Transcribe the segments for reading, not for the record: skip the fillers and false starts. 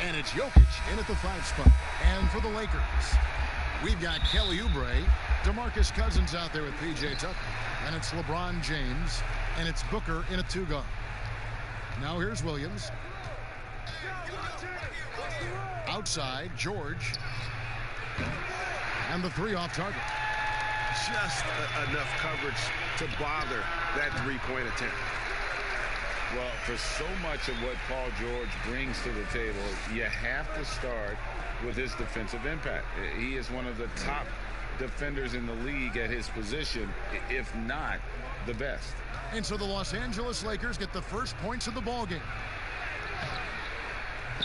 And it's Jokic in at the 5 spot. And for the Lakers, we've got Kelly Oubre, DeMarcus Cousins out there with P.J. Tucker. And it's LeBron James. And it's Booker in a 2-guard. Now here's Williams. Outside, George. And the 3 off target. Just enough coverage to bother that three-point attempt. Well, for so much of what Paul George brings to the table, you have to start with his defensive impact. He is one of the top defenders in the league at his position, if not the best. And so the Los Angeles Lakers get the first points of the ball game.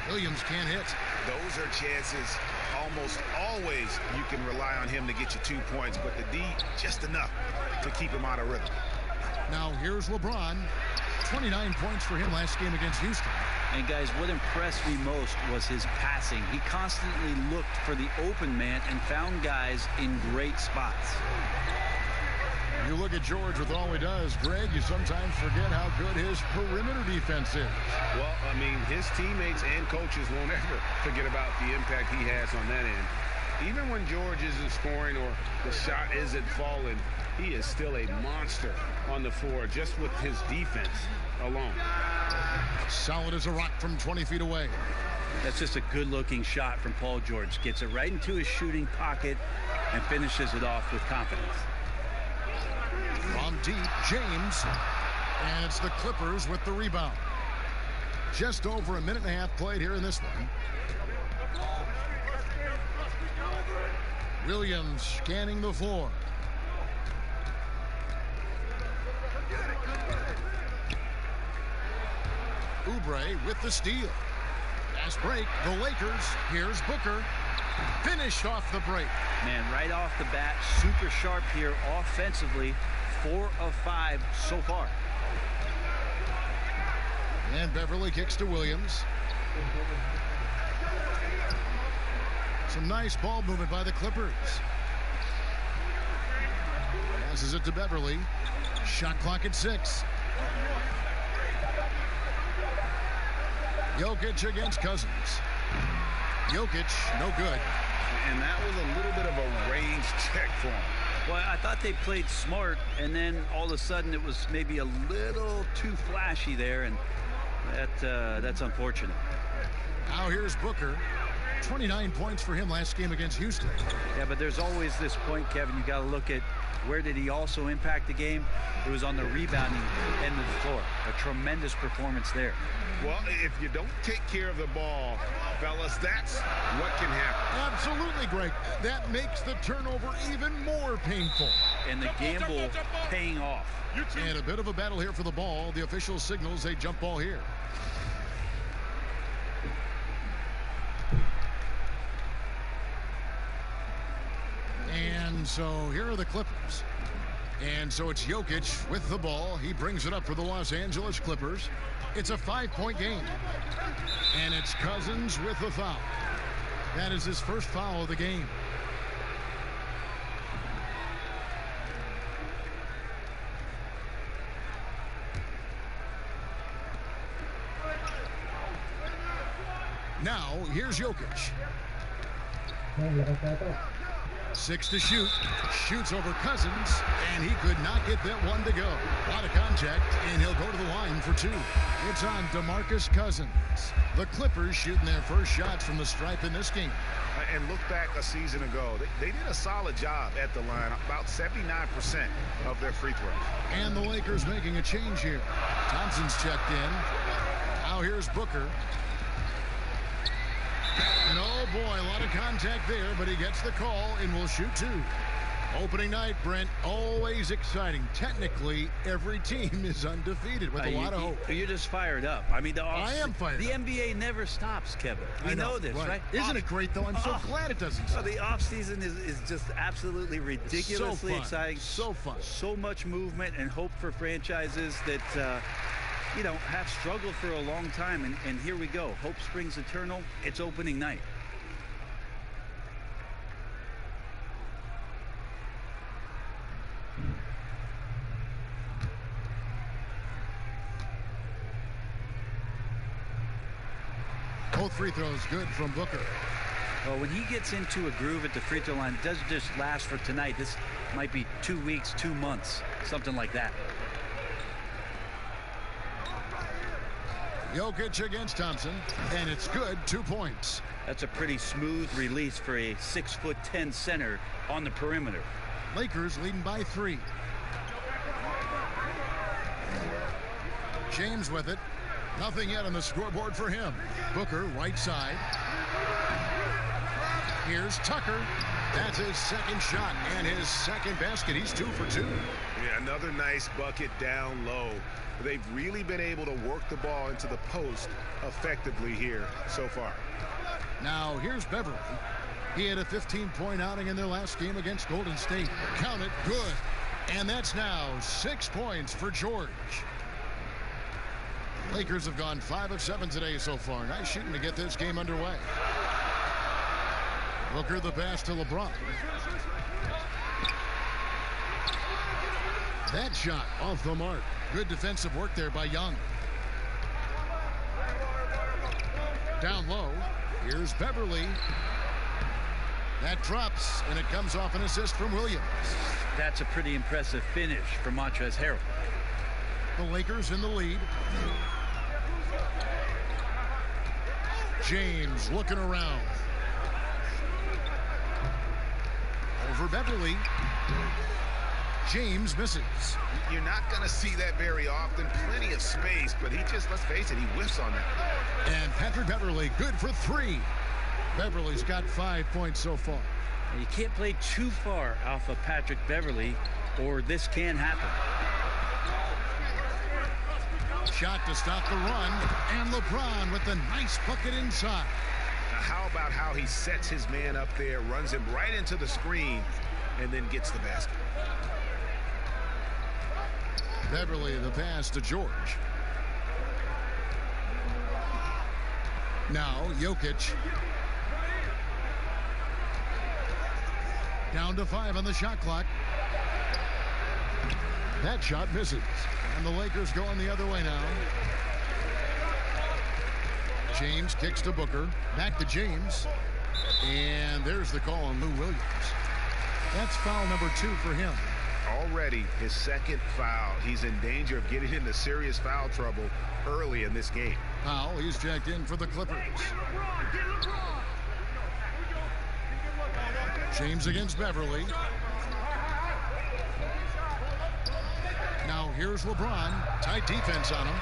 Williams can't hit. Those are chances almost always you can rely on him to get you 2 points, but the D just enough to keep him out of rhythm. Now here's LeBron. 29 points for him last game against Houston. And guys, what impressed me most was his passing. He constantly looked for the open man and found guys in great spots. You look at George with all he does, Greg, you sometimes forget how good his perimeter defense is. Well, I mean, his teammates and coaches won't ever forget about the impact he has on that end. Even when George isn't scoring or the shot isn't falling, he is still a monster on the floor just with his defense alone. Solid as a rock from 20 feet away. That's just a good-looking shot from Paul George. Gets it right into his shooting pocket and finishes it off with confidence. From deep, James. And it's the Clippers with the rebound. Just over a minute and a half played here in this one. Williams scanning the floor. Oubre with the steal. Fast break, the Lakers. Here's Booker. Finished off the break. Man, right off the bat, super sharp here offensively. 4 of 5 so far. And Beverly kicks to Williams. Some nice ball movement by the Clippers. Passes it to Beverly. Shot clock at 6. Jokic against Cousins. Jokic, no good. And that was a little bit of a range check for him. Well, I thought they played smart, and then all of a sudden it was maybe a little too flashy there, and that's unfortunate. Now here's Booker. 29 points for him last game against Houston. Yeah, but there's always this point, Kevin, you got to look at where did he also impact the game. It was on the rebounding end of the floor. A tremendous performance there. Well, if you don't take care of the ball, fellas, that's what can happen. Absolutely, Greg. That makes the turnover even more painful. And the gamble paying off. And a bit of a battle here for the ball. The official signals a jump ball here. And so here are the Clippers. And so it's Jokic with the ball. He brings it up for the Los Angeles Clippers. It's a 5-point game. And it's Cousins with the foul. That is his first foul of the game. Now, here's Jokic. 6 to shoot. Shoots over Cousins, and he could not get that one to go. A lot of contact, and he'll go to the line for 2. It's on DeMarcus Cousins. The Clippers shooting their first shots from the stripe in this game. And look back a season ago. They did a solid job at the line. About 79% of their free throws. And the Lakers making a change here. Thompson's checked in. Now here's Booker. And oh boy, a lot of contact there, but he gets the call and will shoot 2. Opening night, Brent, always exciting. Technically, every team is undefeated with a lot of hope. You're just fired up. I mean, I am fired The up. NBA never stops, Kevin. We know this, right? Isn't it great, though? I'm so glad it doesn't stop. Well, the offseason is just absolutely ridiculously exciting. So fun. So much movement and hope for franchises that, you know, have struggled for a long time. And here we go. Hope springs eternal. It's opening night. Both free throws good from Booker. Well, when he gets into a groove at the free throw line, it doesn't just last for tonight. This might be 2 weeks, 2 months, something like that. Jokic against Thompson, and it's good. 2 points. That's a pretty smooth release for a 6'10" center on the perimeter. Lakers leading by 3. James with it. Nothing yet on the scoreboard for him. Booker, right side. Here's Tucker. That's his second shot and his second basket. He's 2 for 2. Yeah, another nice bucket down low. They've really been able to work the ball into the post effectively here so far. Now here's Beverly. He had a 15-point outing in their last game against Golden State. Count it, good. And that's now 6 points for George. Lakers have gone 5 of 7 today so far. Nice shooting to get this game underway. Booker the pass to LeBron. That shot off the mark. Good defensive work there by Young. Down low. Here's Beverly. That drops, and it comes off an assist from Williams. That's a pretty impressive finish for Montrezl Harrell. The Lakers in the lead. James looking around. Over Beverly. James misses. You're not going to see that very often. Plenty of space, but he just, let's face it, he whiffs on that. And Patrick Beverly good for 3. Beverly's got 5 points so far. You can't play too far off of Patrick Beverly, or this can happen. Shot to stop the run, and LeBron with the nice bucket inside. Now, how about how he sets his man up there, runs him right into the screen, and then gets the basket. Beverly the pass to George. Now Jokic. Down to 5 on the shot clock. That shot misses. And the Lakers going the other way now. James kicks to Booker. Back to James. And there's the call on Lou Williams. That's foul number 2 for him. Already his second foul. He's in danger of getting into serious foul trouble early in this game. Powell, he's checked in for the Clippers. James against Beverly. Now here's LeBron. Tight defense on him.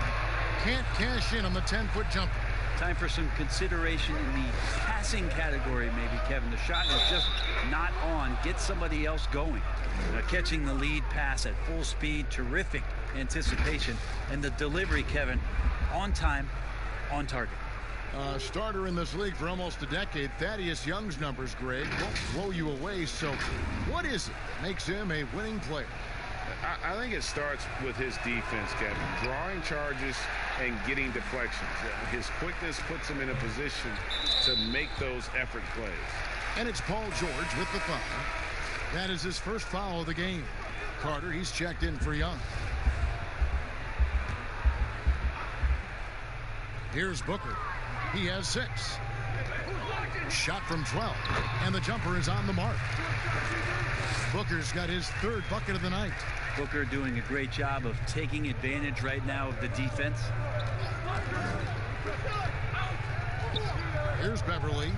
Can't cash in on the 10-foot jumper. Time for some consideration in the passing category, maybe, Kevin. The shot is just not on. Get somebody else going. Catching the lead pass at full speed. Terrific anticipation. And the delivery, Kevin, on time, on target. Starter in this league for almost a decade. Thaddeus Young's numbers, Greg, won't blow you away. So what is it that makes him a winning player? I think it starts with his defense, Kevin. Drawing charges and getting deflections. His quickness puts him in a position to make those effort plays. And it's Paul George with the foul. That is his first foul of the game. Carter, he's checked in for Young. Here's Booker. He has 6. Shot from 12. And the jumper is on the mark. Booker's got his 3rd bucket of the night. Booker doing a great job of taking advantage right now of the defense. Here's Beverly.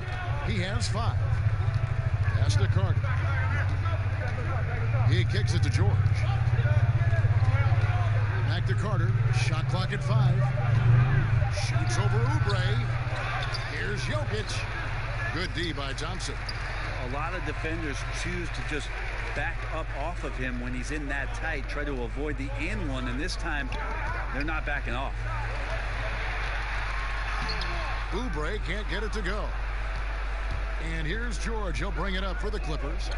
He has 5. Pass to Carter. He kicks it to George. Back to Carter. Shot clock at 5. Shoots over Oubre. Here's Jokic. Good D by Thompson. A lot of defenders choose to just back up off of him when he's in that tight, try to avoid the and one, and this time they're not backing off. Oubre can't get it to go. And here's George. He'll bring it up for the Clippers.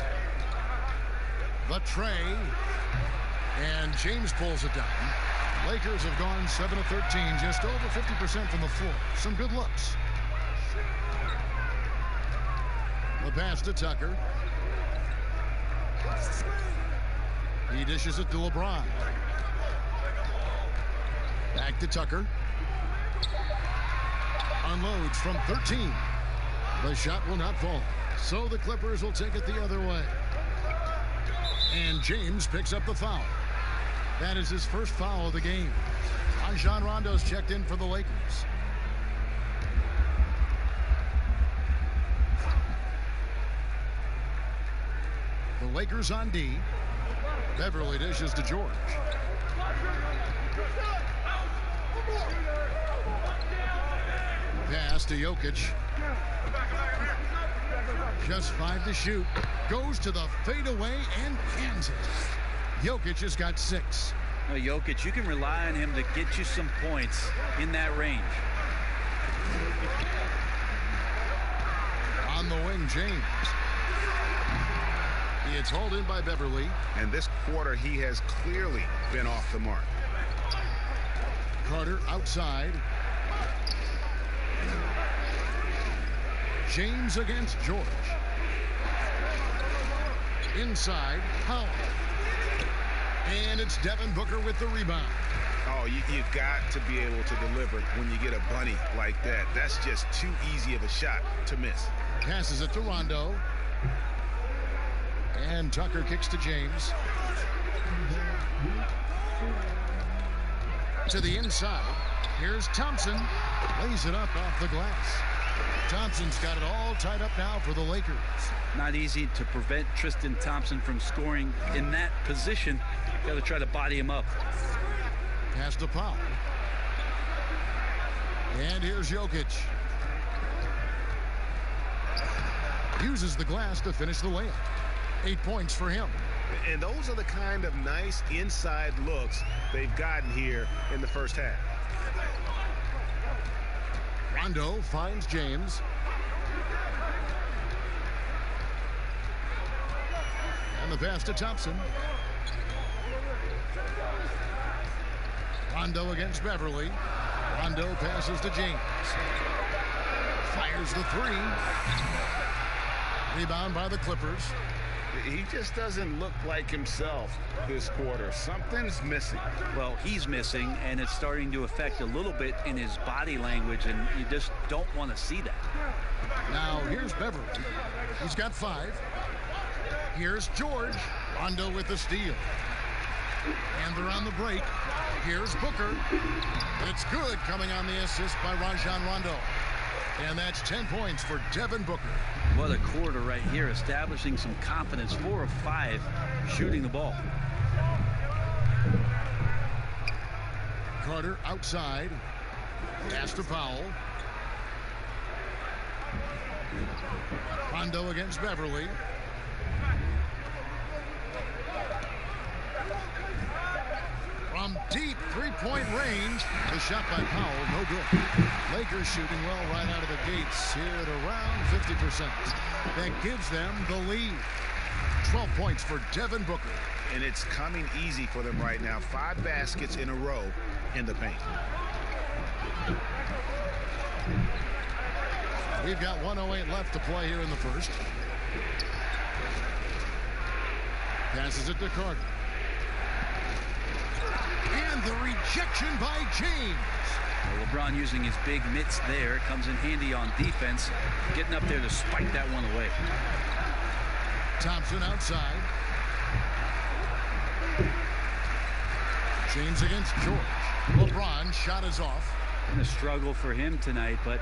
The tray. And James pulls it down. Lakers have gone 7 of 13, just over 50% from the floor. Some good looks. The pass to Tucker. He dishes it to LeBron. Back to Tucker. Unloads from 13. The shot will not fall. So the Clippers will take it the other way. And James picks up the foul. That is his first foul of the game. Rajon Rondo's checked in for the Lakers. The Lakers on D. Beverly dishes to George. Pass to Jokic. Just 5 to shoot. Goes to the fadeaway and cans it. Jokic has got 6. Well, Jokic, you can rely on him to get you some points in that range. On the wing, James. It's hauled in by Beverly. And this quarter, he has clearly been off the mark. Carter outside. James against George. Inside, Powell. And it's Devin Booker with the rebound. Oh, you got to be able to deliver when you get a bunny like that. That's just too easy of a shot to miss. Passes it to Rondo. And Tucker kicks to James. To the inside. Here's Thompson. Lays it up off the glass. Thompson's got it all tied up now for the Lakers. Not easy to prevent Tristan Thompson from scoring in that position. Got to try to body him up. Pass to Powell. And here's Jokic. Uses the glass to finish the layup. 8 points for him. And those are the kind of nice inside looks they've gotten here in the first half. Rondo finds James. And the pass to Thompson. Rondo against Beverly. Rondo passes to James. Fires the 3. Rebound by the Clippers. He just doesn't look like himself this quarter. Something's missing. Well, he's missing, and it's starting to affect a little bit in his body language, and you just don't want to see that. Now, here's Beverly. He's got 5. Here's George. Rondo with the steal. And they're on the break. Here's Booker. It's good, coming on the assist by Rajon Rondo. And that's 10 points for Devin Booker. What a quarter right here, establishing some confidence. 4 of 5 shooting the ball. Carter outside. Pass to Powell. Rondo against Beverly. From deep three-point range, the shot by Powell, no good. Lakers shooting well right out of the gates here at around 50%. That gives them the lead. 12 points for Devin Booker. And it's coming easy for them right now. 5 baskets in a row in the paint. We've got 1:08 left to play here in the first. Passes it to Carter. And the rejection by James. Well, LeBron using his big mitts there. Comes in handy on defense. Getting up there to spike that one away. Thompson outside. James against George. LeBron shot is off. Been a struggle for him tonight, but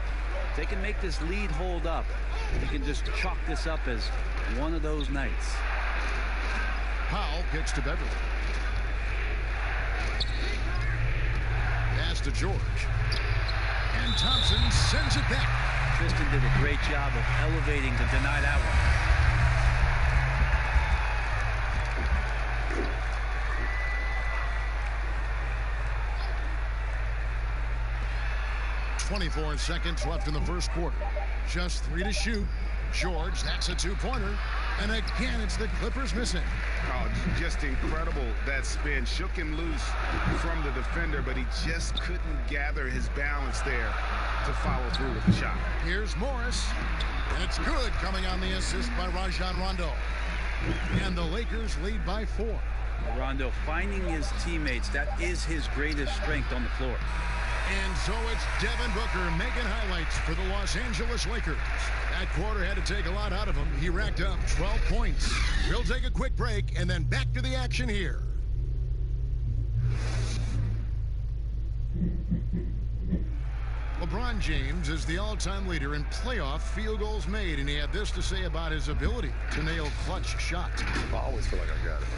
if they can make this lead hold up, they can just chalk this up as one of those nights. Powell kicks to Beverly. Pass to George. And Thompson sends it back. Tristan did a great job of elevating to deny that one. 24 seconds left in the first quarter. Just 3 to shoot. George, that's a 2-pointer. And again, it's the Clippers missing. Oh, just incredible. That spin shook him loose from the defender, but he just couldn't gather his balance there to follow through with the shot. Here's Morris. And it's good, coming on the assist by Rajon Rondo. And the Lakers lead by 4. Rondo finding his teammates. That is his greatest strength on the floor. And so it's Devin Booker making highlights for the Los Angeles Lakers. That quarter had to take a lot out of him. He racked up 12 points. We'll take a quick break and then back to the action here. LeBron James is the all-time leader in playoff field goals made, and he had this to say about his ability to nail clutch shots. I always feel like I got it.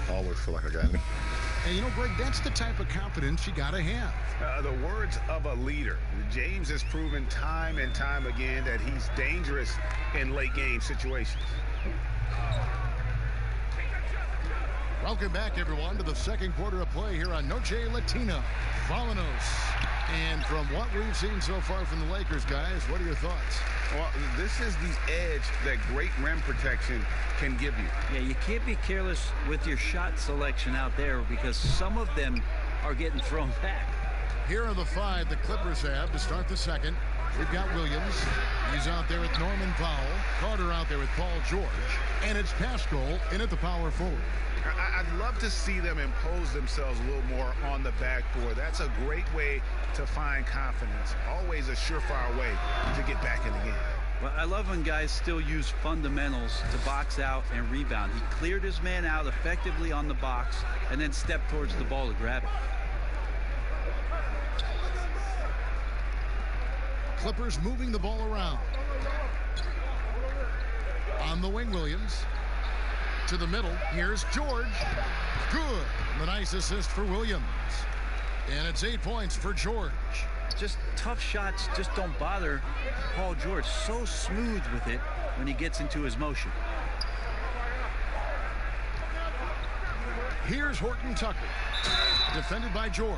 I always feel like I got it. And you know, Greg, that's the type of confidence you got to have. The words of a leader. James has proven time and time again that he's dangerous in late game situations. Welcome back, everyone, to the second quarter of play here on Noche Latina. Vallanos. And from what we've seen so far from the Lakers, guys, what are your thoughts? Well, this is the edge that great rim protection can give you. Yeah, you can't be careless with your shot selection out there because some of them are getting thrown back. Here are the five the Clippers have to start the second. We've got Williams. He's out there with Norman Powell. Carter out there with Paul George. And it's Pascal in at the power forward. I'd love to see them impose themselves a little more on the backboard. That's a great way to find confidence. Always a surefire way to get back in the game. Well, I love when guys still use fundamentals to box out and rebound. He cleared his man out effectively on the box and then stepped towards the ball to grab it. Clippers moving the ball around. On the wing, Williams. To the middle. Here's George. Good. The nice assist for Williams. And it's 8 points for George. Just tough shots just don't bother Paul George. So smooth with it when he gets into his motion. Here's Horton Tucker. Defended by George.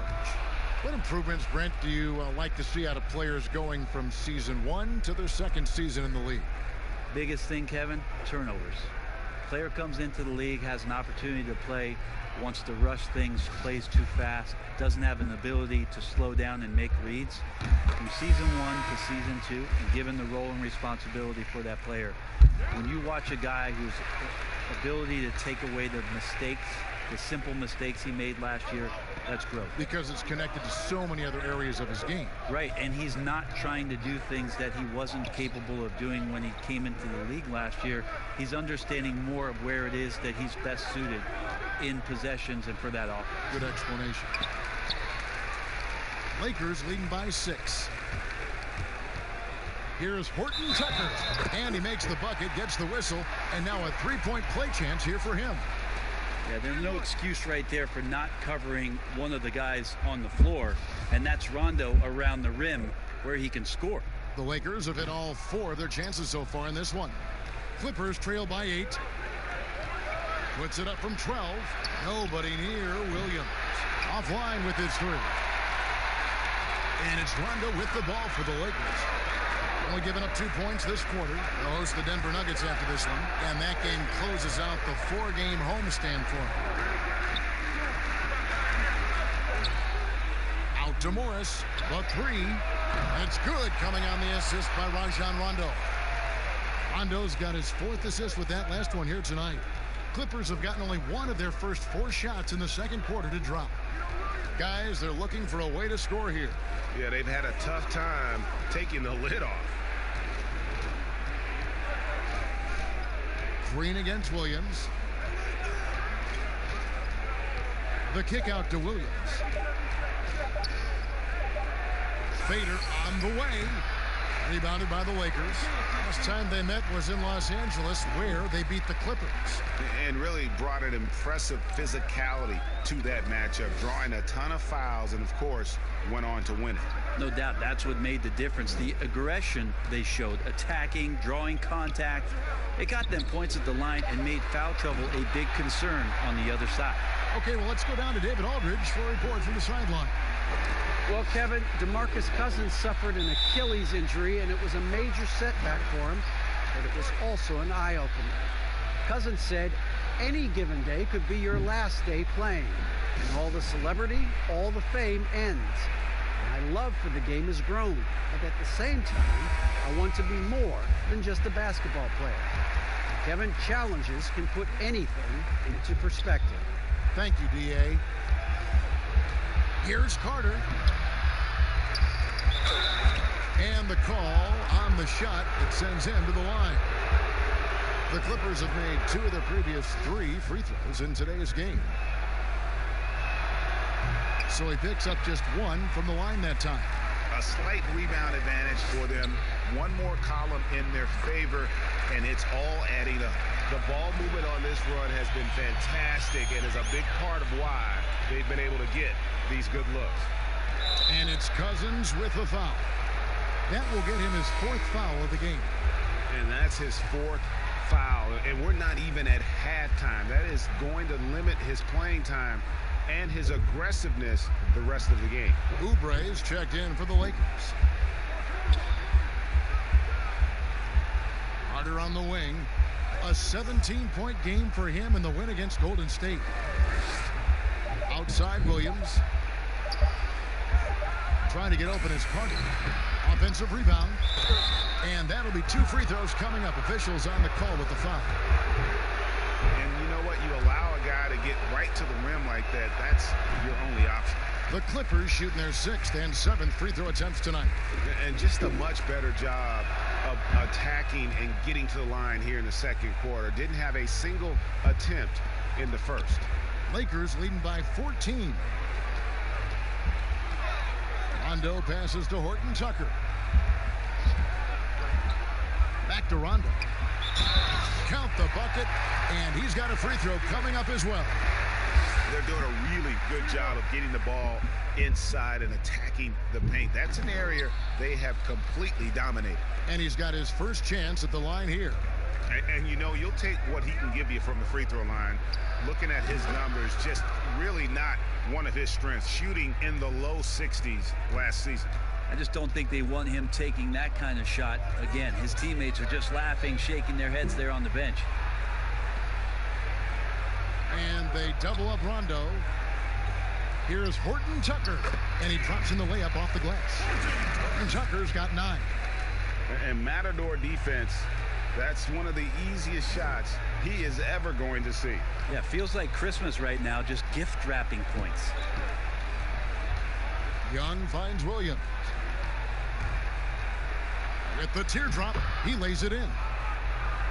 What improvements, Brent, do you like to see out of players going from season one to their second season in the league? Biggest thing, Kevin, turnovers. Player comes into the league, has an opportunity to play, wants to rush things, plays too fast, doesn't have an ability to slow down and make reads. From season one to season two, and given the role and responsibility for that player, when you watch a guy whose ability to take away the mistakes, the simple mistakes he made last year, that's growth. Because it's connected to so many other areas of his game. Right, and he's not trying to do things that he wasn't capable of doing when he came into the league last year. He's understanding more of where it is that he's best suited in possessions and for that offense. Good explanation. Lakers leading by 6. Here's Horton Tucker. And he makes the bucket, gets the whistle, and now a three-point play chance here for him. Yeah, there's no excuse right there for not covering one of the guys on the floor, and that's Rondo around the rim where he can score. The Lakers have hit all 4 of their chances so far in this one. Clippers trail by 8. Puts it up from 12. Nobody near Williams. Offline with his 3. And it's Rondo with the ball for the Lakers. Only giving up 2 points this quarter. They'll host the Denver Nuggets after this one. And that game closes out the 4-game homestand for them. Out to Morris. The 3. And it's good, coming on the assist by Rajon Rondo. Rondo's got his 4th assist with that last one here tonight. Clippers have gotten only 1 of their first 4 shots in the second quarter to drop. Guys, they're looking for a way to score here. Yeah, they've had a tough time taking the lid off. Green against Williams. The kick out to Williams. Fader on the way. Rebounded by the Lakers. Last time they met was in Los Angeles, where they beat the Clippers. And really brought an impressive physicality to that matchup, drawing a ton of fouls and, of course, went on to win it. No doubt that's what made the difference. The aggression they showed, attacking, drawing contact. It got them points at the line and made foul trouble a big concern on the other side. Okay, well, let's go down to David Aldridge for a report from the sideline. Well, Kevin, DeMarcus Cousins suffered an Achilles injury, and it was a major setback for him, but it was also an eye-opener. Cousins said, any given day could be your last day playing. And all the celebrity, all the fame ends. My love for the game has grown, but at the same time, I want to be more than just a basketball player. Kevin, challenges can put anything into perspective. Thank you, D.A. Here's Carter. And the call on the shot that sends him to the line. The Clippers have made 2 of their previous 3 free throws in today's game. So he picks up just 1 from the line that time. A slight rebound advantage for them. One more column in their favor, and it's all adding up. The ball movement on this run has been fantastic and is a big part of why they've been able to get these good looks. And it's Cousins with a foul. That will get him his 4th foul of the game. And that's his 4th foul. And we're not even at halftime. That is going to limit his playing time and his aggressiveness the rest of the game. Oubre is checked in for the Lakers. Carter on the wing. A 17-point game for him in the win against Golden State. Outside Williams. Trying to get open is Carter. Offensive rebound. And that'll be 2 free throws coming up. Officials on the call with the foul. And you know what? You allow a guy to get right to the rim like that. That's your only option. The Clippers shooting their 6th and 7th free throw attempts tonight. And just a much better job of attacking and getting to the line here in the second quarter. Didn't have a single attempt in the first. Lakers leading by 14. Rondo passes to Horton Tucker. Back to Rondo. Count the bucket, and he's got a free throw coming up as well. They're doing a really good job of getting the ball inside and attacking the paint. That's an area they have completely dominated. And he's got his first chance at the line here. And you know, you'll take what he can give you from the free throw line. Looking at his numbers, just really not one of his strengths. Shooting in the low 60s last season. I just don't think they want him taking that kind of shot. Again, his teammates are just laughing, shaking their heads there on the bench. And they double up Rondo. Here's Horton Tucker, and he drops in the layup off the glass. And Tucker's got 9. And Matador defense, that's one of the easiest shots he is ever going to see. Yeah, feels like Christmas right now, just gift wrapping points. Young finds Williams. With the teardrop, he lays it in.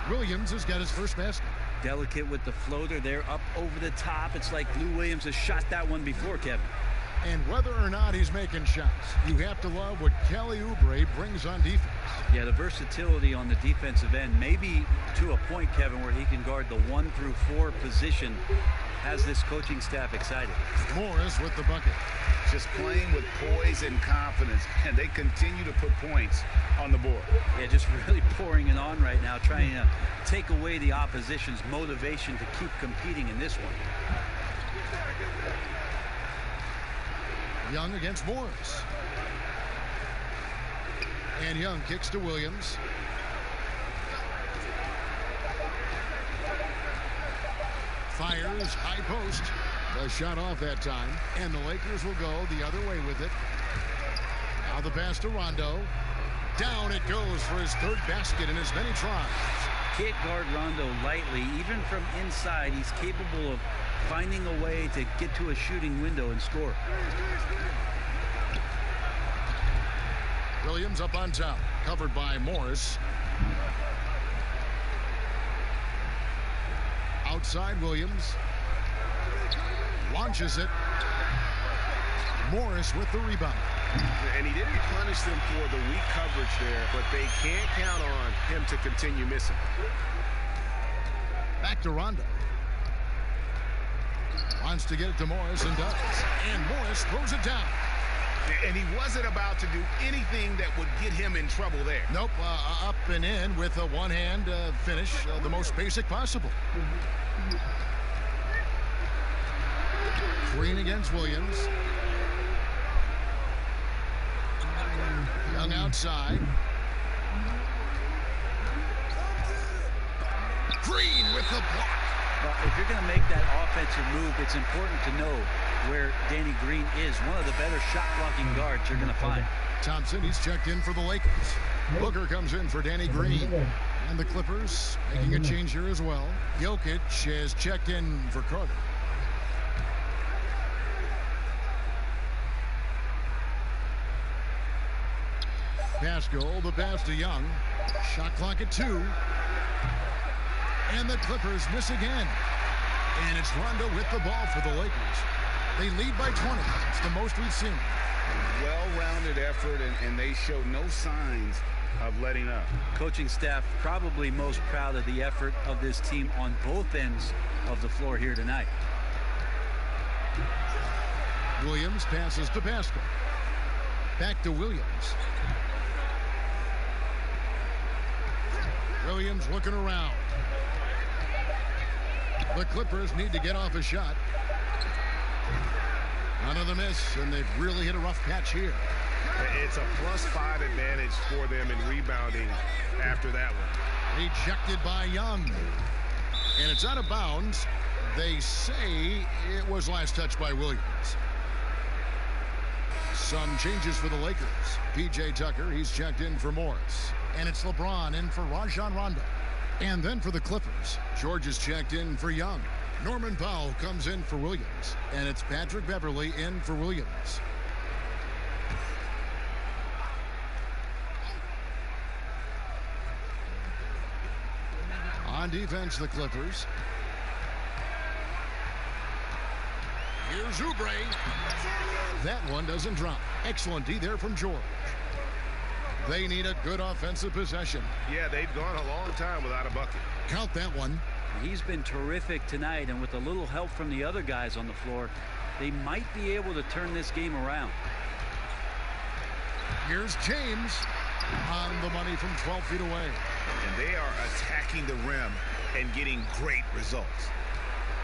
Williams has got his first basket. Delicate with the floater there up over the top. It's like Lou Williams has shot that one before, Kevin. And whether or not he's making shots, you have to love what Kelly Oubre brings on defense. Yeah, the versatility on the defensive end, maybe to a point, Kevin, where he can guard the 1 through 4 position, has this coaching staff excited. Morris with the bucket. Just playing with poise and confidence, and they continue to put points on the board. Yeah, just really pouring it on right now, trying to take away the opposition's motivation to keep competing in this one. Young against Morris. And Young kicks to Williams. Fires high post. The shot off that time. And the Lakers will go the other way with it. Now the pass to Rondo. Down it goes for his 3rd basket in as many tries. Can't guard Rondo lightly. Even from inside, he's capable of finding a way to get to a shooting window and score. Williams up on top, covered by Morris. Outside Williams. Launches it. Morris with the rebound. And he didn't punish them for the weak coverage there, but they can't count on him to continue missing. Back to Rondo. Wants to get it to Morris and does. And Morris throws it down. And he wasn't about to do anything that would get him in trouble there. Nope, up and in with a one-hand finish, the most basic possible. Green against Williams. Young outside. Green with the block. Well, if you're going to make that offensive move, it's important to know where Danny Green is. One of the better shot-blocking guards you're going to find. Thompson, he's checked in for the Lakers. Booker comes in for Danny Green. And the Clippers making a change here as well. Jokic has checked in for Carter. Pascal, the pass to Young. Shot clock at 2. And the Clippers miss again. And it's Rondo with the ball for the Lakers. They lead by 20. It's the most we've seen. Well-rounded effort, and they show no signs of letting up. Coaching staff probably most proud of the effort of this team on both ends of the floor here tonight. Williams passes to Pascal. Back to Williams. Williams looking around. The Clippers need to get off a shot. Another miss, and they've really hit a rough patch here. It's a +5 advantage for them in rebounding after that one. Rejected by Young. And it's out of bounds. They say it was last touched by Williams. Some changes for the Lakers. P.J. Tucker, he's checked in for Morris. And it's LeBron in for Rajon Rondo. And then for the Clippers, George is checked in for Young. Norman Powell comes in for Williams. And it's Patrick Beverley in for Williams. On defense, the Clippers. Here's Oubre. That one doesn't drop. Excellent D there from George. They need a good offensive possession. Yeah, they've gone a long time without a bucket. Count that one. He's been terrific tonight, and with a little help from the other guys on the floor, they might be able to turn this game around. Here's James on the money from 12 feet away. And they are attacking the rim and getting great results.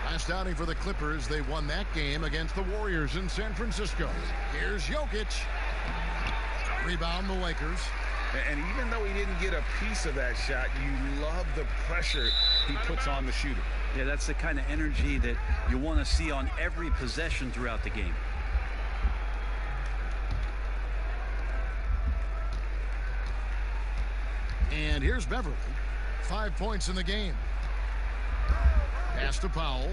Last outing for the Clippers, they won that game against the Warriors in San Francisco. Here's Jokic. Rebound the Lakers. And even though he didn't get a piece of that shot, you love the pressure he puts on the shooter. Yeah, that's the kind of energy that you want to see on every possession throughout the game. And here's Beverley. 5 points in the game. Pass to Powell.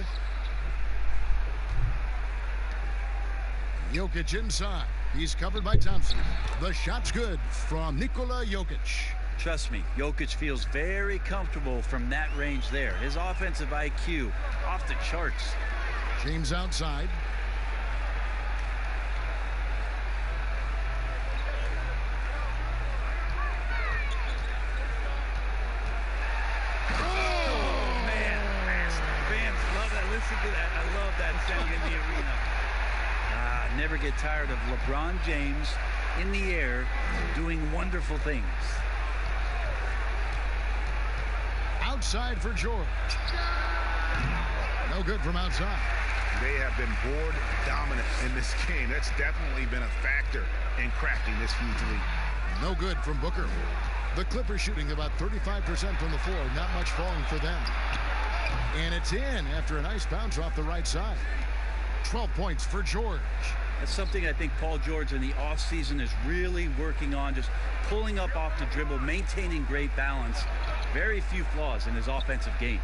Jokic inside. He's covered by Thompson. The shot's good from Nikola Jokic. Trust me, Jokic feels very comfortable from that range there. His offensive IQ off the charts. James outside. Never get tired of LeBron James in the air doing wonderful things. Outside for George. No good from outside. They have been board dominant in this game. That's definitely been a factor in cracking this huge lead. No good from Booker. The Clippers shooting about 35% from the floor. Not much falling for them. And it's in after a nice bounce off the right side. 12 points for George. That's something I think Paul George in the offseason is really working on, just pulling up off the dribble, maintaining great balance. Very few flaws in his offensive game.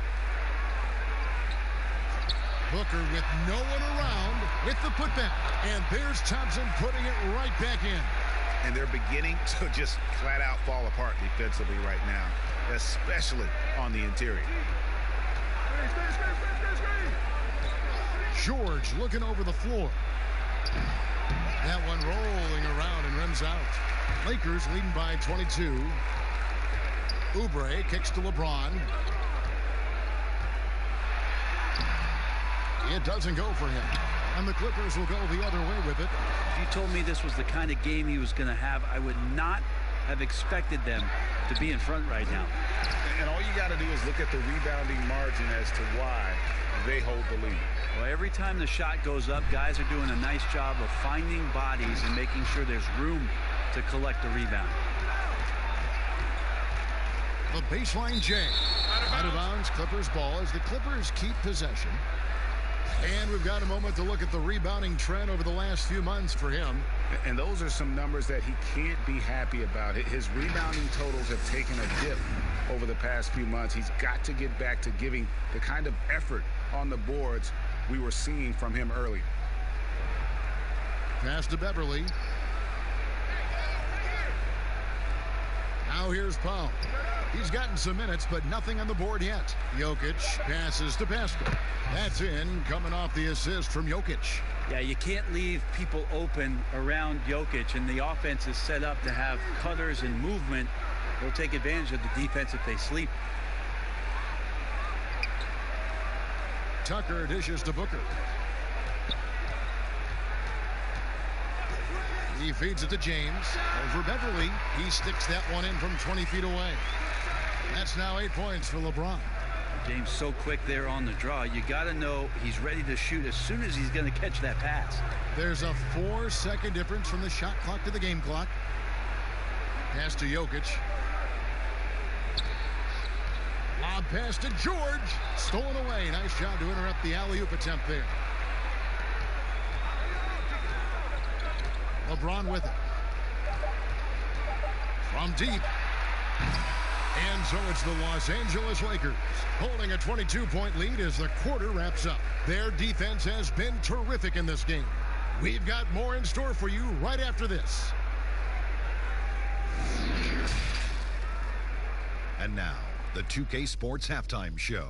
Booker with no one around with the putback. And there's Thompson putting it right back in. And they're beginning to just flat out fall apart defensively right now, especially on the interior. George looking over the floor. That one rolling around and rims out. Lakers leading by 22. Oubre kicks to LeBron. It doesn't go for him. And the Clippers will go the other way with it. If you told me this was the kind of game he was going to have, I would not have expected them to be in front right now. And all you got to do is look at the rebounding margin as to why they hold the lead. Well, every time the shot goes up, guys are doing a nice job of finding bodies and making sure there's room to collect the rebound. The baseline J. Out of bounds, Clippers ball as the Clippers keep possession. And we've got a moment to look at the rebounding trend over the last few months for him. And those are some numbers that he can't be happy about. His rebounding totals have taken a dip over the past few months. He's got to get back to giving the kind of effort on the boards we were seeing from him earlier. Pass to Beverley. Now here's Paul. He's gotten some minutes, but nothing on the board yet. Jokic passes to Pascal. That's in, coming off the assist from Jokic. Yeah, you can't leave people open around Jokic, and the offense is set up to have cutters and movement. They'll take advantage of the defense if they sleep. Tucker dishes to Booker. He feeds it to James. Over Beverly. He sticks that one in from 20 feet away. That's now 8 points for LeBron. James so quick there on the draw. You got to know he's ready to shoot as soon as he's going to catch that pass. There's a 4-second difference from the shot clock to the game clock. Pass to Jokic. Lob pass to George. Stolen away. Nice job to interrupt the alley-oop attempt there. LeBron with it. From deep. And so it's the Los Angeles Lakers holding a 22-point lead as the quarter wraps up. Their defense has been terrific in this game. We've got more in store for you right after this. And now, the 2K Sports Halftime Show.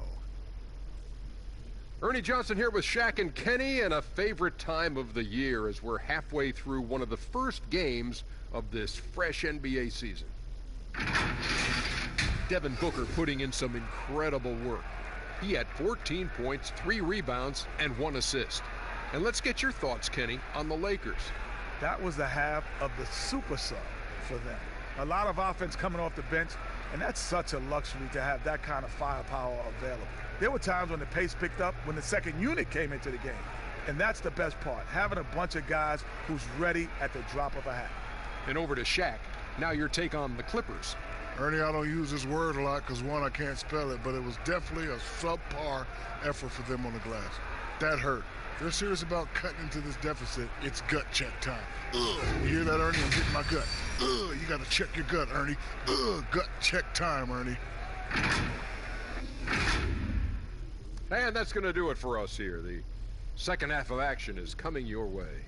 Ernie Johnson here with Shaq and Kenny, and a favorite time of the year as we're halfway through one of the first games of this fresh NBA season. Devin Booker putting in some incredible work. He had 14 points, 3 rebounds, and 1 assist. And let's get your thoughts, Kenny, on the Lakers. That was the half of the super sub for them. A lot of offense coming off the bench, and that's such a luxury to have that kind of firepower available. There were times when the pace picked up when the second unit came into the game. And that's the best part, having a bunch of guys who's ready at the drop of a hat. And over to Shaq. Now your take on the Clippers. Ernie, I don't use this word a lot because, one, I can't spell it, but it was definitely a subpar effort for them on the glass. That hurt. If they're serious about cutting into this deficit, it's gut check time. Ugh. You hear that, Ernie? I'm getting my gut. Ugh. You got to check your gut, Ernie. Ugh. Gut check time, Ernie. And that's going to do it for us here. The second half of action is coming your way.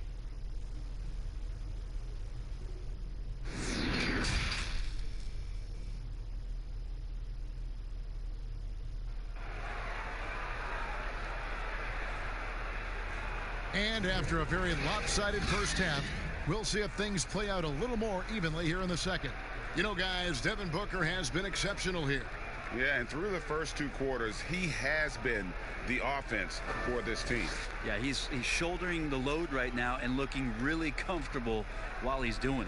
And after a very lopsided first half, we'll see if things play out a little more evenly here in the second. You know, guys, Devin Booker has been exceptional here. Yeah, and through the first 2 quarters, he has been the offense for this team. Yeah, he's shouldering the load right now and looking really comfortable while he's doing it.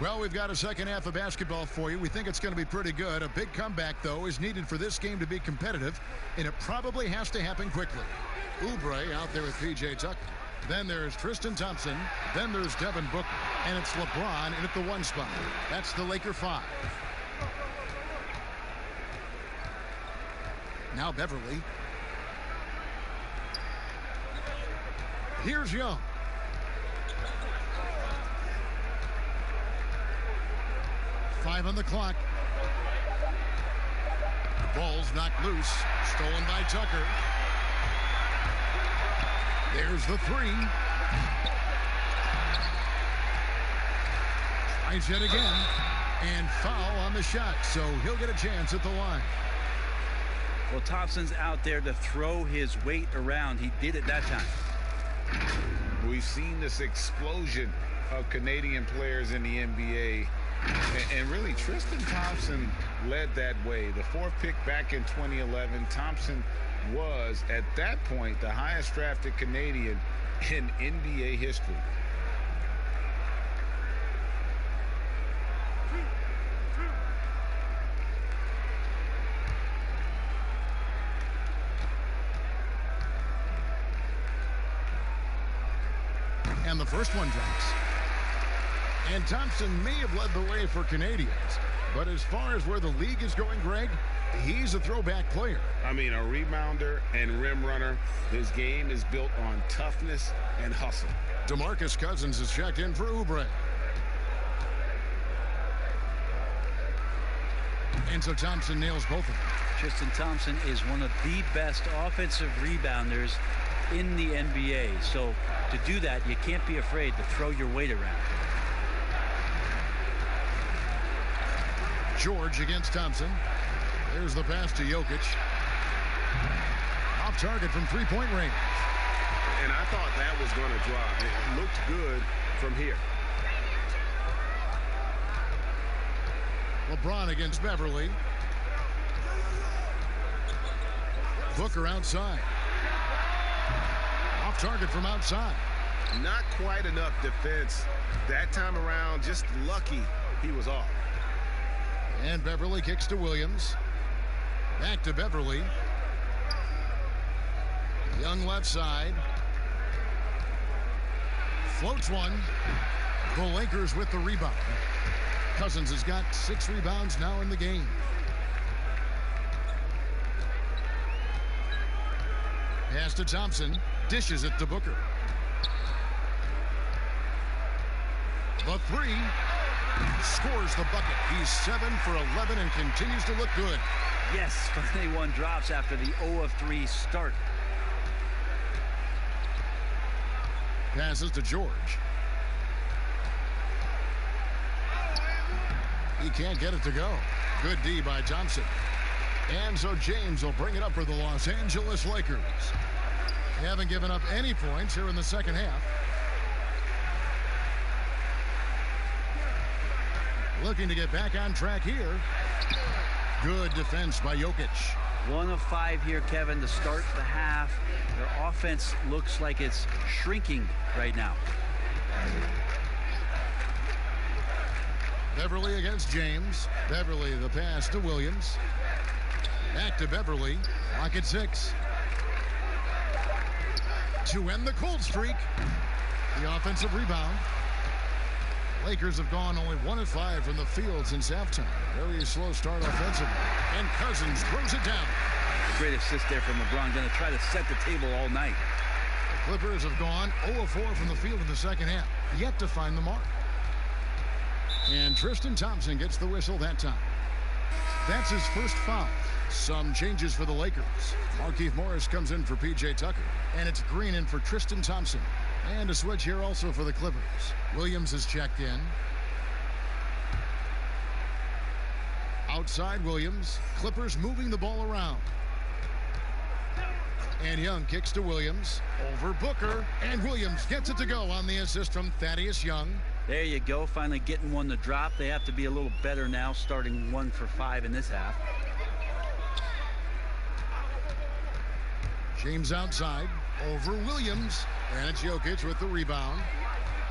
Well, we've got a second half of basketball for you. We think it's going to be pretty good. A big comeback, though, is needed for this game to be competitive, and it probably has to happen quickly. Oubre out there with P.J. Tucker. Then there's Tristan Thompson. Then there's Devin Booker. And it's LeBron in at the 1 spot. That's the Laker 5. Now Beverly. Here's Young. Five on the clock. The ball's knocked loose. Stolen by Tucker. There's the 3. Tries it again. And foul on the shot. So he'll get a chance at the line. Well, Thompson's out there to throw his weight around. He did it that time. We've seen this explosion of Canadian players in the NBA. And really, Tristan Thompson led that way. The 4th pick back in 2011. Thompson was, at that point, the highest drafted Canadian in NBA history. And the first one drops. And Thompson may have led the way for Canadians. But as far as where the league is going, Greg, he's a throwback player. I mean, a rebounder and rim runner. His game is built on toughness and hustle. DeMarcus Cousins is checked in for Oubre. And so Thompson nails both of them. Tristan Thompson is one of the best offensive rebounders in the NBA. So to do that, you can't be afraid to throw your weight around. George against Thompson. There's the pass to Jokic. Off target from three-point range. And I thought that was going to drop. It looked good from here. LeBron against Beverly. Booker outside. Off target from outside. Not quite enough defense that time around. Just lucky he was off. And Beverly kicks to Williams. Back to Beverly. Young left side. Floats one. The Lakers with the rebound. Cousins has got 6 rebounds now in the game. Pass to Thompson. Dishes it to Booker. The three. Scores the bucket. He's 7 for 11 and continues to look good. Yes, finally one drops after the 0 of 3 start. Passes to George. He can't get it to go. Good D by Thompson. And so James will bring it up for the Los Angeles Lakers. They haven't given up any points here in the second half. Looking to get back on track here. Good defense by Jokic. 1 of 5 here, Kevin, to start the half. Their offense looks like it's shrinking right now. Beverly against James. Beverly the pass to Williams. Back to Beverly. Clock at 6. To end the cold streak. The offensive rebound. Lakers have gone only 1 of 5 from the field since halftime. Very slow start offensively. And Cousins throws it down. Great assist there from LeBron. Going to try to set the table all night. The Clippers have gone 0 of 4 from the field in the second half. Yet to find the mark. And Tristan Thompson gets the whistle that time. That's his first foul. Some changes for the Lakers. Markieff Morris comes in for P.J. Tucker. And it's Green in for Tristan Thompson. And a switch here also for the Clippers. Williams has checked in. Outside Williams. Clippers moving the ball around. And Young kicks to Williams. Over Booker. And Williams gets it to go on the assist from Thaddeus Young. There you go. Finally getting one to drop. They have to be a little better now, starting 1 for 5 in this half. James outside. Over Williams. And it's Jokic with the rebound.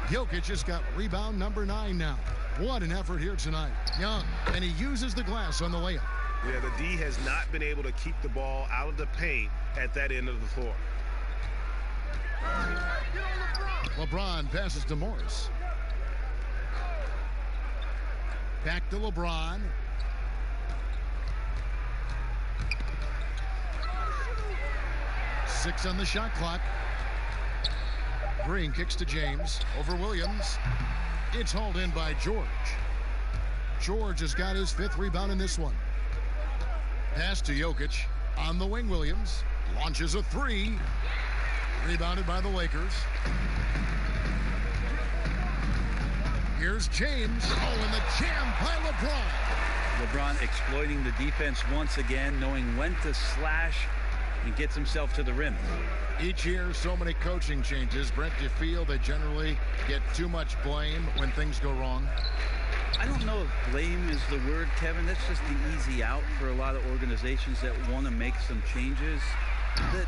Jokic has got rebound number 9 now. What an effort here tonight. Young. And he uses the glass on the layup. Yeah, the D has not been able to keep the ball out of the paint at that end of the floor. LeBron passes to Morris. Back to LeBron. Six on the shot clock. Green kicks to James. Over Williams. It's hauled in by George. George has got his 5th rebound in this one. Pass to Jokic. On the wing, Williams. Launches a 3. Rebounded by the Lakers. Here's James. Oh, and the jam by LeBron. LeBron exploiting the defense once again, knowing when to slash and gets himself to the rim. Each year, so many coaching changes. Brent, do you feel they generally get too much blame when things go wrong? I don't know if blame is the word, Kevin. That's just the easy out for a lot of organizations that want to make some changes.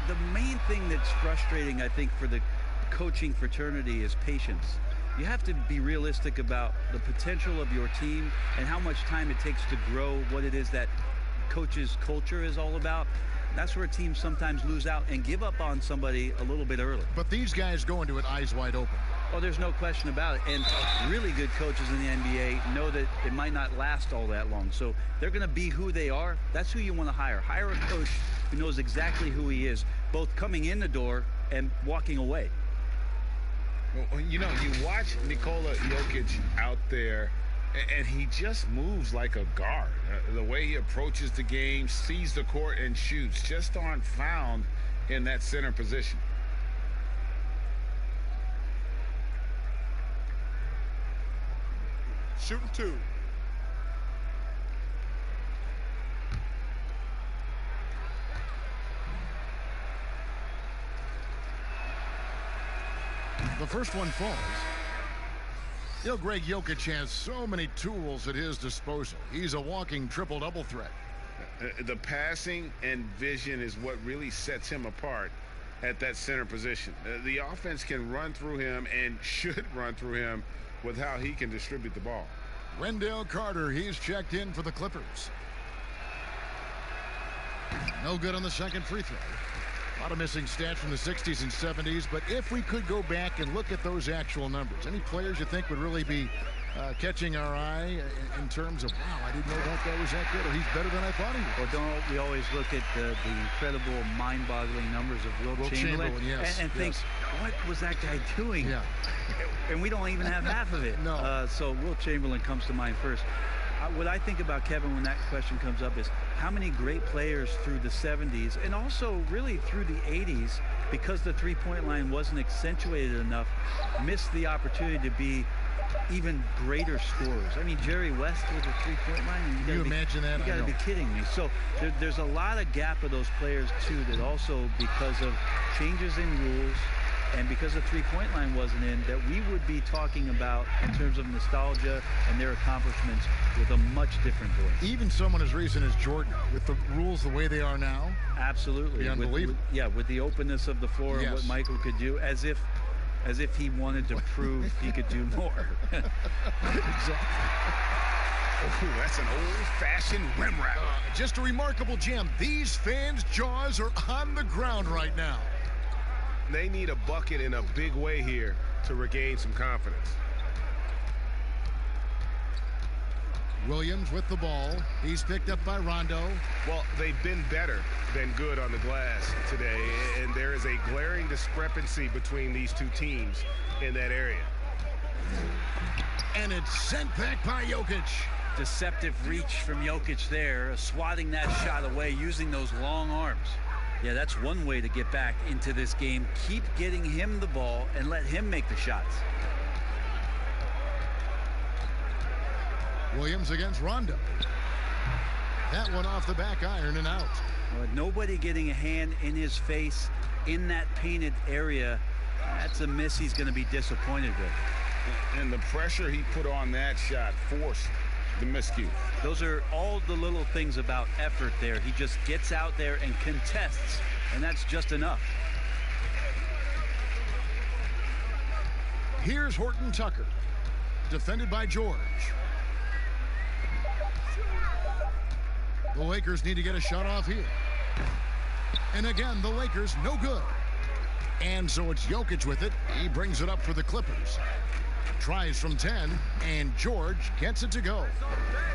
The main thing that's frustrating, I think, for the coaching fraternity is patience. You have to be realistic about the potential of your team and how much time it takes to grow what it is that coach's culture is all about. That's where teams sometimes lose out and give up on somebody a little bit early. But these guys go into it eyes wide open. Oh, there's no question about it. And really good coaches in the NBA know that it might not last all that long. So they're going to be who they are. That's who you want to hire. Hire a coach who knows exactly who he is, both coming in the door and walking away. Well, you know, you watch Nikola Jokic out there, and he just moves like a guard. The way he approaches the game, sees the court, and shoots just aren't found in that center position. Shooting 2. first one falls. Greg Jokic has so many tools at his disposal. He's a walking triple-double threat. The passing and vision is what really sets him apart at that center position. The offense can run through him and should run through him with how he can distribute the ball. Wendell Carter, he's checked in for the Clippers. No good on the second free throw. A lot of missing stats from the 60s and 70s, but if we could go back and look at those actual numbers, any players you think would really be catching our eye in terms of, wow, I didn't know that guy was that good, or he's better than I thought he was? Well, don't we always look at the incredible, mind-boggling numbers of Wilt Chamberlain yes, and think, what was that guy doing? Yeah. And we don't even have half of it. No. So Wilt Chamberlain comes to mind first. What I think about Kevin when that question comes up is how many great players through the 70s and also really through the 80s, because the three-point line wasn't accentuated enough, missed the opportunity to be even greater scorers. I mean, Jerry West with the three-point line. Can you imagine that? You got to be kidding me. So there's a lot of gap of those players, too, that also because of changes in rules and because the three-point line wasn't in, that we would be talking about in terms of nostalgia and their accomplishments with a much different voice. Even someone as recent as Jordan, with the rules the way they are now. Absolutely. Unbelievable. With the openness of the floor and what Michael could do, as if he wanted to prove he could do more. Exactly. Oh, that's an old-fashioned rim wrap. Just a remarkable jam. These fans' jaws are on the ground right now. They need a bucket in a big way here to regain some confidence. Williams with the ball. He's picked up by Rondo. Well, they've been better than good on the glass today, and there is a glaring discrepancy between these two teams in that area. And it's sent back by Jokic. Deceptive reach from Jokic there, swatting that shot away using those long arms. Yeah, that's one way to get back into this game. Keep getting him the ball and let him make the shots. Williams against Rondo. That one off the back iron and out. Nobody getting a hand in his face in that painted area. That's a miss he's going to be disappointed with. And the pressure he put on that shot forced the miscue. Those are all the little things about effort there. He just gets out there and contests, and that's just enough. Here's Horton Tucker, defended by George. The Lakers need to get a shot off here. And again, the Lakers no good. And so it's Jokic with it. He brings it up for the Clippers. Tries from 10, and George gets it to go.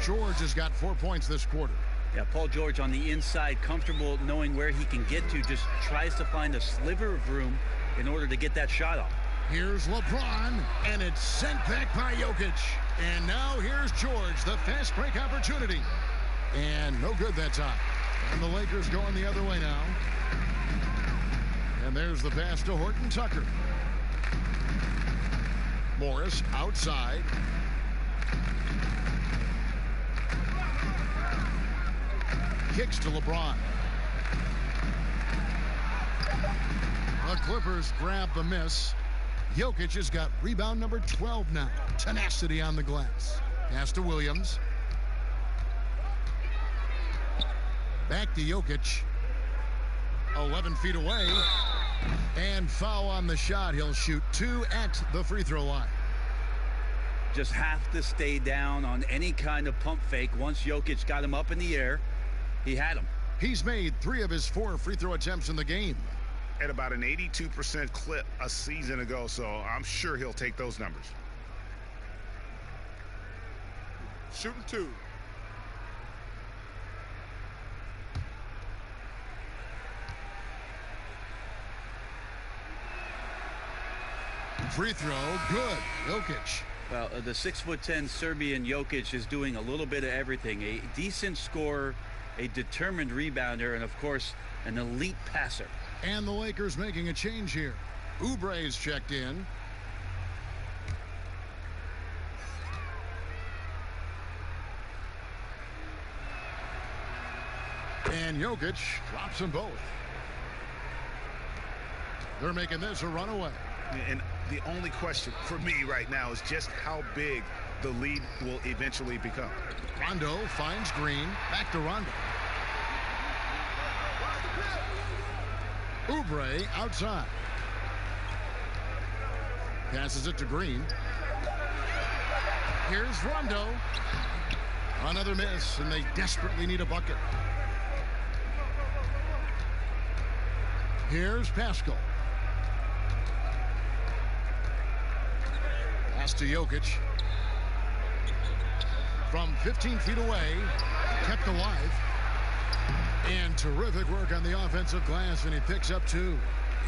George has got 4 points this quarter. Yeah, Paul George on the inside, comfortable knowing where he can get to, just tries to find a sliver of room in order to get that shot off. Here's LeBron, and it's sent back by Jokic. And now here's George, the fast break opportunity. And no good that time. And the Lakers going the other way now. And there's the pass to Horton Tucker. Morris outside. Kicks to LeBron. The Clippers grab the miss. Jokic has got rebound number 12 now. Tenacity on the glass. Pass to Williams. Back to Jokic. 11 feet away. And foul on the shot. He'll shoot 2 at the free throw line. Just have to stay down on any kind of pump fake. Once Jokic got him up in the air, he had him. He's made 3 of his 4 free throw attempts in the game. At about an 82% clip a season ago, so I'm sure he'll take those numbers. Shooting 2. Free throw, good. Jokic. Well, the 6'10" Serbian Jokic is doing a little bit of everything. A decent scorer, a determined rebounder, and of course, an elite passer. And the Lakers making a change here. Oubre's checked in. And Jokic drops them both. They're making this a runaway. And The only question for me right now is just how big the lead will eventually become. Rondo finds Green. Back to Rondo. Oubre outside. Passes it to Green. Here's Rondo. Another miss, and they desperately need a bucket. Here's Pascal. Pass to Jokic. From 15 feet away, kept alive. And terrific work on the offensive glass, and he picks up 2.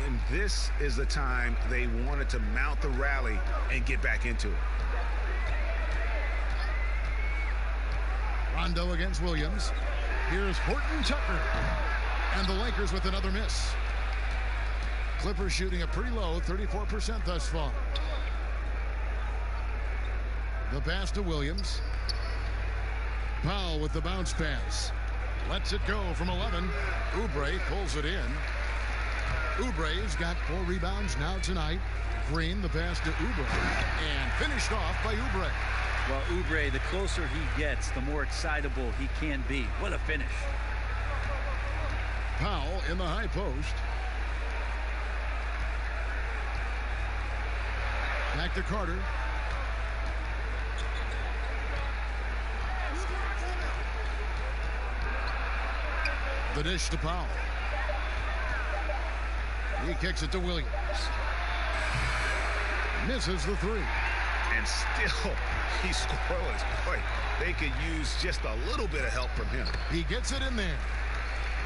And this is the time they wanted to mount the rally and get back into it. Rondo against Williams. Here's Horton Tucker. And the Lakers with another miss. Clippers shooting a pretty low 34% thus far. The pass to Williams. Powell with the bounce pass. Lets it go from 11. Oubre pulls it in. Oubre's got 4 rebounds now tonight. Green, the pass to Oubre. And finished off by Oubre. Well, Oubre, the closer he gets, the more excitable he can be. What a finish. Powell in the high post. Back to Carter. The dish to Powell. He kicks it to Williams. Misses the 3. And still, he's scoreless. Boy, they could use just a little bit of help from him. He gets it in there.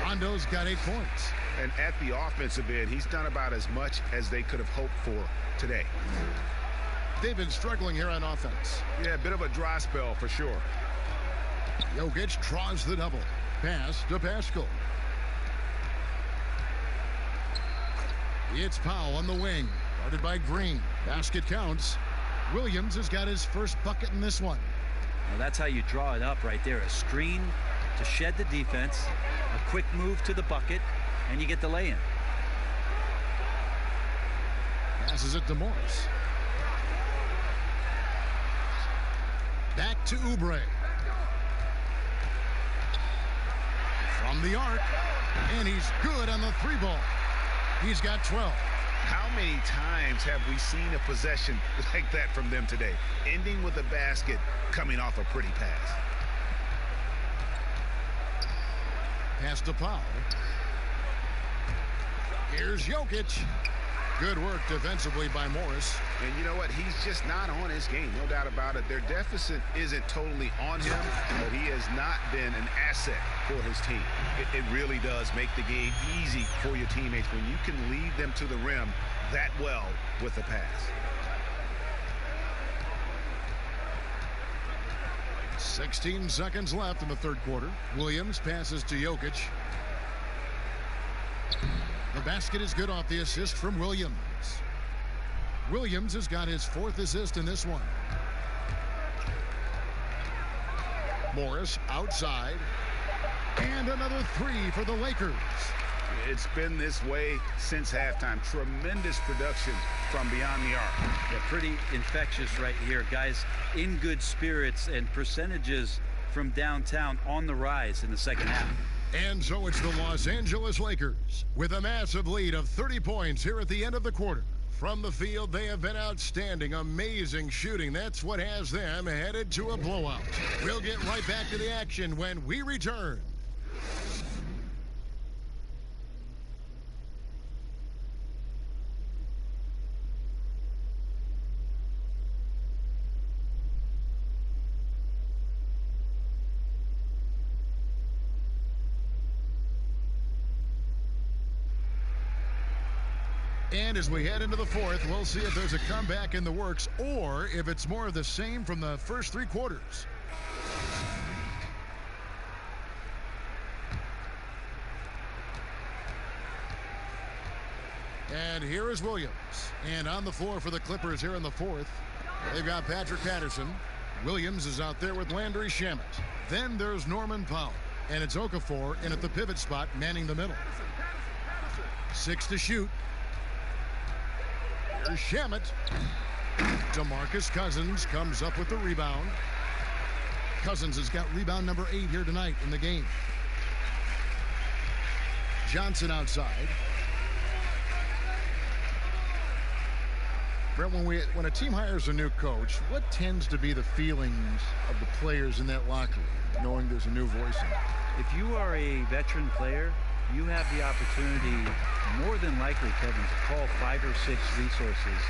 Rondo's got 8 points. And at the offensive end, he's done about as much as they could have hoped for today. They've been struggling here on offense. Yeah, a bit of a dry spell for sure. Jokic draws the double. Pass to Pascal. It's Powell on the wing. Guarded by Green. Basket counts. Williams has got his first bucket in this one. Well, that's how you draw it up right there. A screen to shed the defense. A quick move to the bucket. And you get the lay-in. Passes it to Morris. Back to Oubre. From the arc. And he's good on the 3-ball. He's got 12. How many times have we seen a possession like that from them today? Ending with a basket, coming off a pretty pass. Pass to Powell. Here's Jokic. Good work defensively by Morris. And you know what? He's just not on his game, no doubt about it. Their deficit isn't totally on him, but he has not been an asset for his team. It really does make the game easy for your teammates when you can lead them to the rim that well with the pass. 16 seconds left in the third quarter. Williams passes to Jokic. The basket is good off the assist from Williams. Williams has got his 4th assist in this one. Morris outside. And another 3 for the Lakers. It's been this way since halftime. Tremendous production from beyond the arc. Yeah, pretty infectious right here. Guys in good spirits, and percentages from downtown on the rise in the second half. And so it's the Los Angeles Lakers with a massive lead of 30 points here at the end of the quarter. From the field, they have been outstanding, amazing shooting. That's what has them headed to a blowout. We'll get right back to the action when we return. And as we head into the fourth, we'll see if there's a comeback in the works or if it's more of the same from the first 3 quarters. And here is Williams. And on the floor for the Clippers here in the fourth, they've got Patrick Patterson. Williams is out there with Landry Shamet. Then there's Norman Powell. And it's Okafor in at the pivot spot, manning the middle. 6 to shoot. Here's Shamet. DeMarcus Cousins comes up with the rebound. Cousins has got rebound number 8 here tonight in the game. Johnson outside. Brent, when a team hires a new coach, what tends to be the feelings of the players in that locker room, knowing there's a new voice in it? If you are a veteran player, you have the opportunity, more than likely, Kevin, to call 5 or 6 resources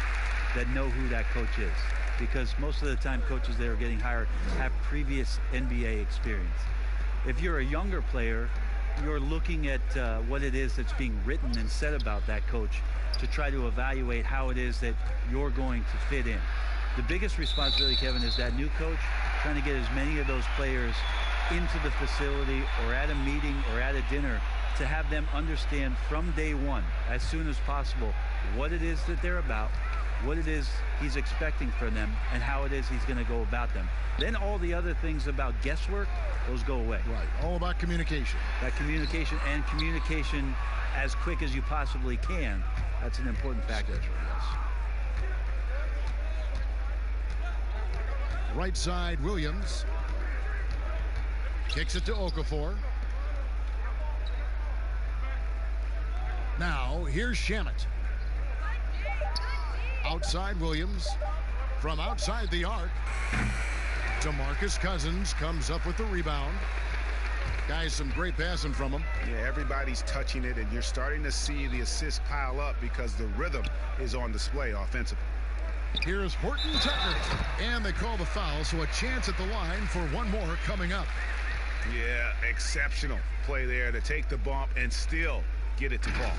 that know who that coach is. Because most of the time, coaches that are getting hired have previous NBA experience. If you're a younger player, you're looking at what it is that's being written and said about that coach to try to evaluate how it is that you're going to fit in. The biggest responsibility, Kevin, is that new coach trying to get as many of those players into the facility or at a meeting or at a dinner to have them understand from day one, as soon as possible, what it is that they're about, what it is he's expecting from them, and how it is he's going to go about them. Then all the other things about guesswork, those go away. Right, all about communication. That communication, and communication as quick as you possibly can, that's an important factor. Yes. Right side, Williams. Kicks it to Okafor. Now, here's Shamet. Outside Williams. From outside the arc. DeMarcus Cousins comes up with the rebound. Guys, some great passing from him. Yeah, everybody's touching it, and you're starting to see the assists pile up because the rhythm is on display offensively. Here's Horton Tucker, and they call the foul, so a chance at the line for one more coming up. Yeah, exceptional play there to take the bump and still get it to fall.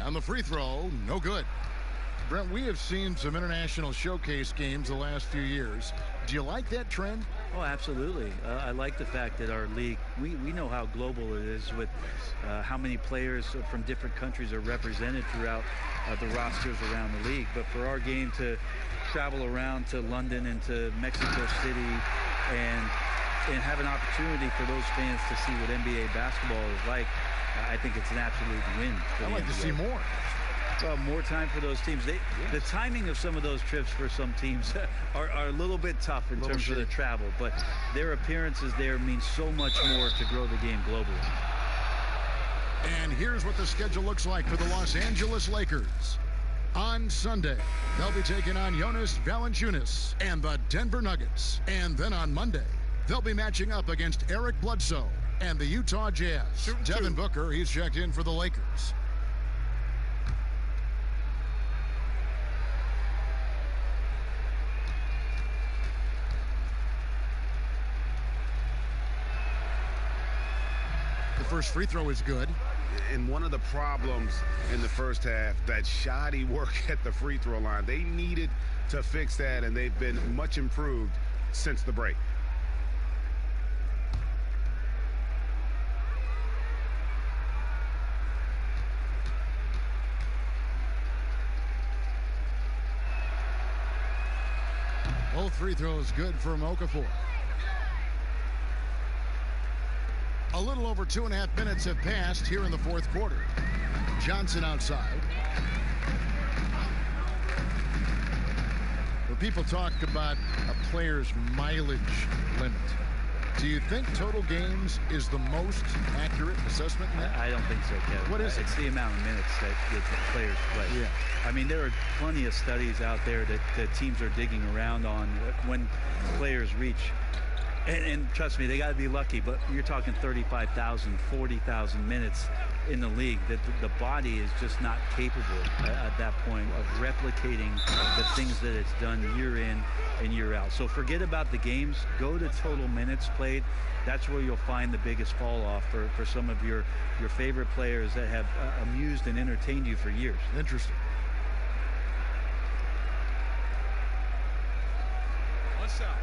On the free throw, no good. Brent, we have seen some international showcase games the last few years. Do you like that trend? Oh, absolutely. I like the fact that our league, we know how global it is with how many players from different countries are represented throughout the rosters around the league. But for our game to travel around to London and to Mexico City and have an opportunity for those fans to see what NBA basketball is like, I think it's an absolute win for the I'd like NBA. to see more. Well, more time for those teams. The timing of some of those trips for some teams are a little bit tough in terms of the travel, but their appearances there mean so much more to grow the game globally. And here's what the schedule looks like for the Los Angeles Lakers. On Sunday, they'll be taking on Jonas Valanciunas and the Denver Nuggets. And then on Monday, they'll be matching up against Eric Bledsoe and the Utah Jazz. Devin Booker, he's checked in for the Lakers. The first free throw is good. And one of the problems in the first half, that shoddy work at the free throw line. They needed to fix that, and they've been much improved since the break. Both free throws good for Okafor. A little over 2.5 minutes have passed here in the fourth quarter. Johnson outside. When people talk about a player's mileage limit, do you think total games is the most accurate assessment in that? I don't think so, Kevin. What is it? It's the amount of minutes that the players play. Yeah. I mean, there are plenty of studies out there that teams are digging around on when players reach. And trust me, they got to be lucky, but you're talking 35,000, 40,000 minutes in the league, that the body is just not capable at that point of replicating the things that it's done year in and year out. So forget about the games. Go to total minutes played. That's where you'll find the biggest fall off for some of your favorite players that have amused and entertained you for years. Interesting. yourself.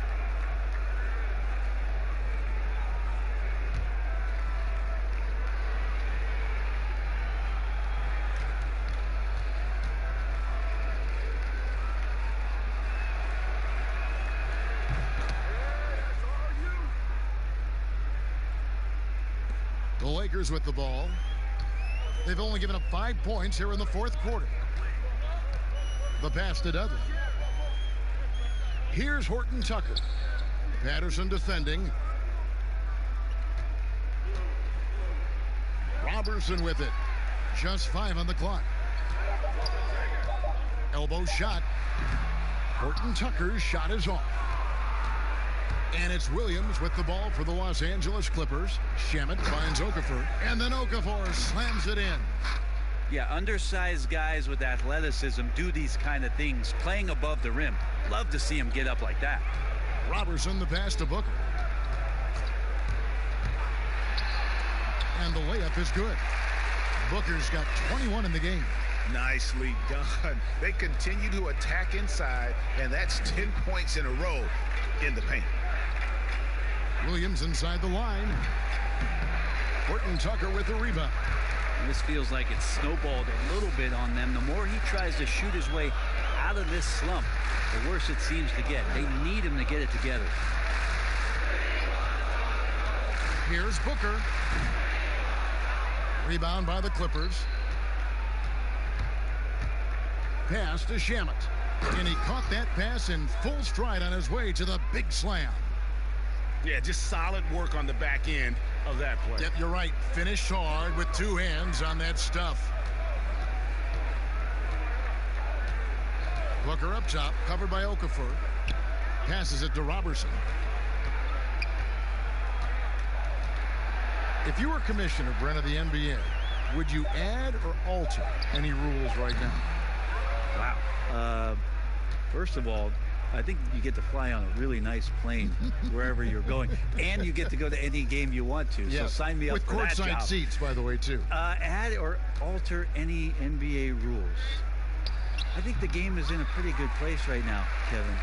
The Lakers with the ball. They've only given up 5 points here in the fourth quarter. The pass to Dudley. Here's Horton Tucker. Patterson defending. Robertson with it. Just 5 on the clock. Elbow shot. Horton Tucker's shot is off. And it's Williams with the ball for the Los Angeles Clippers. Shamet finds Okafor, and then Okafor slams it in. Yeah, undersized guys with athleticism do these kind of things, playing above the rim. Love to see him get up like that. Robertson the pass to Booker. And the layup is good. Booker's got 21 in the game. Nicely done. They continue to attack inside, and that's 10 points in a row in the paint. Williams inside the line. Horton Tucker with the rebound. And this feels like it's snowballed a little bit on them. The more he tries to shoot his way out of this slump, the worse it seems to get. They need him to get it together. Here's Booker. Rebound by the Clippers. Pass to Shamet. And he caught that pass in full stride on his way to the big slam. Yeah, just solid work on the back end of that play. Yep, you're right. Finished hard with 2 hands on that stuff. Booker up top, covered by Okafor. Passes it to Robertson. If you were commissioner, Brent, of the NBA, would you add or alter any rules right now? Wow. First of all, I think you get to fly on a really nice plane wherever you're going, and you get to go to any game you want to. Yes. So sign me up for that job. With courtside seats, by the way, too. Add or alter any NBA rules. I think the game is in a pretty good place right now, Kevin.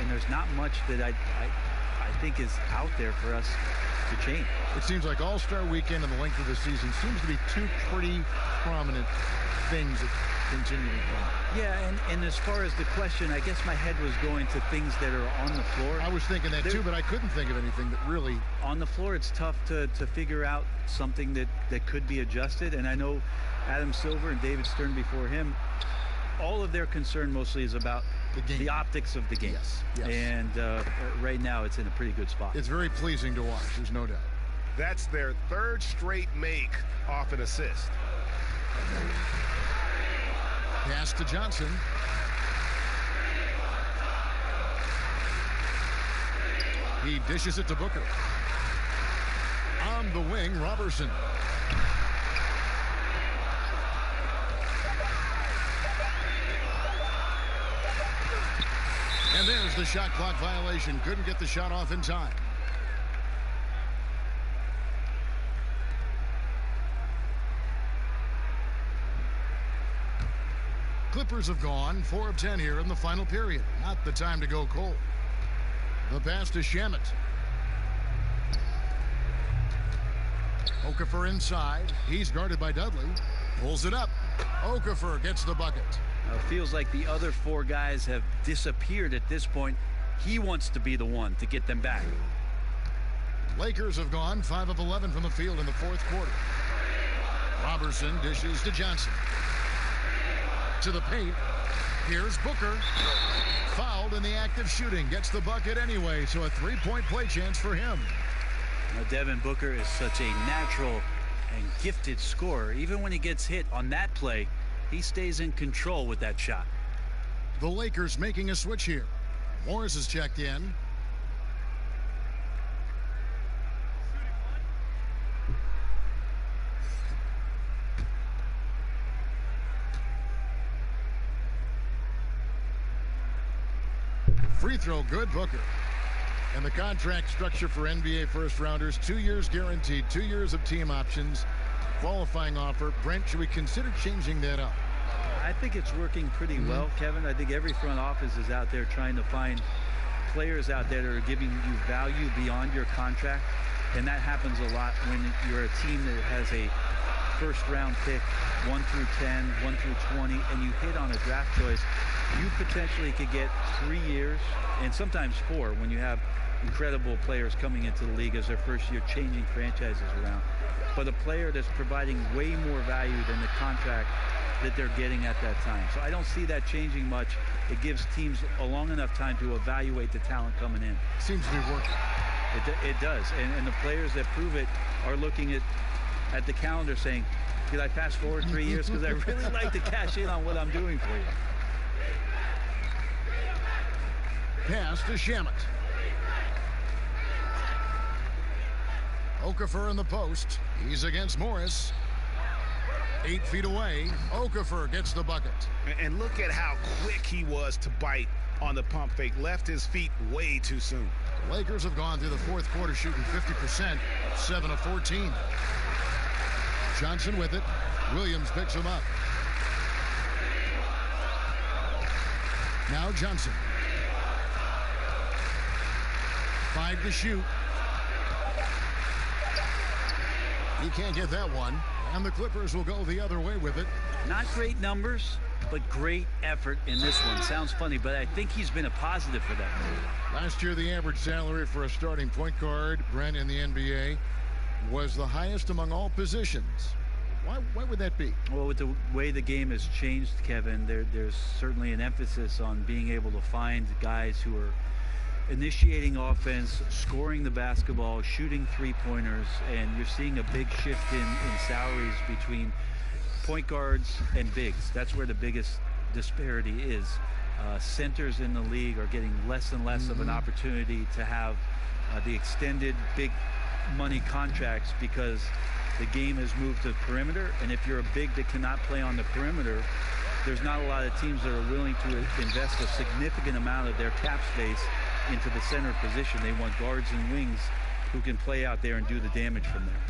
And there's not much that I think is out there for us to change. It seems like All-Star Weekend and the length of the season seems to be 2 pretty prominent things that continue to come. Yeah, and as far as the question, I guess my head was going to things that are on the floor. I was thinking that too, but I couldn't think of anything that really... On the floor, it's tough to figure out something that could be adjusted. And I know Adam Silver and David Stern before him, all of their concern mostly is about the optics of the game. Yes. And right now, it's in a pretty good spot. It's very pleasing to watch, there's no doubt. That's their 3rd straight make off an assist. Pass to Johnson. He dishes it to Booker. On the wing, Robertson. And there's the shot clock violation. Couldn't get the shot off in time. Clippers have gone 4 of 10 here in the final period. Not the time to go cold. The pass to Shamet. Okafor inside. He's guarded by Dudley. Pulls it up. Okafor gets the bucket. It feels like the other 4 guys have disappeared at this point. He wants to be the one to get them back. Lakers have gone 5 of 11 from the field in the fourth quarter. Robertson dishes to Johnson. To the paint. Here's Booker. Fouled in the act of shooting. Gets the bucket anyway, so a 3-point play chance for him. Now, Devin Booker is such a natural and gifted scorer. Even when he gets hit on that play, he stays in control with that shot. The Lakers making a switch here. Morris is checked in. Free throw good, Booker. And the contract structure for NBA first rounders, 2 years guaranteed, 2 years of team options, qualifying offer. Brent, should we consider changing that up? I think it's working pretty well, Kevin. I think every front office is out there trying to find players out there that are giving you value beyond your contract, and that happens a lot when you're a team that has a first-round pick, 1 through 10, 1 through 20, and you hit on a draft choice. You potentially could get 3 years, and sometimes 4, when you have incredible players coming into the league as their first year, changing franchises around. But a player that's providing way more value than the contract that they're getting at that time. So I don't see that changing much. It gives teams a long enough time to evaluate the talent coming in. Seems to be working. It does. And the players that prove it are looking at the calendar saying, did I fast forward 3 years? Because I really like to cash in on what I'm doing for you. Pass to Shamet. Okafor in the post. He's against Morris. 8 feet away. Okafor gets the bucket. And look at how quick he was to bite on the pump fake. Left his feet way too soon. The Lakers have gone through the fourth quarter shooting 50%, 7 of 14. Johnson with it. Williams picks him up. Now Johnson. 5 to shoot. He can't get that one. And the Clippers will go the other way with it. Not great numbers, but great effort in this one. Sounds funny, but I think he's been a positive for that move. Last year, the average salary for a starting point guard, Brent, in the NBA, was the highest among all positions. Why would that be? Well, with the way the game has changed, Kevin, there's certainly an emphasis on being able to find guys who are initiating offense, scoring the basketball, shooting three-pointers, and you're seeing a big shift in salaries between point guards and bigs. That's where the biggest disparity is. Centers in the league are getting less and less of an opportunity to have the extended big money contracts because the game has moved to the perimeter, and if you're a big that cannot play on the perimeter, there's not a lot of teams that are willing to invest a significant amount of their cap space into the center position. They want guards and wings who can play out there and do the damage from there.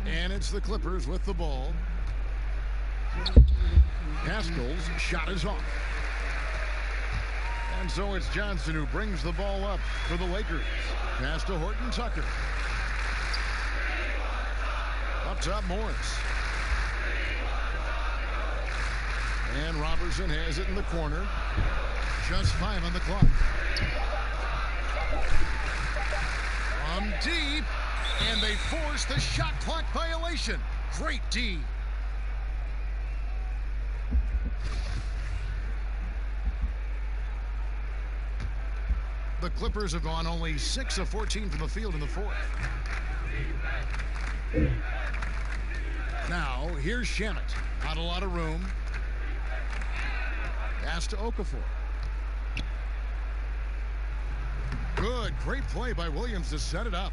And it's the Clippers with the ball. Haskell's shot is off. And so it's Johnson who brings the ball up for the Lakers. Pass to Horton Tucker. Up top, Morris. And Robertson has it in the corner. Just 5 on the clock. From deep. And they force the shot clock violation. Great D. The Clippers have gone only 6 of 14 from the field in the fourth. Now, here's Shamet. Not a lot of room. Pass to Okafor. Good. Great play by Williams to set it up.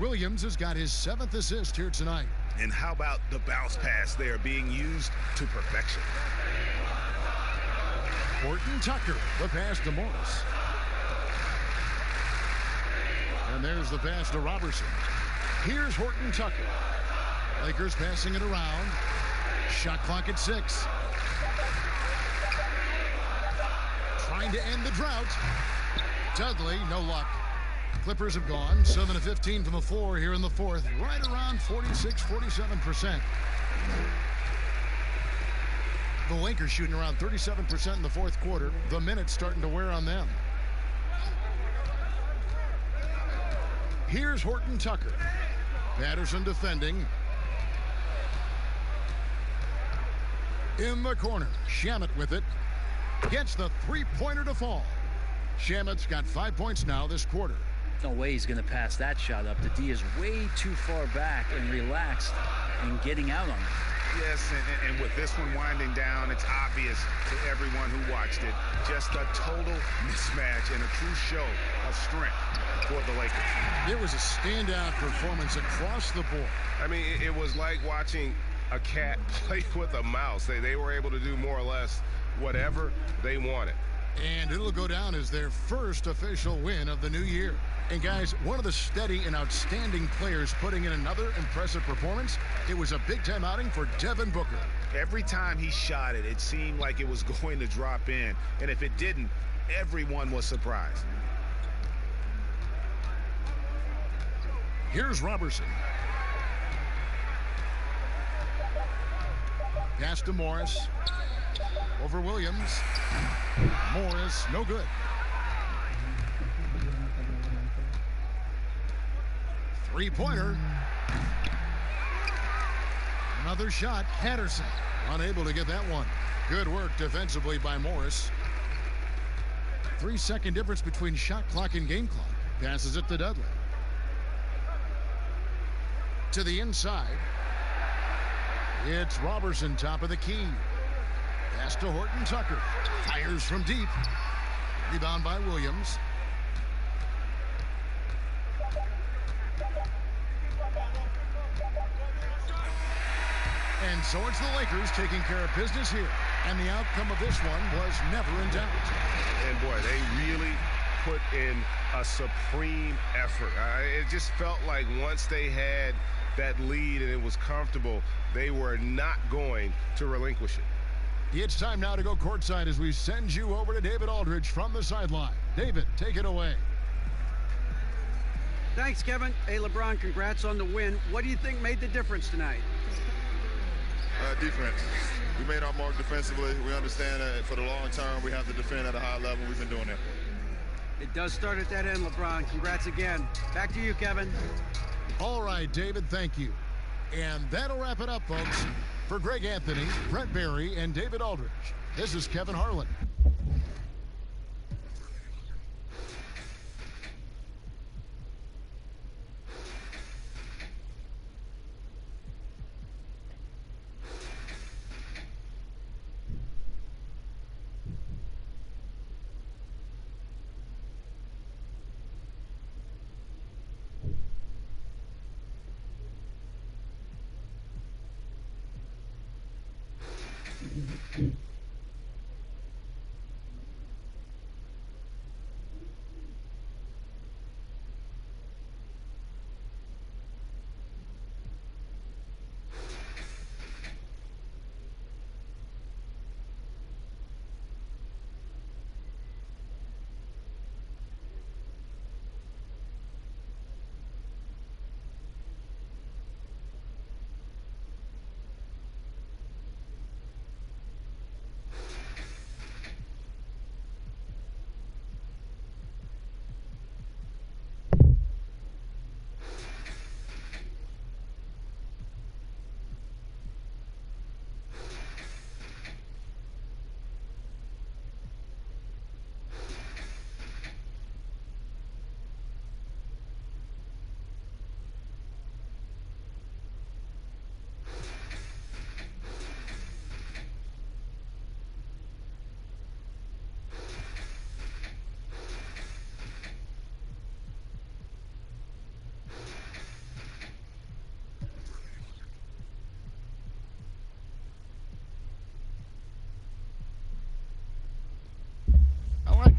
Williams has got his 7th assist here tonight. And how about the bounce pass there being used to perfection? Horton Tucker, the pass to Morris. And there's the pass to Robertson. Here's Horton Tucker. Lakers passing it around. Shot clock at 6. Trying to end the drought. Dudley, no luck. Clippers have gone 7 of 15 from the floor here in the fourth, right around 46-47%. The Lakers shooting around 37% in the fourth quarter. The minutes starting to wear on them. Here's Horton Tucker. Patterson defending. In the corner, Shamet with it. Gets the three-pointer to fall. Shamet's got 5 points now this quarter. No way he's going to pass that shot up. The D is way too far back and relaxed and getting out on it. Yes, and with this one winding down, it's obvious to everyone who watched it. Just a total mismatch and a true show of strength for the Lakers. It was a standout performance across the board. I mean, it was like watching a cat play with a mouse. They were able to do more or less whatever they wanted. And it'll go down as their first official win of the new year. And guys, one of the steady and outstanding players putting in another impressive performance. It was a big-time outing for Devin Booker. Every time he shot it, it seemed like it was going to drop in. And if it didn't, everyone was surprised. Here's Robertson. Pass to Morris. Over Williams. Morris, no good. Three-pointer. Another shot. Patterson unable to get that one. Good work defensively by Morris. 3-second difference between shot clock and game clock. Passes it to Dudley. To the inside. It's Robertson, top of the key. Pass to Horton Tucker. Fires from deep. Rebound by Williams. And so it's the Lakers taking care of business here. And the outcome of this one was never in doubt. And boy, they really put in a supreme effort. It just felt like once they had that lead and it was comfortable, they were not going to relinquish it. It's time now to go courtside as we send you over to David Aldridge from the sideline. David, take it away. Thanks, Kevin. Hey, LeBron, congrats on the win. What do you think made the difference tonight? Defense. We made our mark defensively. We understand that for the long term, we have to defend at a high level. We've been doing that. It does start at that end, LeBron. Congrats again. Back to you, Kevin. All right, David, thank you. And that'll wrap it up, folks. For Greg Anthony, Brett Barry, and David Aldridge, this is Kevin Harlan.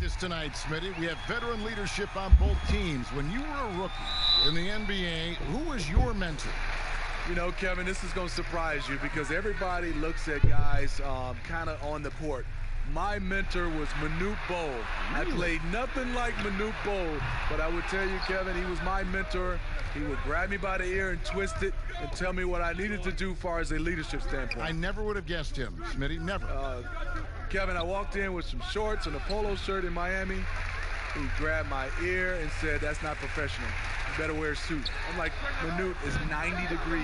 This tonight, Smitty. We have veteran leadership on both teams. When you were a rookie in the NBA, who was your mentor? You know, Kevin, this is going to surprise you because everybody looks at guys kind of on the court. My mentor was Manute Bol. Really? I played nothing like Manute Bol, but I would tell you, Kevin, he was my mentor. He would grab me by the ear and twist it and tell me what I needed to do as far as a leadership standpoint. I never would have guessed him, Smitty, never. Kevin, I walked in with some shorts and a polo shirt in Miami. He grabbed my ear and said, "That's not professional. You better wear a suit." I'm like, Manute is 90 degrees.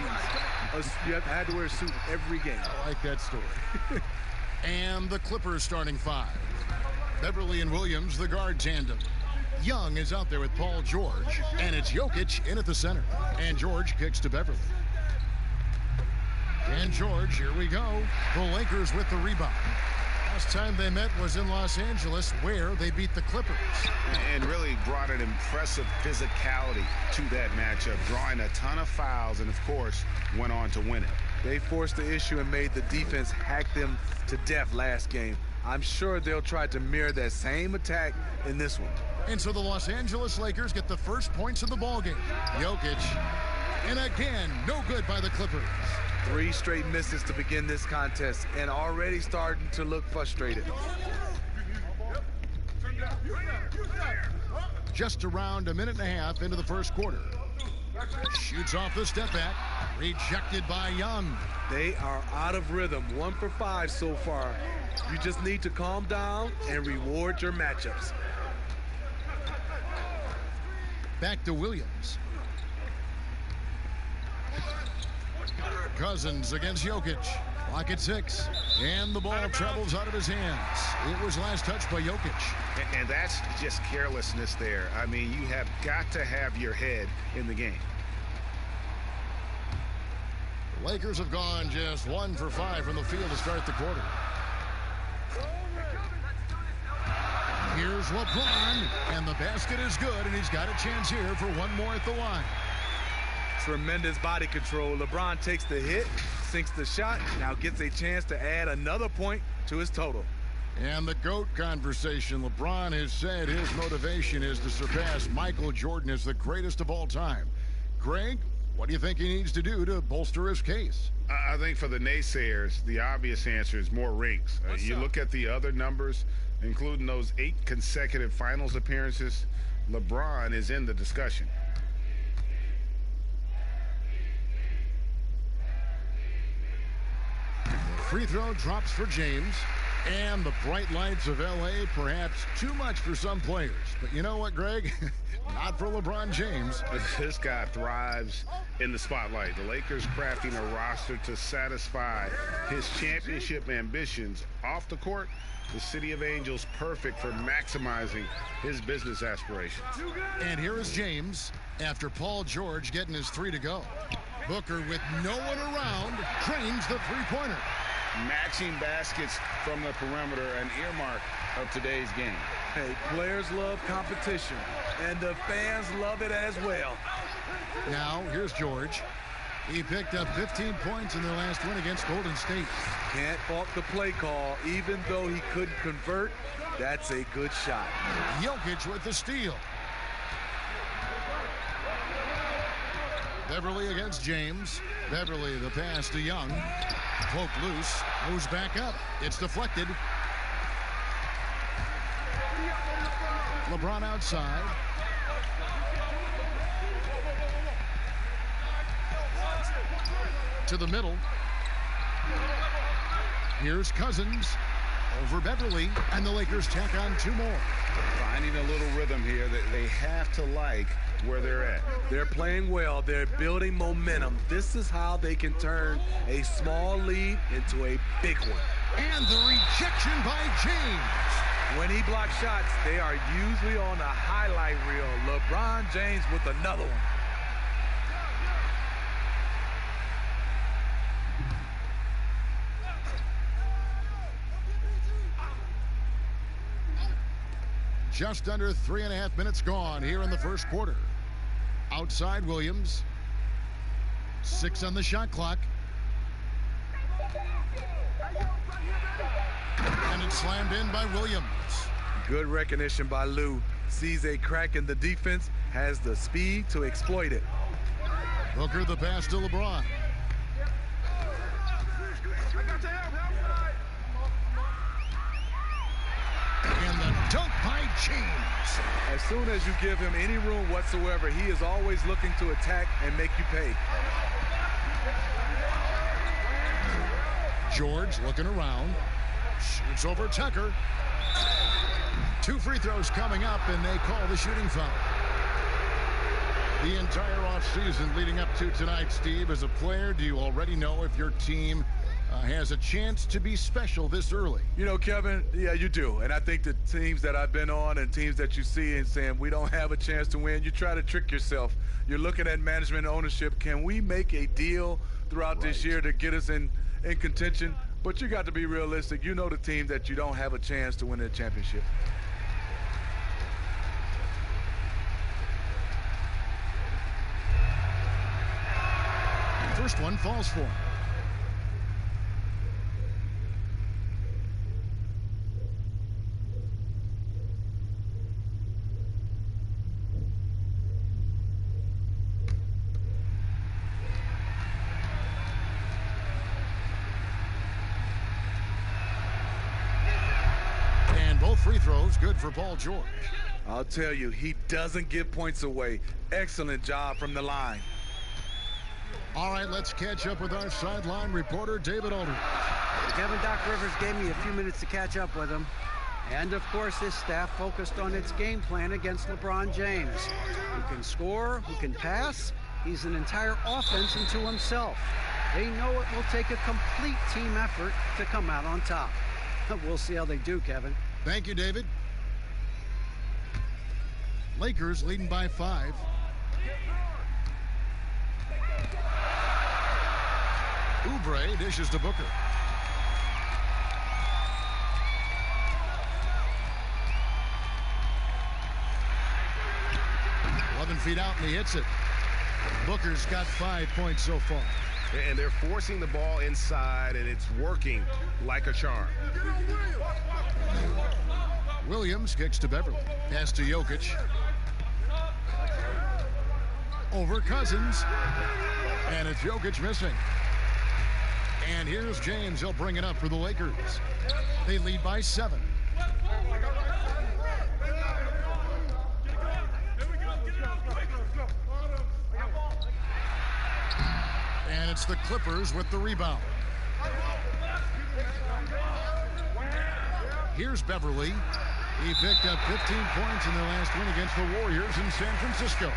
I had to wear a suit every game. I like that story. And the Clippers starting five. Beverly and Williams, the guard tandem. Young is out there with Paul George, and it's Jokic in at the center. And George kicks to Beverly. And George, here we go. The Lakers with the rebound. Last time they met was in Los Angeles, where they beat the Clippers. And really brought an impressive physicality to that matchup, drawing a ton of fouls, and of course, went on to win it. They forced the issue and made the defense hack them to death last game. I'm sure they'll try to mirror that same attack in this one. And so the Los Angeles Lakers get the first points of the ballgame. Jokic, and again, no good by the Clippers. 3 straight misses to begin this contest and already starting to look frustrated. Just around a minute and a half into the first quarter. Shoots off the step back. Rejected by Young. They are out of rhythm. 1 for 5 so far. You just need to calm down and reward your matchups. Back to Williams. Cousins against Jokic. Clock at 6. And the ball travels out of his hands. It was last touched by Jokic. And that's just carelessness there. I mean, you have got to have your head in the game. The Lakers have gone just 1 for 5 from the field to start the quarter. Here's LeBron, and the basket is good, and he's got a chance here for one more at the line. Tremendous body control. LeBron takes the hit, sinks the shot, now gets a chance to add another point to his total. And the GOAT conversation. LeBron has said his motivation is to surpass Michael Jordan as the greatest of all time. Greg, what do you think he needs to do to bolster his case? I think for the naysayers, the obvious answer is more rings. You look at the other numbers, including those 8 consecutive finals appearances, LeBron is in the discussion. Free throw drops for James. And the bright lights of L.A. perhaps too much for some players. But you know what, Greg? Not for LeBron James. This guy thrives in the spotlight. The Lakers crafting a roster to satisfy his championship ambitions. Off the court, the City of Angels perfect for maximizing his business aspirations. And here is James after Paul George getting his 3 to go. Booker with no one around drains the three-pointer. Matching baskets from the perimeter, an earmark of today's game. Hey, players love competition, and the fans love it as well. Now, here's George. He picked up 15 points in their last win against Golden State. Can't fault the play call. Even though he couldn't convert, that's a good shot. Jokic with the steal. Beverly against James. Beverly, the pass to Young. Poke loose, moves back up. It's deflected. LeBron outside. To the middle. Here's Cousins over Beverly, and the Lakers tack on 2 more. Finding a little rhythm here that they have to like where they're at. They're playing well. They're building momentum. This is how they can turn a small lead into a big one. And the rejection by James. When he blocks shots, they are usually on the highlight reel. LeBron James with another one. Just under 3.5 minutes gone here in the first quarter. Outside Williams. 6 on the shot clock. And it's slammed in by Williams. Good recognition by Lou. Sees a crack in the defense, has the speed to exploit it. Booker the pass to LeBron. And the dunk by James. As soon as you give him any room whatsoever, he is always looking to attack and make you pay. George looking around. Shoots over Tucker. 2 free throws coming up, and they call the shooting foul. The entire offseason leading up to tonight, Steve, as a player, do you already know if your team has a chance to be special this early? You know, Kevin, yeah, you do. And I think the teams that I've been on and teams that you see and saying we don't have a chance to win, you try to trick yourself. You're looking at management and ownership. Can we make a deal throughout this year to get us in contention? But you got to be realistic. You know the team that you don't have a chance to win a championship. First one falls for him. free throws, good for Paul George. I'll tell you, he doesn't give points away. Excellent job from the line. All right, let's catch up with our sideline reporter, David Aldridge. Kevin, Doc Rivers gave me a few minutes to catch up with him. And, of course, his staff focused on its game plan against LeBron James. Who can score, who can pass. He's an entire offense unto himself. They know it will take a complete team effort to come out on top. We'll see how they do, Kevin. Thank you, David. Lakers leading by 5. Oubre dishes to Booker. Feet out and he hits it. Booker's got 5 points so far. And they're forcing the ball inside, and it's working like a charm. Williams kicks to Beverly. Pass to Jokic. Over Cousins. And it's Jokic missing. And here's James. He'll bring it up for the Lakers. They lead by 7. And it's the Clippers with the rebound. Here's Beverly. He picked up 15 points in their last win against the Warriors in San Francisco.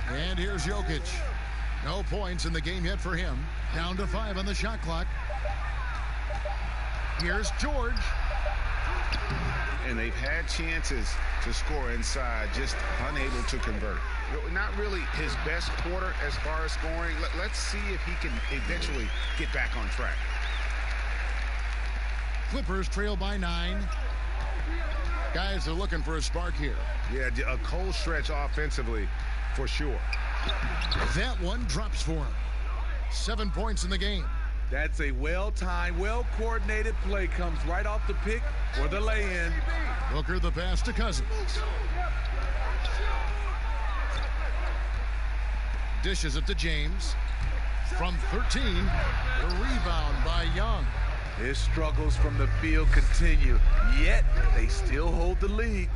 And here's Jokic. No points in the game yet for him. Down to 5 on the shot clock. Here's George. And they've had chances to score inside, just unable to convert. Not really his best quarter as far as scoring. Let's see if he can eventually get back on track. Clippers trail by 9. Guys are looking for a spark here. Yeah, a cold stretch offensively for sure. That one drops for him. 7 points in the game. That's a well-timed, well-coordinated play. Comes right off the pick or the lay-in. Booker the pass to Cousins. Dishes it to James. From 13, the rebound by Young. His struggles from the field continue, yet they still hold the lead.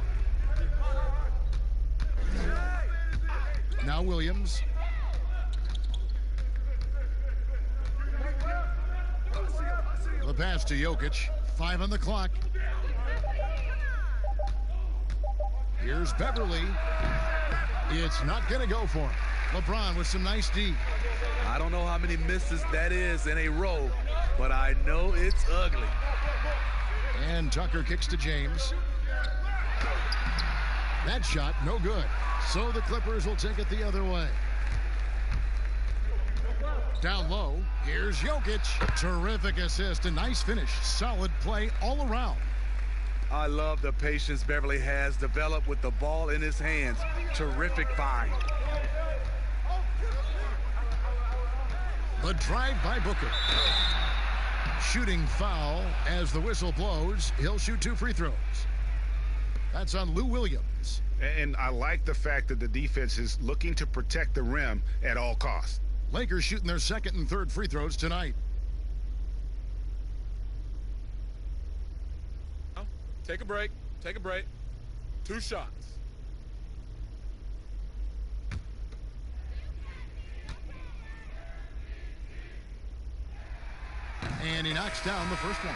Now Williams. The pass to Jokic. 5 on the clock. Here's Beverly. It's not going to go for him. LeBron with some nice D. I don't know how many misses that is in a row, but I know it's ugly. And Tucker kicks to James. That shot, no good. So the Clippers will take it the other way. Down low, here's Jokic. Terrific assist, a nice finish. Solid play all around. I love the patience Beverly has developed with the ball in his hands. Terrific find. The drive by Booker. Shooting foul as the whistle blows. He'll shoot 2 free throws. That's on Lou Williams. And I like the fact that the defense is looking to protect the rim at all costs. Lakers shooting their 2nd and 3rd free throws tonight. Take a break. Take a break. 2 shots. And he knocks down the first one.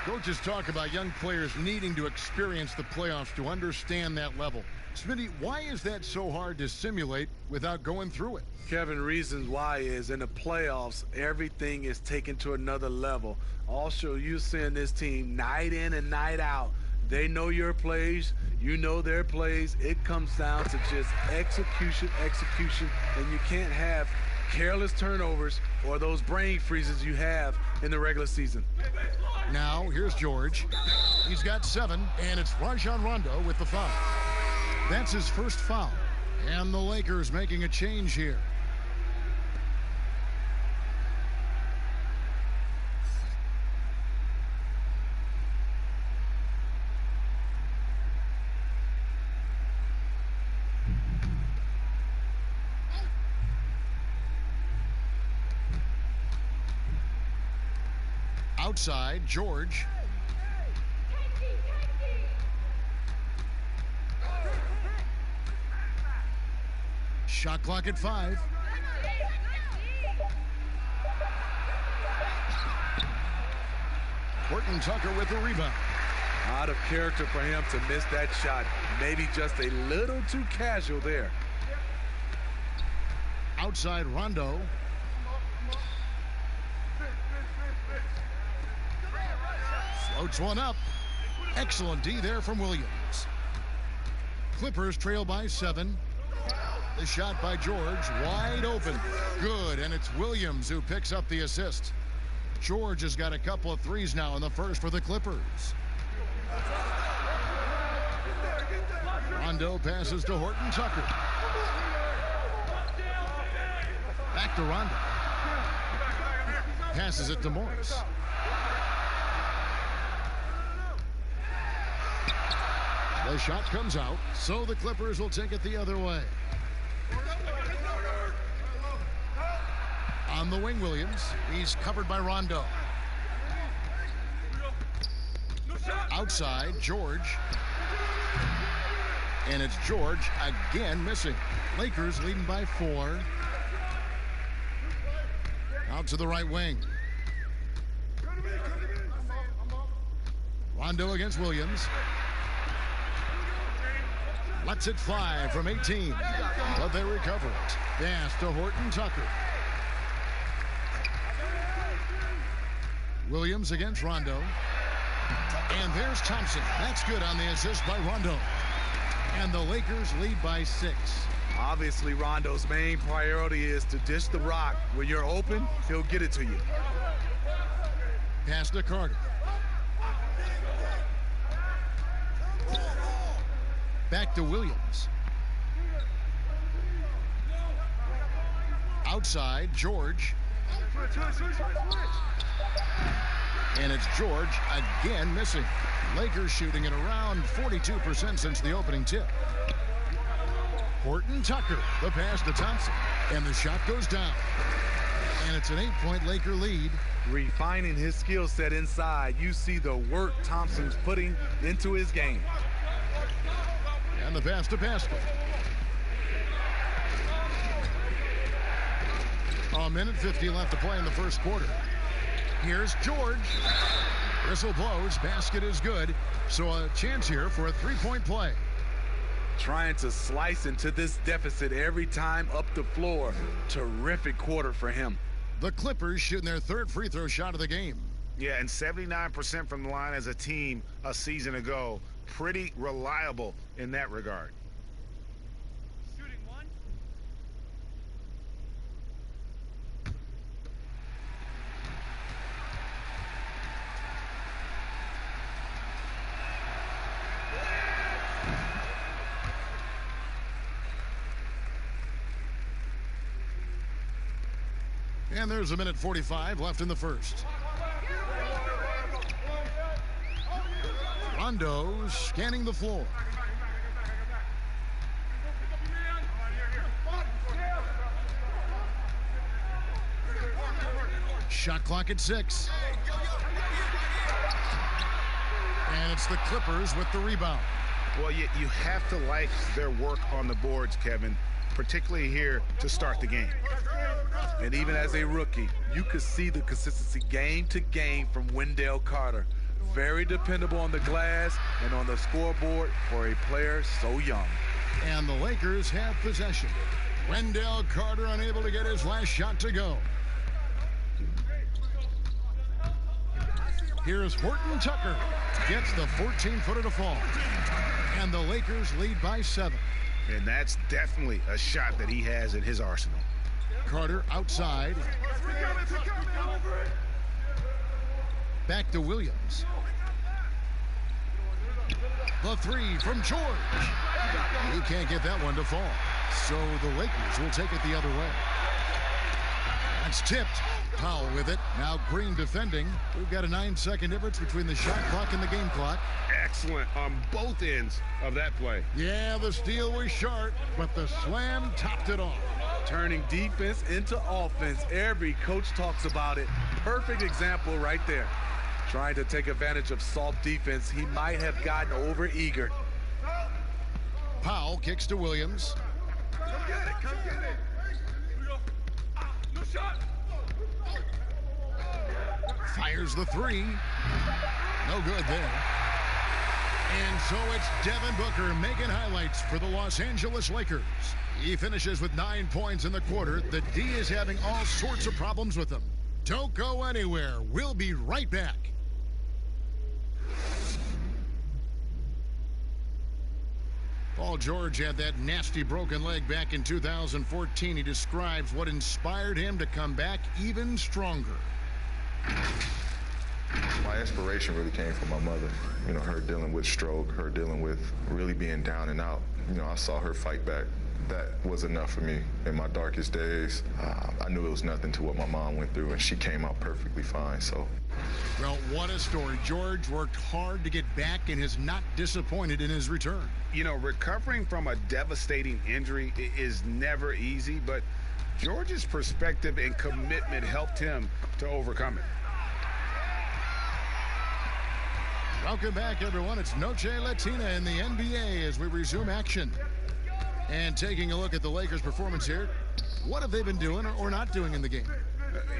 Coaches talk about young players needing to experience the playoffs to understand that level. Smitty, why is that so hard to simulate without going through it? Kevin, reasons why is in the playoffs, everything is taken to another level. Also, you're seeing this team night in and night out. They know your plays. You know their plays. It comes down to just execution, and you can't have careless turnovers or those brain freezes you have in the regular season. Now, here's George. He's got 7, and it's Rajon Rondo with the foul. That's his first foul, and the Lakers making a change here. Outside, George. Shot clock at 5. Horton Tucker with the rebound. Out of character for him to miss that shot. Maybe just a little too casual there. Outside, Rondo. Floats one up. Excellent D there from Williams. Clippers trail by 7. The shot by George, wide open. Good, and it's Williams who picks up the assist. George has got a couple of threes now in the first for the Clippers. Rondo passes to Horton Tucker. Back to Rondo. Passes it to Morris. The shot comes out, so the Clippers will take it the other way. On the wing, Williams. He's covered by Rondo. Outside, George. And it's George again missing. Lakers leading by 4. Out to the right wing. Rondo against Williams. Lets it fly from 18. But they recover it. Pass to Horton Tucker. Williams against Rondo. And there's Thompson. That's good on the assist by Rondo. And the Lakers lead by 6. Obviously, Rondo's main priority is to dish the rock. When you're open, he'll get it to you. Pass to Carter. Back to Williams. Outside, George. And it's George again missing. Lakers shooting at around 42% since the opening tip. Horton Tucker, the pass to Thompson. And the shot goes down. And it's an 8-point Laker lead. Refining his skill set inside, you see the work Thompson's putting into his game. And the pass to Pascal. A minute 50 left to play in the first quarter. Here's George. Whistle blows. Basket is good. So a chance here for a 3-point play. Trying to slice into this deficit every time up the floor. Terrific quarter for him. The Clippers shooting their 3rd free throw shot of the game. Yeah, and 79% from the line as a team a season ago. Pretty reliable in that regard. Shooting 1. And there's a minute 45 left in the first. Rondo scanning the floor. Shot clock at 6. And it's the Clippers with the rebound. Well, you have to like their work on the boards, Kevin, particularly here to start the game. And even as a rookie, you could see the consistency game to game from Wendell Carter. Very dependable on the glass and on the scoreboard for a player so young. And the Lakers have possession. Wendell Carter unable to get his last shot to go. Here's Horton Tucker. Gets the 14-footer to fall. And the Lakers lead by 7. And that's definitely a shot that he has in his arsenal. Carter outside. Back to Williams. The 3 from George. He can't get that one to fall. So the Lakers will take it the other way. That's tipped. Powell with it. Now Green defending. We've got a 9-second difference between the shot clock and the game clock. Excellent on both ends of that play. Yeah, the steal was short, but the slam topped it off. Turning defense into offense. Every coach talks about it. perfect example right there. Trying to take advantage of soft defense. He might have gotten over eager. Powell kicks to Williams. Come get it, come get it. No shot. Fires the three. No good there. And so it's Devin Booker making highlights for the Los Angeles Lakers. He finishes with 9 points in the quarter. The D is having all sorts of problems with him. Don't go anywhere. We'll be right back. Paul George had that nasty broken leg back in 2014. He describes what inspired him to come back even stronger. My inspiration really came from my mother. You know, her dealing with stroke, her dealing with really being down and out. You know, I saw her fight back. That was enough for me in my darkest days. I knew it was nothing to what my mom went through, and she came out perfectly fine, so. Well, what a story. George worked hard to get back and is not disappointed in his return. You know, recovering from a devastating injury is never easy, but George's perspective and commitment helped him to overcome it. Welcome back, everyone. It's Noche Latina in the NBA as we resume action. And taking a look at the Lakers' performance here, what have they been doing or not doing in the game?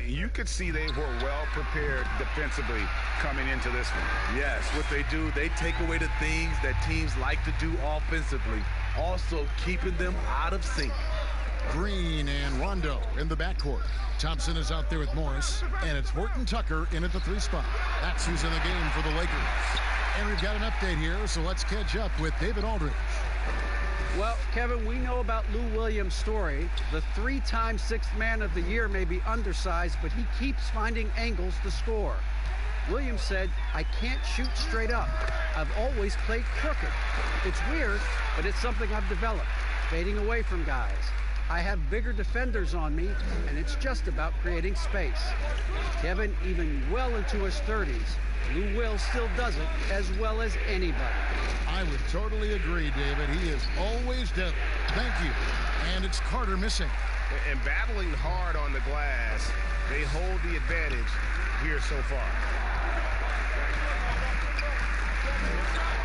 You could see they were well prepared defensively coming into this one. Yes, what they do, they take away the things that teams like to do offensively, also keeping them out of sync. Green and Rondo in the backcourt. Thompson is out there with Morris, and it's Horton Tucker in at the 3 spot. That's who's in the game for the Lakers. And we've got an update here, so let's catch up with David Aldridge. Well, Kevin, we know about Lou Williams' story. The 3-time Sixth Man of the Year may be undersized, but he keeps finding angles to score. Williams said, "I can't shoot straight up. I've always played crooked. It's weird, but it's something I've developed, fading away from guys. I have bigger defenders on me, and it's just about creating space." Kevin, even well into his 30s, Lou Will still does it as well as anybody. I would totally agree, David. He is always deadly. Thank you. And it's Carter missing. And battling hard on the glass, they hold the advantage here so far.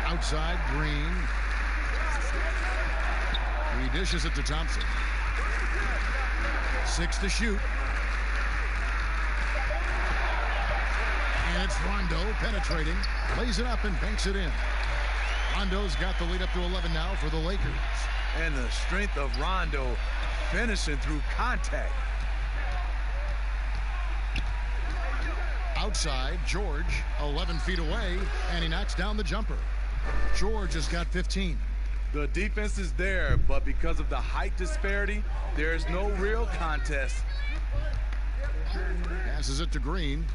Outside, Green. He dishes it to Thompson. 6 to shoot. And it's Rondo penetrating, lays it up and banks it in. Rondo's got the lead up to 11 now for the Lakers. And the strength of Rondo finishing through contact. Outside, George, 11 feet away, and he knocks down the jumper. George has got 15. The defense is there, but because of the height disparity, there's no real contest. Passes it to Green.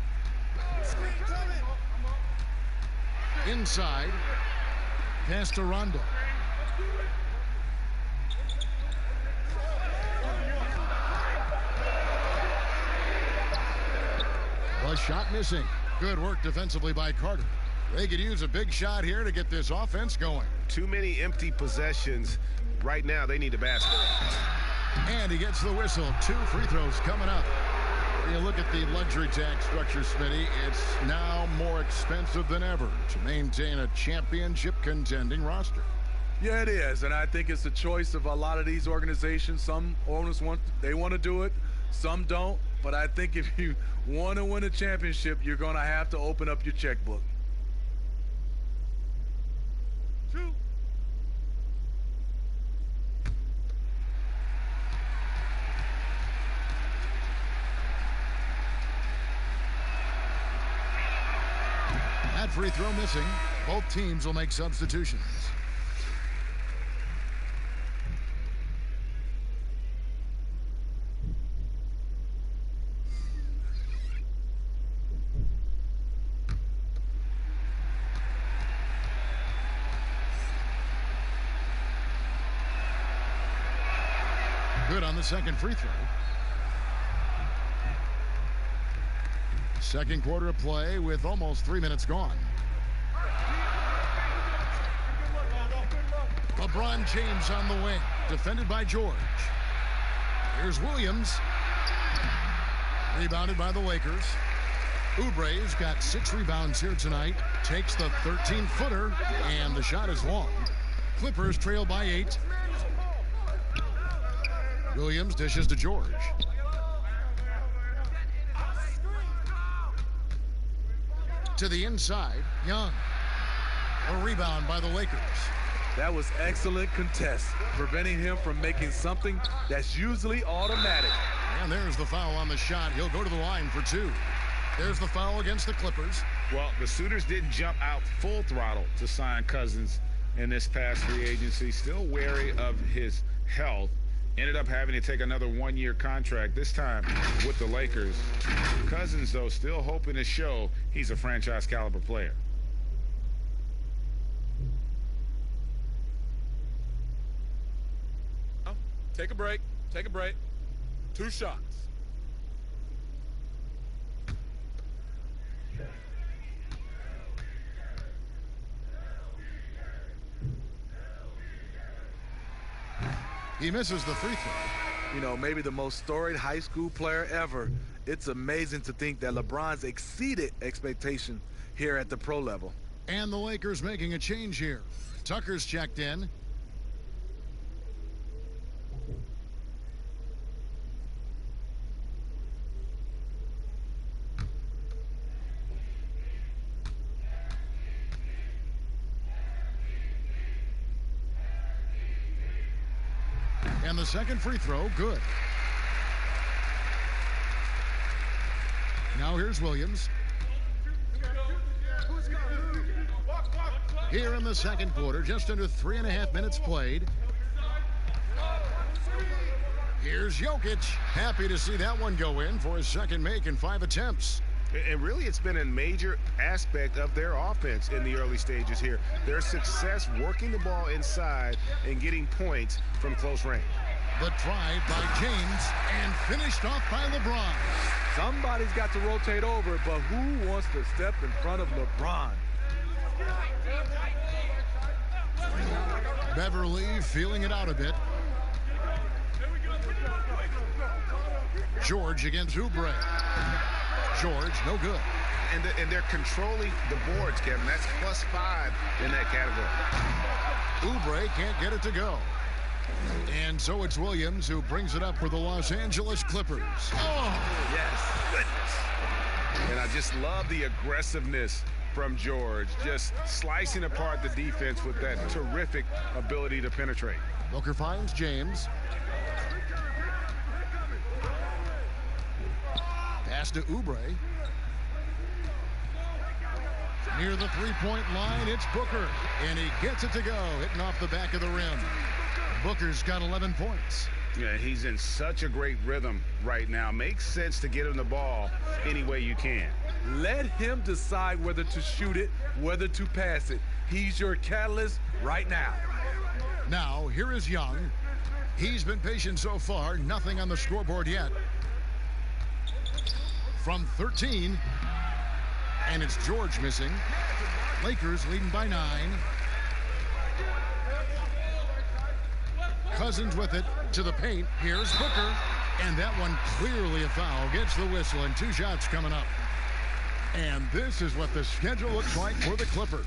Inside. Pass to Rondo. A shot missing. Good work defensively by Carter. They could use a big shot here to get this offense going. Too many empty possessions. Right now, they need a basket. And he gets the whistle. 2 free throws coming up. When you look at the luxury tax structure, Smitty, it's now more expensive than ever to maintain a championship contending roster. Yeah, it is, and I think it's the choice of a lot of these organizations. Some owners want to do it, some don't. But I think if you want to win a championship, you're going to have to open up your checkbook. 2. That free throw missing. Both teams will make substitutions. Good on the second free throw. Second quarter of play with almost 3 minutes gone. LeBron James on the wing, defended by George. Here's Williams. Rebounded by the Lakers. Oubre's got 6 rebounds here tonight. Takes the 13-footer, and the shot is long. Clippers trail by 8. Williams dishes to George. To the inside, Young. A rebound by the Lakers. That was excellent contest, preventing him from making something that's usually automatic. And there's the foul on the shot. He'll go to the line for 2. There's the foul against the Clippers. Well, the suitors didn't jump out full throttle to sign Cousins in this past free agency. Still wary of his health. Ended up having to take another 1-year contract, this time with the Lakers. Cousins, though, still hoping to show he's a franchise caliber player. Take a break. Take a break. 2 shots. He misses the free throw. You know, maybe the most storied high school player ever. It's amazing to think that LeBron's exceeded expectation here at the pro level. And the Lakers making a change here. Tucker's checked in. And the second free throw, good. Now here's Williams. Here in the second quarter, just under 3.5 minutes played. Here's Jokic. Happy to see that one go in for his second make in 5 attempts. And really, it's been a major aspect of their offense in the early stages here. Their success working the ball inside and getting points from close range. The drive by James and finished off by LeBron. Somebody's got to rotate over, but who wants to step in front of LeBron? Beverly feeling it out a bit. George against Oubre. George, no good. And they're controlling the boards, Kevin. That's +5 in that category. Oubre can't get it to go. And so it's Williams who brings it up for the Los Angeles Clippers. Oh, yes. Goodness. And I just love the aggressiveness from George, just slicing apart the defense with that terrific ability to penetrate. Booker finds James. Pass to Oubre. Near the three-point line, it's Booker. And he gets it to go, hitting off the back of the rim. Booker's got 11 points. Yeah, he's in such a great rhythm right now. Makes sense to get him the ball any way you can. Let him decide whether to shoot it, whether to pass it. He's your catalyst right now. Now, here is Young. He's been patient so far. Nothing on the scoreboard yet. From 13. And it's George missing. Lakers leading by 9. Cousins with it to the paint. Here's Booker. And that one clearly a foul. Gets the whistle and 2 shots coming up. And this is what the schedule looks like for the Clippers.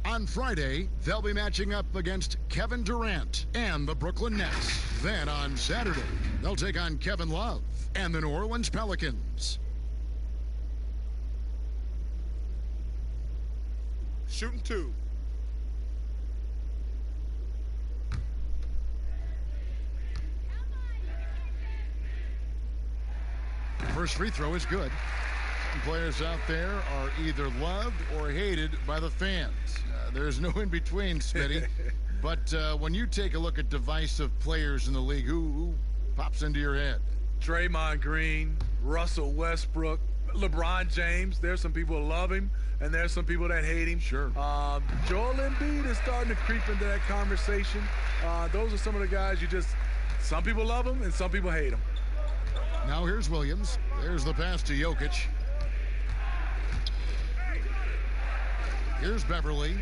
On Friday, they'll be matching up against Kevin Durant and the Brooklyn Nets. Then on Saturday, they'll take on Kevin Love and the New Orleans Pelicans. Shooting 2. First free throw is good. Players out there are either loved or hated by the fans. There's no in between, Smitty. But when you take a look at divisive players in the league, who pops into your head? Draymond Green, Russell Westbrook, LeBron James. There's some people who love him, and there's some people that hate him. Sure. Joel Embiid is starting to creep into that conversation. Those are some of the guys some people love him and some people hate him. Now here's Williams. There's the pass to Jokic. Here's Beverly.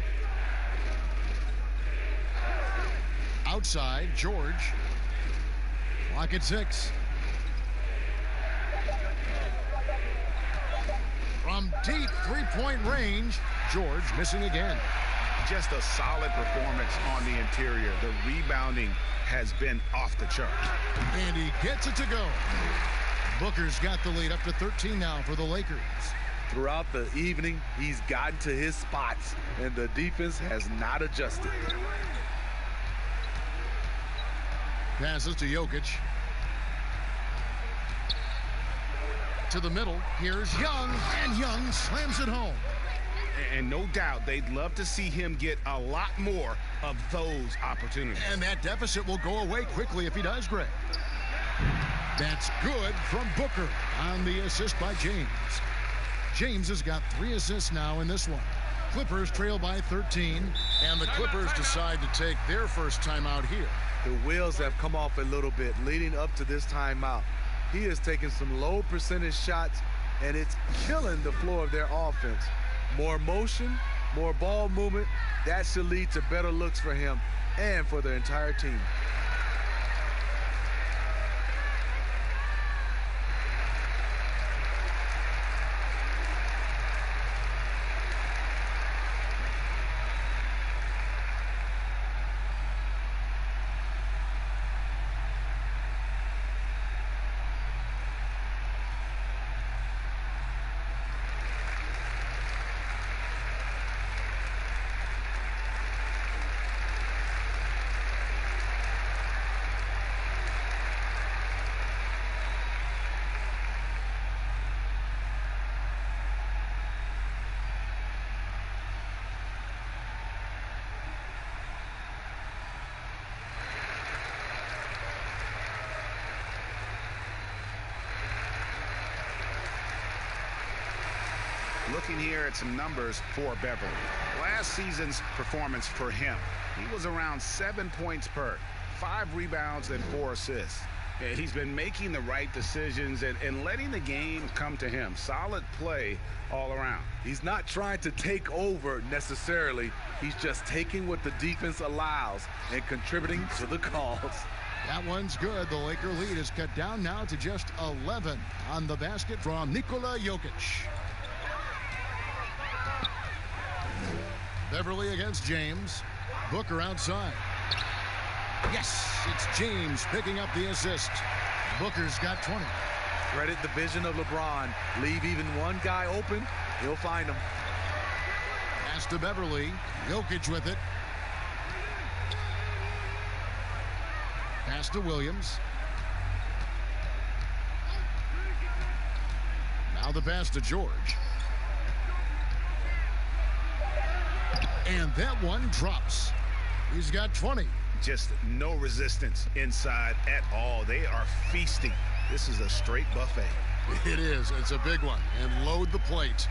Outside, George. Clock at 6. deep three-point range. George missing again. Just a solid performance on the interior. The rebounding has been off the chart. And he gets it to go. Booker's got the lead up to 13 now for the Lakers. Throughout the evening, he's gotten to his spots, and the defense has not adjusted. Passes to Jokic. To the middle. Here's Young, and Young slams it home. And no doubt they'd love to see him get a lot more of those opportunities. And that deficit will go away quickly if he does, Greg. That's good from Booker on the assist by James. James has got 3 assists now in this one. Clippers trail by 13, and the Clippers decide to take their first timeout here. The wheels have come off a little bit leading up to this timeout. He is taking some low percentage shots, and it's killing the flow of their offense. More motion, more ball movement, that should lead to better looks for him and for the entire team. Looking here at some numbers for Beverly. Last season's performance for him, he was around 7 points per, 5 rebounds and 4 assists. He's been making the right decisions and letting the game come to him. Solid play all around. He's not trying to take over necessarily. He's just taking what the defense allows and contributing to the cause. That one's good. The Laker lead is cut down now to just 11 on the basket from Nikola Jokic. Beverly against James. Booker outside. Yes, it's James picking up the assist. Booker's got 20. Credit the vision of LeBron. Leave even one guy open, he'll find him. Pass to Beverly. Jokic with it. Pass to Williams. Now the pass to George. And that one drops. He's got 20. Just no resistance inside at all. They are feasting. This is a straight buffet. It is. It's a big one. And load the plate.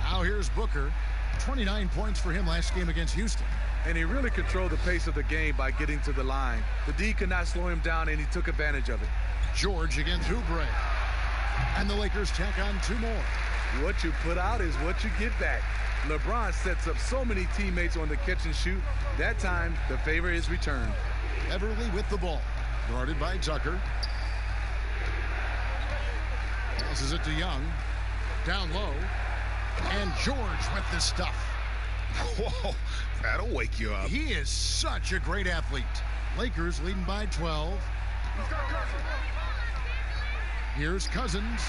Now here's Booker. 29 points for him last game against Houston. And he really controlled the pace of the game by getting to the line. The D could not slow him down, and he took advantage of it. George against Oubre. And the Lakers tack on 2 more. What you put out is what you get back. LeBron sets up so many teammates on the catch and shoot. That time, the favor is returned. Beverly with the ball. Guarded by Tucker. Passes it to Young. Down low. And George with the stuff. Whoa, that'll wake you up. He is such a great athlete. Lakers leading by 12. Here's Cousins.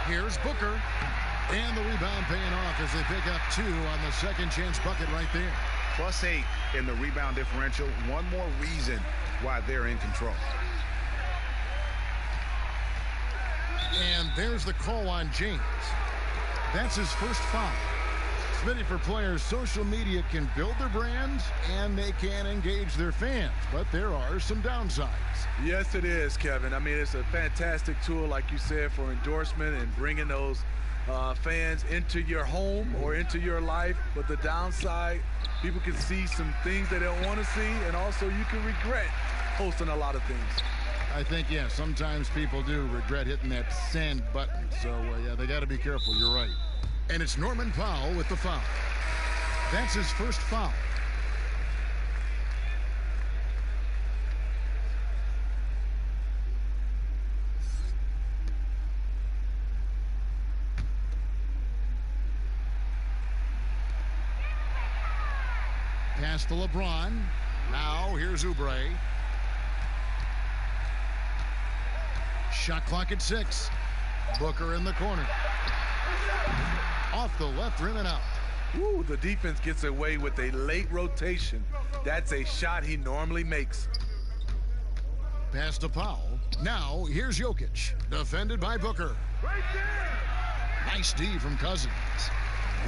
Here's Booker. And the rebound paying off as they pick up 2 on the second chance bucket right there. +8 in the rebound differential. One more reason why they're in control. And there's the call on James. That's his first foul. Smitty, for players, social media can build their brands and they can engage their fans, but there are some downsides. Yes, it is, Kevin. I mean, it's a fantastic tool, like you said, for endorsement and bringing those fans into your home or into your life. But the downside, people can see some things they don't want to see, and also you can regret posting a lot of things. I think, yeah, sometimes people do regret hitting that send button. So, yeah, they got to be careful. You're right. And it's Norman Powell with the foul. That's his first foul. Pass to LeBron. Now here's Oubre. Shot clock at 6. Booker in the corner. Off the left rim and out. Ooh, the defense gets away with a late rotation. That's a shot he normally makes. Pass to Powell. Now here's Jokic. Defended by Booker. Right there. Nice D from Cousins.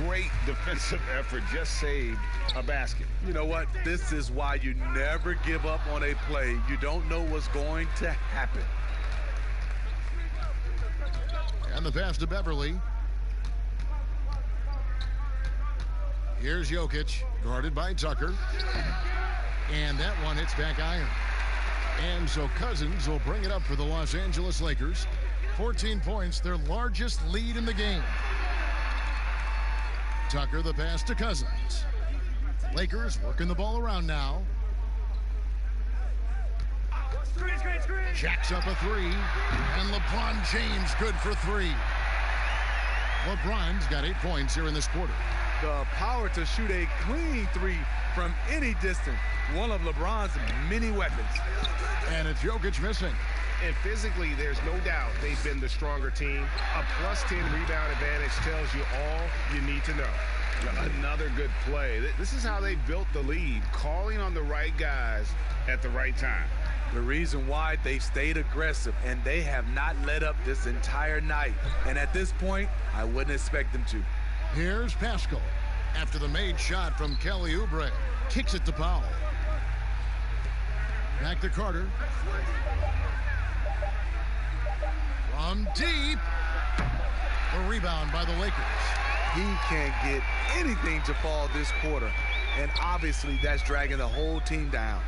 Great defensive effort. Just saved a basket. You know what? This is why you never give up on a play. You don't know what's going to happen. And the pass to Beverly. Here's Jokic, guarded by Tucker. And that one hits back iron. And so Cousins will bring it up for the Los Angeles Lakers. 14 points, their largest lead in the game. Tucker, the pass to Cousins. Lakers working the ball around now. Jacks up a 3. And LeBron James good for 3. LeBron's got 8 points here in this quarter. The power to shoot a clean 3 from any distance. One of LeBron's many weapons. And it's Jokic missing. And physically, there's no doubt they've been the stronger team. A +10 rebound advantage tells you all you need to know. Another good play. This is how they built the lead, calling on the right guys at the right time. The reason why they've stayed aggressive, and they have not let up this entire night. And at this point, I wouldn't expect them to. Here's Pascal. After the made shot from Kelly Oubre. Kicks it to Powell. Back to Carter. From deep. A rebound by the Lakers. He can't get anything to fall this quarter. And obviously, that's dragging the whole team down.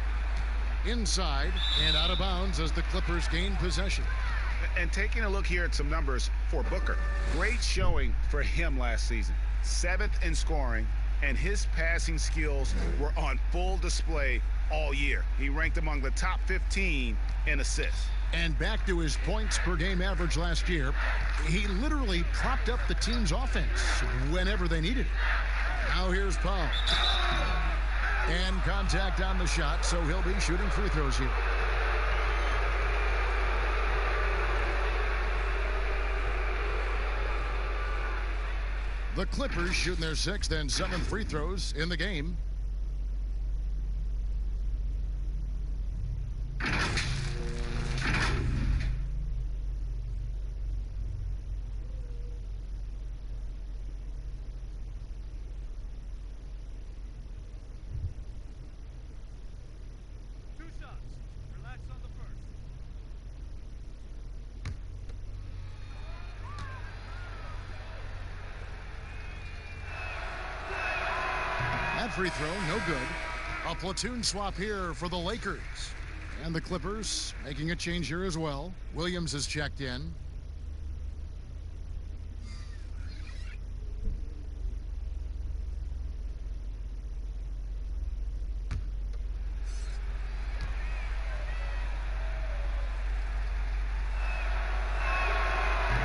Inside and out of bounds as the Clippers gain possession. And taking a look here at some numbers for Booker. Great showing for him last season. 7th in scoring, and his passing skills were on full display all year. He ranked among the top 15 in assists. And back to his points per game average last year, he literally propped up the team's offense whenever they needed it. Now here's Powell. And contact on the shot, so he'll be shooting free throws here. The Clippers shooting their 6th and 7th free throws in the game. Free throw, no good. A platoon swap here for the Lakers. And the Clippers making a change here as well. Williams has checked in.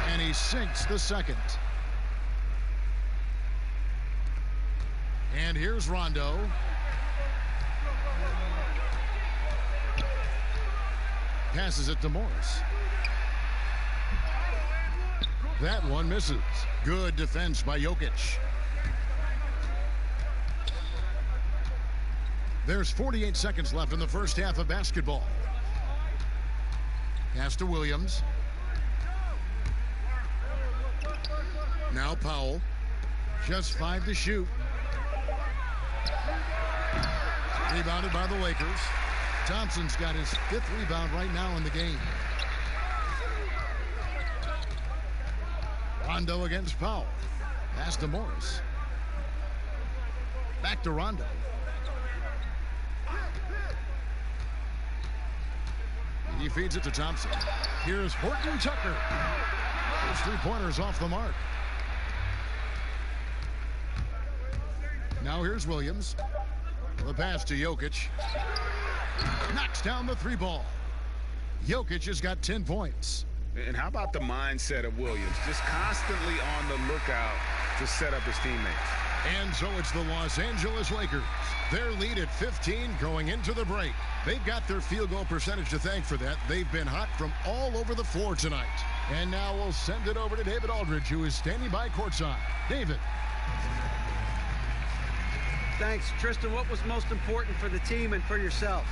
And he sinks the second. And here's Rondo. Passes it to Morris. That one misses. Good defense by Jokic. There's 48 seconds left in the first half of basketball. Pass to Williams. Now Powell. Just 5 to shoot. Rebounded by the Lakers. Thompson's got his 5th rebound right now in the game. Rondo against Powell. Pass to Morris. Back to Rondo. He feeds it to Thompson. Here's Horton Tucker. Those 3-pointers off the mark. Now here's Williams. The pass to Jokic. Knocks down the 3-ball. Jokic has got 10 points. And how about the mindset of Williams? Just constantly on the lookout to set up his teammates. And so it's the Los Angeles Lakers. Their lead at 15 going into the break. They've got their field goal percentage to thank for that. They've been hot from all over the floor tonight. And now we'll send it over to David Aldridge, who is standing by courtside. David. Thanks, Tristan. What was most important for the team and for yourself?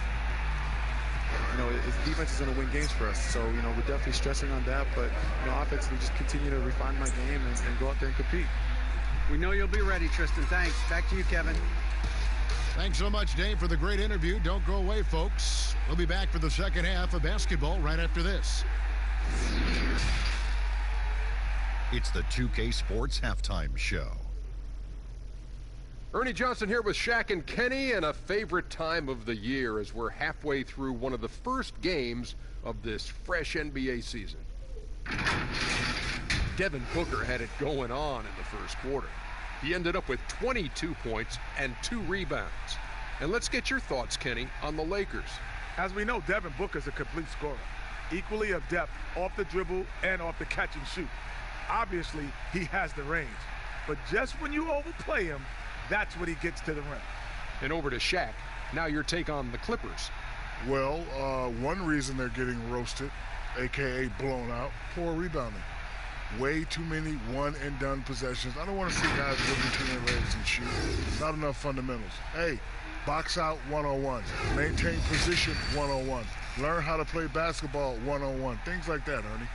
You know, his defense is going to win games for us. So, you know, we're definitely stressing on that. But, you know, offensively, just continue to refine my game and go out there and compete. We know you'll be ready, Tristan. Thanks. Back to you, Kevin. Thanks so much, Dave, for the great interview. Don't go away, folks. We'll be back for the second half of basketball right after this. It's the 2K Sports Halftime Show. Ernie Johnson here with Shaq and Kenny, and a favorite time of the year as we're halfway through one of the first games of this fresh NBA season. Devin Booker had it going on in the first quarter. He ended up with 22 points and 2 rebounds. And let's get your thoughts, Kenny, on the Lakers. As we know, Devin Booker's a complete scorer, equally adept off the dribble and off the catch and shoot. Obviously, he has the range, but just when you overplay him, that's when he gets to the rim. And over to Shaq. Now your take on the Clippers. Well, one reason they're getting roasted, a.k.a. blown out, poor rebounding. Way too many one-and-done possessions. I don't want to see guys dribble between their legs and shoot. Not enough fundamentals. Hey, box out 101. Maintain position 101. Learn how to play basketball 101. Things like that, Ernie.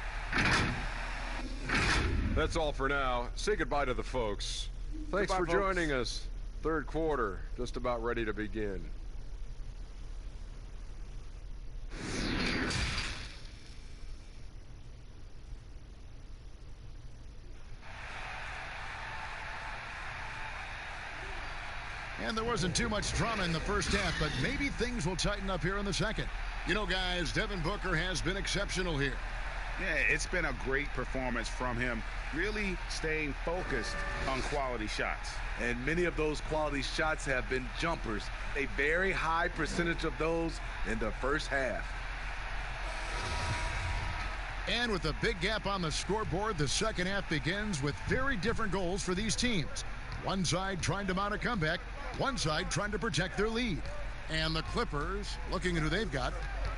That's all for now. Say goodbye to the folks. Thanks Goodbye, for folks. joining us. Third quarter, just about ready to begin. And there wasn't too much drama in the first half, but maybe things will tighten up here in the second. You know, guys, Devin Booker has been exceptional here. Yeah, it's been a great performance from him, really staying focused on quality shots. And many of those quality shots have been jumpers. A very high percentage of those in the first half. And with a big gap on the scoreboard, the second half begins with very different goals for these teams. One side trying to mount a comeback, one side trying to protect their lead. And the Clippers, looking at who they've got,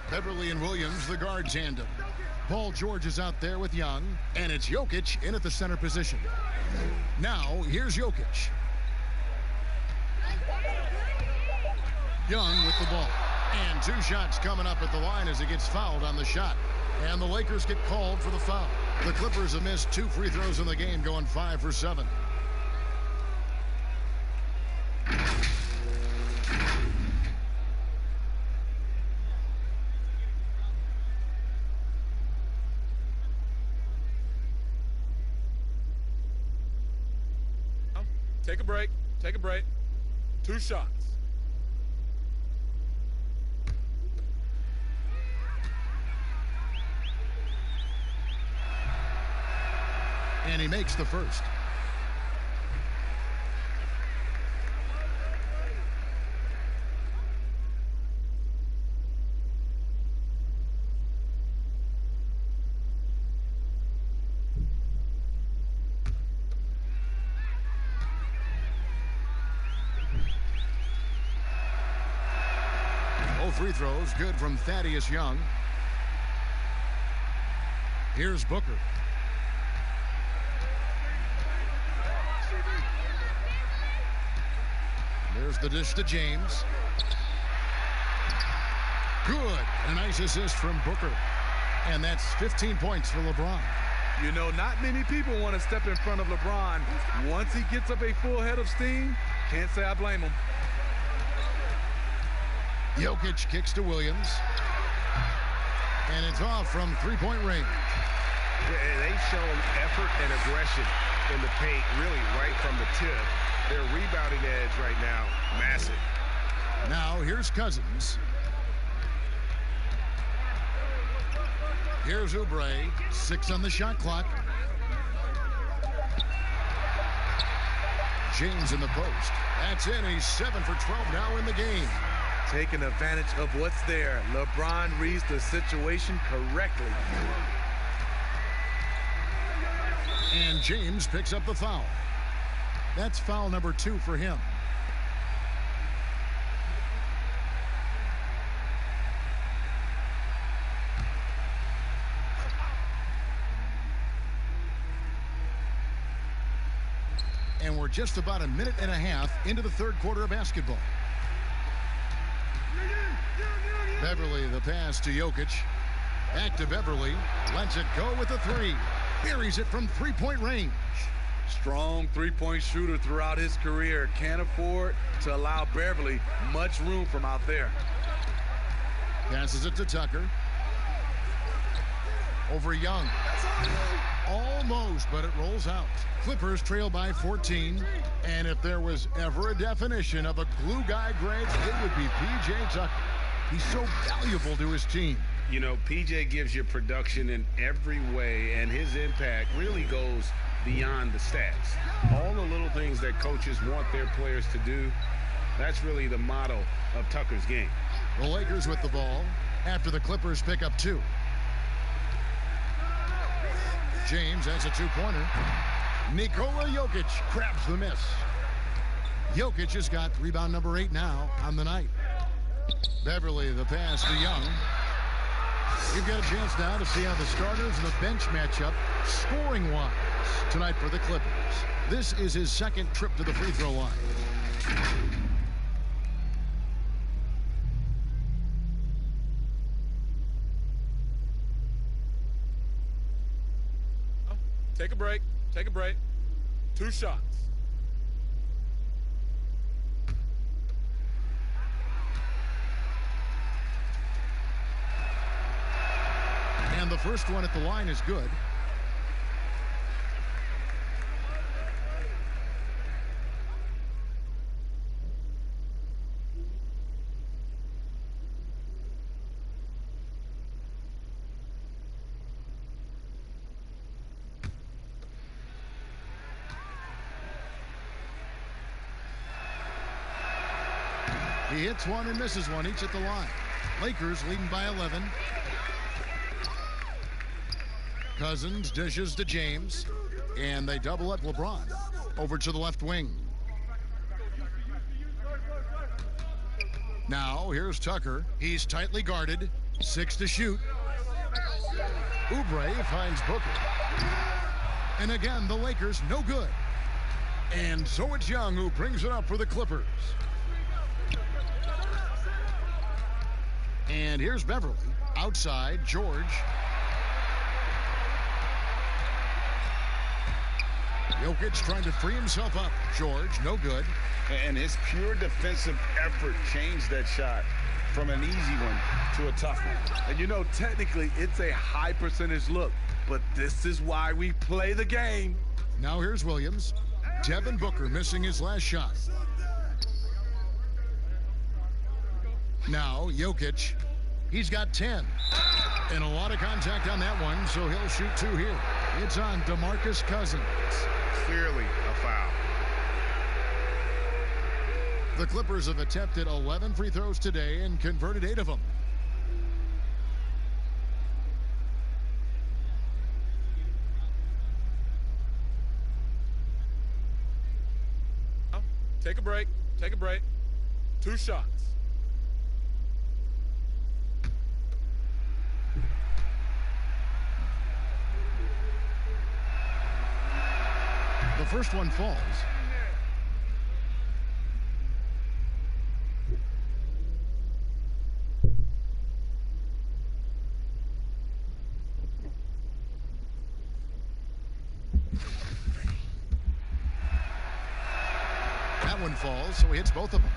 Beverly and Williams, the guard tandem. Paul George is out there with Young, and it's Jokic in at the center position. Now, here's Jokic. Young with the ball. And 2 shots coming up at the line as he gets fouled on the shot. And the Lakers get called for the foul. The Clippers have missed 2 free throws in the game, going 5 for 7. Take a break. Take a break. 2 shots. And he makes the first. Free throws good from Thaddeus Young. Here's Booker. There's the dish to James. Good. A nice assist from Booker. And that's 15 points for LeBron. You know, not many people want to step in front of LeBron. Once he gets up a full head of steam, can't say I blame him. Jokic kicks to Williams. And it's off from three-point range. They've shown effort and aggression in the paint, really right from the tip. Their rebounding edge right now, massive. Now here's Cousins. Here's Oubre. 6 on the shot clock. James in the post. That's in. He's 7 for 12 now in the game. Taking advantage of what's there. LeBron reads the situation correctly. And James picks up the foul. That's foul number 2 for him. And we're just about a minute and a half into the third quarter of basketball. Beverly, the pass to Jokic. Back to Beverly. Lets it go with the 3. Buries it from three-point range. Strong three-point shooter throughout his career. Can't afford to allow Beverly much room from out there. Passes it to Tucker. Over Young. Almost, but it rolls out. Clippers trail by 14. And if there was ever a definition of a glue guy, Greg, it would be P.J. Tucker. He's so valuable to his team. You know, P.J. gives you production in every way, and his impact really goes beyond the stats. All the little things that coaches want their players to do, that's really the motto of Tucker's game. The Lakers with the ball after the Clippers pick up 2. James has a 2-pointer. Nikola Jokic grabs the miss. Jokic has got rebound number 8 now on the night. Beverly, the pass to Young. You've got a chance now to see how the starters and the bench match up scoring-wise tonight for the Clippers. This is his second trip to the free throw line. Take a break. Take a break. 2 shots. And the first one at the line is good. He hits one and misses one, each at the line. Lakers leading by 11. Cousins dishes to James, and they double up LeBron over to the left wing. Now here's Tucker. He's tightly guarded. 6 to shoot. Oubre finds Booker. And again, the Lakers no good. And so it's Young who brings it up for the Clippers. And here's Beverly. Outside, George. Jokic trying to free himself up. George, no good. And his pure defensive effort changed that shot from an easy one to a tough one. And you know, technically, it's a high percentage look, but this is why we play the game. Now here's Williams. Devin Booker missing his last shot. Now Jokic. He's got 10. And a lot of contact on that one, so he'll shoot 2 here. It's on DeMarcus Cousins. Clearly a foul. The Clippers have attempted 11 free throws today and converted 8 of them. Take a break. Take a break. 2 shots. The first one falls. That one falls, so he hits both of them.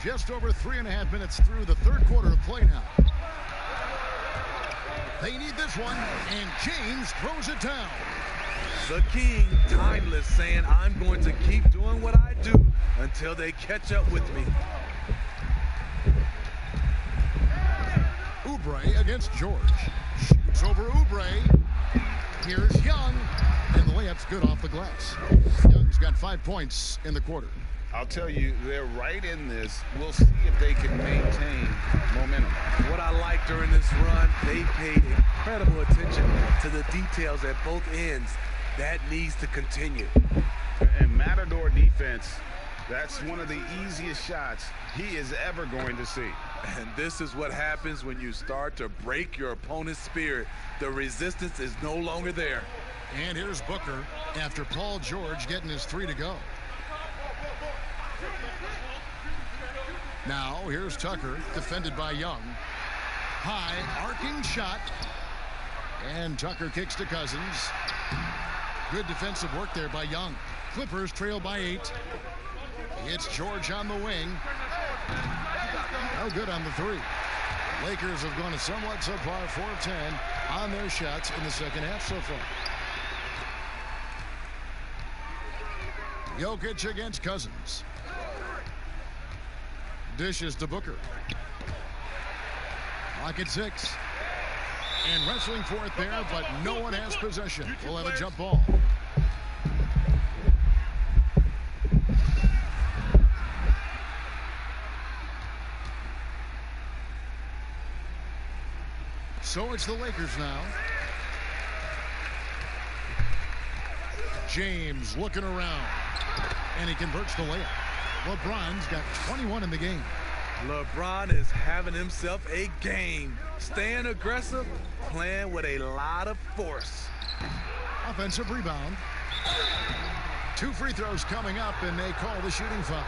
Just over 3.5 minutes through the third quarter of play now. They need this one, and James throws it down. The king, timeless, saying, I'm going to keep doing what I do until they catch up with me. Oubre against George. Shoots over Oubre. Here's Young, and the layup's good off the glass. Young's got 5 points in the quarter. I'll tell you, they're right in this. We'll see if they can maintain momentum. What I like during this run, they paid incredible attention to the details at both ends. That needs to continue. And Matador defense, that's one of the easiest shots he is ever going to see. And this is what happens when you start to break your opponent's spirit. The resistance is no longer there. And here's Booker after Paul George getting his 3 to go. Now here's Tucker, defended by Young. High arcing shot. And Tucker kicks to Cousins. Good defensive work there by Young. Clippers trail by 8. It's George on the wing. No good on the 3. Lakers have gone a somewhat subpar 4 of 10 on their shots in the second half so far. Jokic against Cousins. Dishes to Booker. Clock at 6. And wrestling for it there, but no one has possession. We'll have a jump ball. So it's the Lakers now. James looking around. And he converts the layup. LeBron's got 21 in the game. LeBron is having himself a game. Staying aggressive, playing with a lot of force. Offensive rebound. 2 free throws coming up, and they call the shooting foul.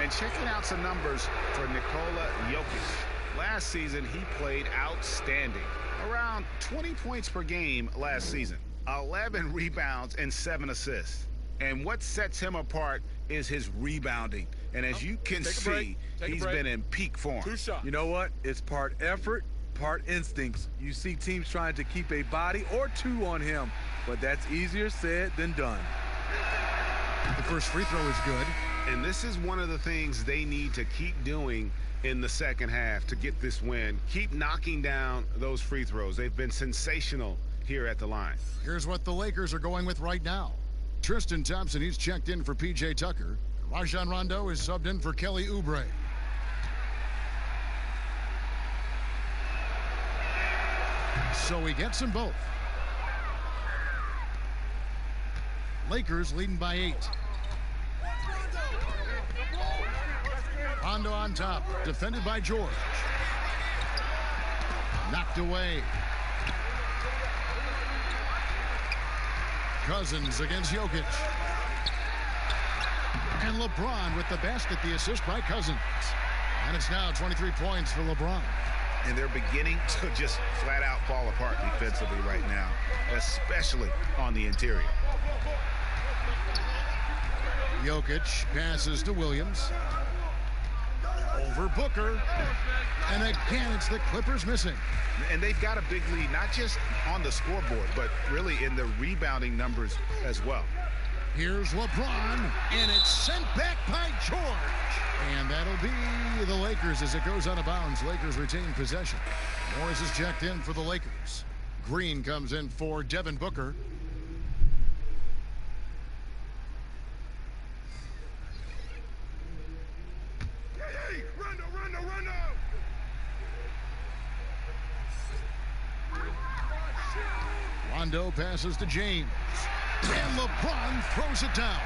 And checking out some numbers for Nikola Jokic. Last season, he played outstanding. Around 20 points per game last season. 11 rebounds and 7 assists. And what sets him apart is his rebounding. And as you can see, he's been in peak form. You know what? It's part effort, part instincts. You see teams trying to keep a body or 2 on him, but that's easier said than done. The first free throw is good. And this is one of the things they need to keep doing in the second half to get this win. Keep knocking down those free throws. They've been sensational here at the line. Here's what the Lakers are going with right now. Tristan Thompson, he's checked in for P.J. Tucker. Rajon Rondo is subbed in for Kelly Oubre. So he gets them both. Lakers leading by 8. Rondo on top, defended by George. Knocked away. Cousins against Jokic. And LeBron with the basket, the assist by Cousins. And it's now 23 points for LeBron. And they're beginning to just flat out fall apart defensively right now, especially on the interior. Jokic passes to Williams. Over Booker. And again, it's the Clippers missing. And they've got a big lead, not just on the scoreboard, but really in the rebounding numbers as well. Here's LeBron, and it's sent back by George. And that'll be the Lakers as it goes out of bounds. Lakers retain possession. Morris is checked in for the Lakers. Green comes in for Devin Booker. Rondo passes to James. And LeBron throws it down.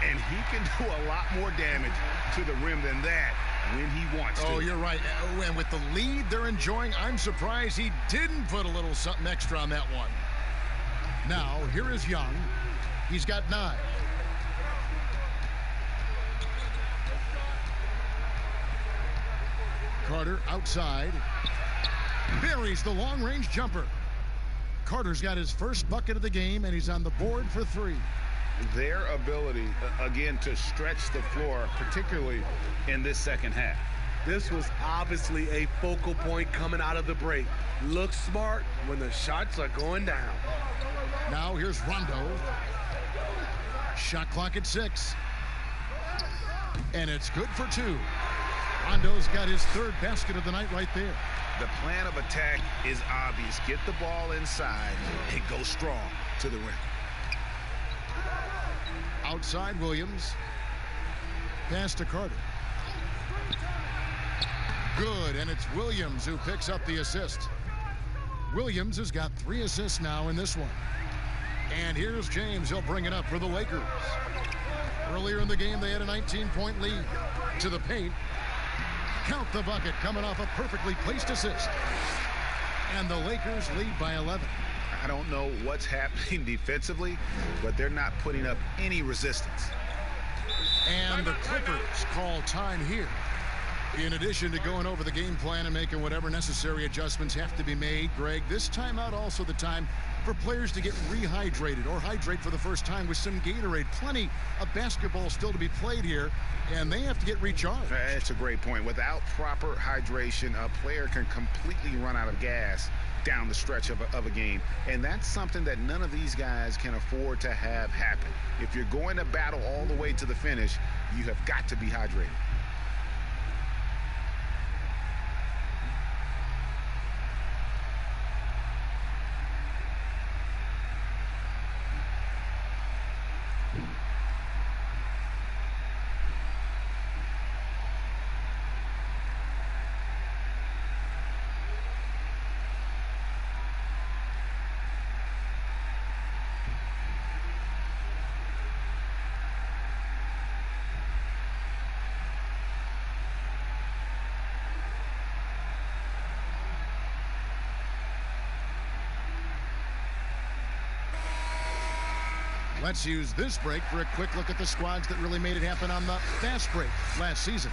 And he can do a lot more damage to the rim than that when he wants to. Oh, you're right. And with the lead they're enjoying, I'm surprised he didn't put a little something extra on that one. Now, here is Young. He's got 9. Carter outside. Buries the long-range jumper. Carter's got his first bucket of the game, and he's on the board for 3. Their ability, again, to stretch the floor, particularly in this second half. This was obviously a focal point coming out of the break. Look smart when the shots are going down. Now here's Rondo. Shot clock at 6. And it's good for 2. Rondo's got his 3rd basket of the night right there. The plan of attack is obvious. Get the ball inside and go strong to the rim. Outside Williams. Pass to Carter. Good, and it's Williams who picks up the assist. Williams has got 3 assists now in this one. And here's James. He'll bring it up for the Lakers. Earlier in the game, they had a 19-point lead. To the paint. Count the bucket, coming off a perfectly placed assist. And the Lakers lead by 11. I don't know what's happening defensively, but they're not putting up any resistance. And the Clippers call time here. In addition to going over the game plan and making whatever necessary adjustments have to be made, Greg, this timeout also the time for players to get rehydrated or hydrate for the first time with some Gatorade. Plenty of basketball still to be played here, and they have to get recharged. That's a great point. Without proper hydration, a player can completely run out of gas down the stretch of a game, and that's something that none of these guys can afford to have happen. If you're going to battle all the way to the finish, you have got to be hydrated. Let's use this break for a quick look at the squads that really made it happen on the fast break last season.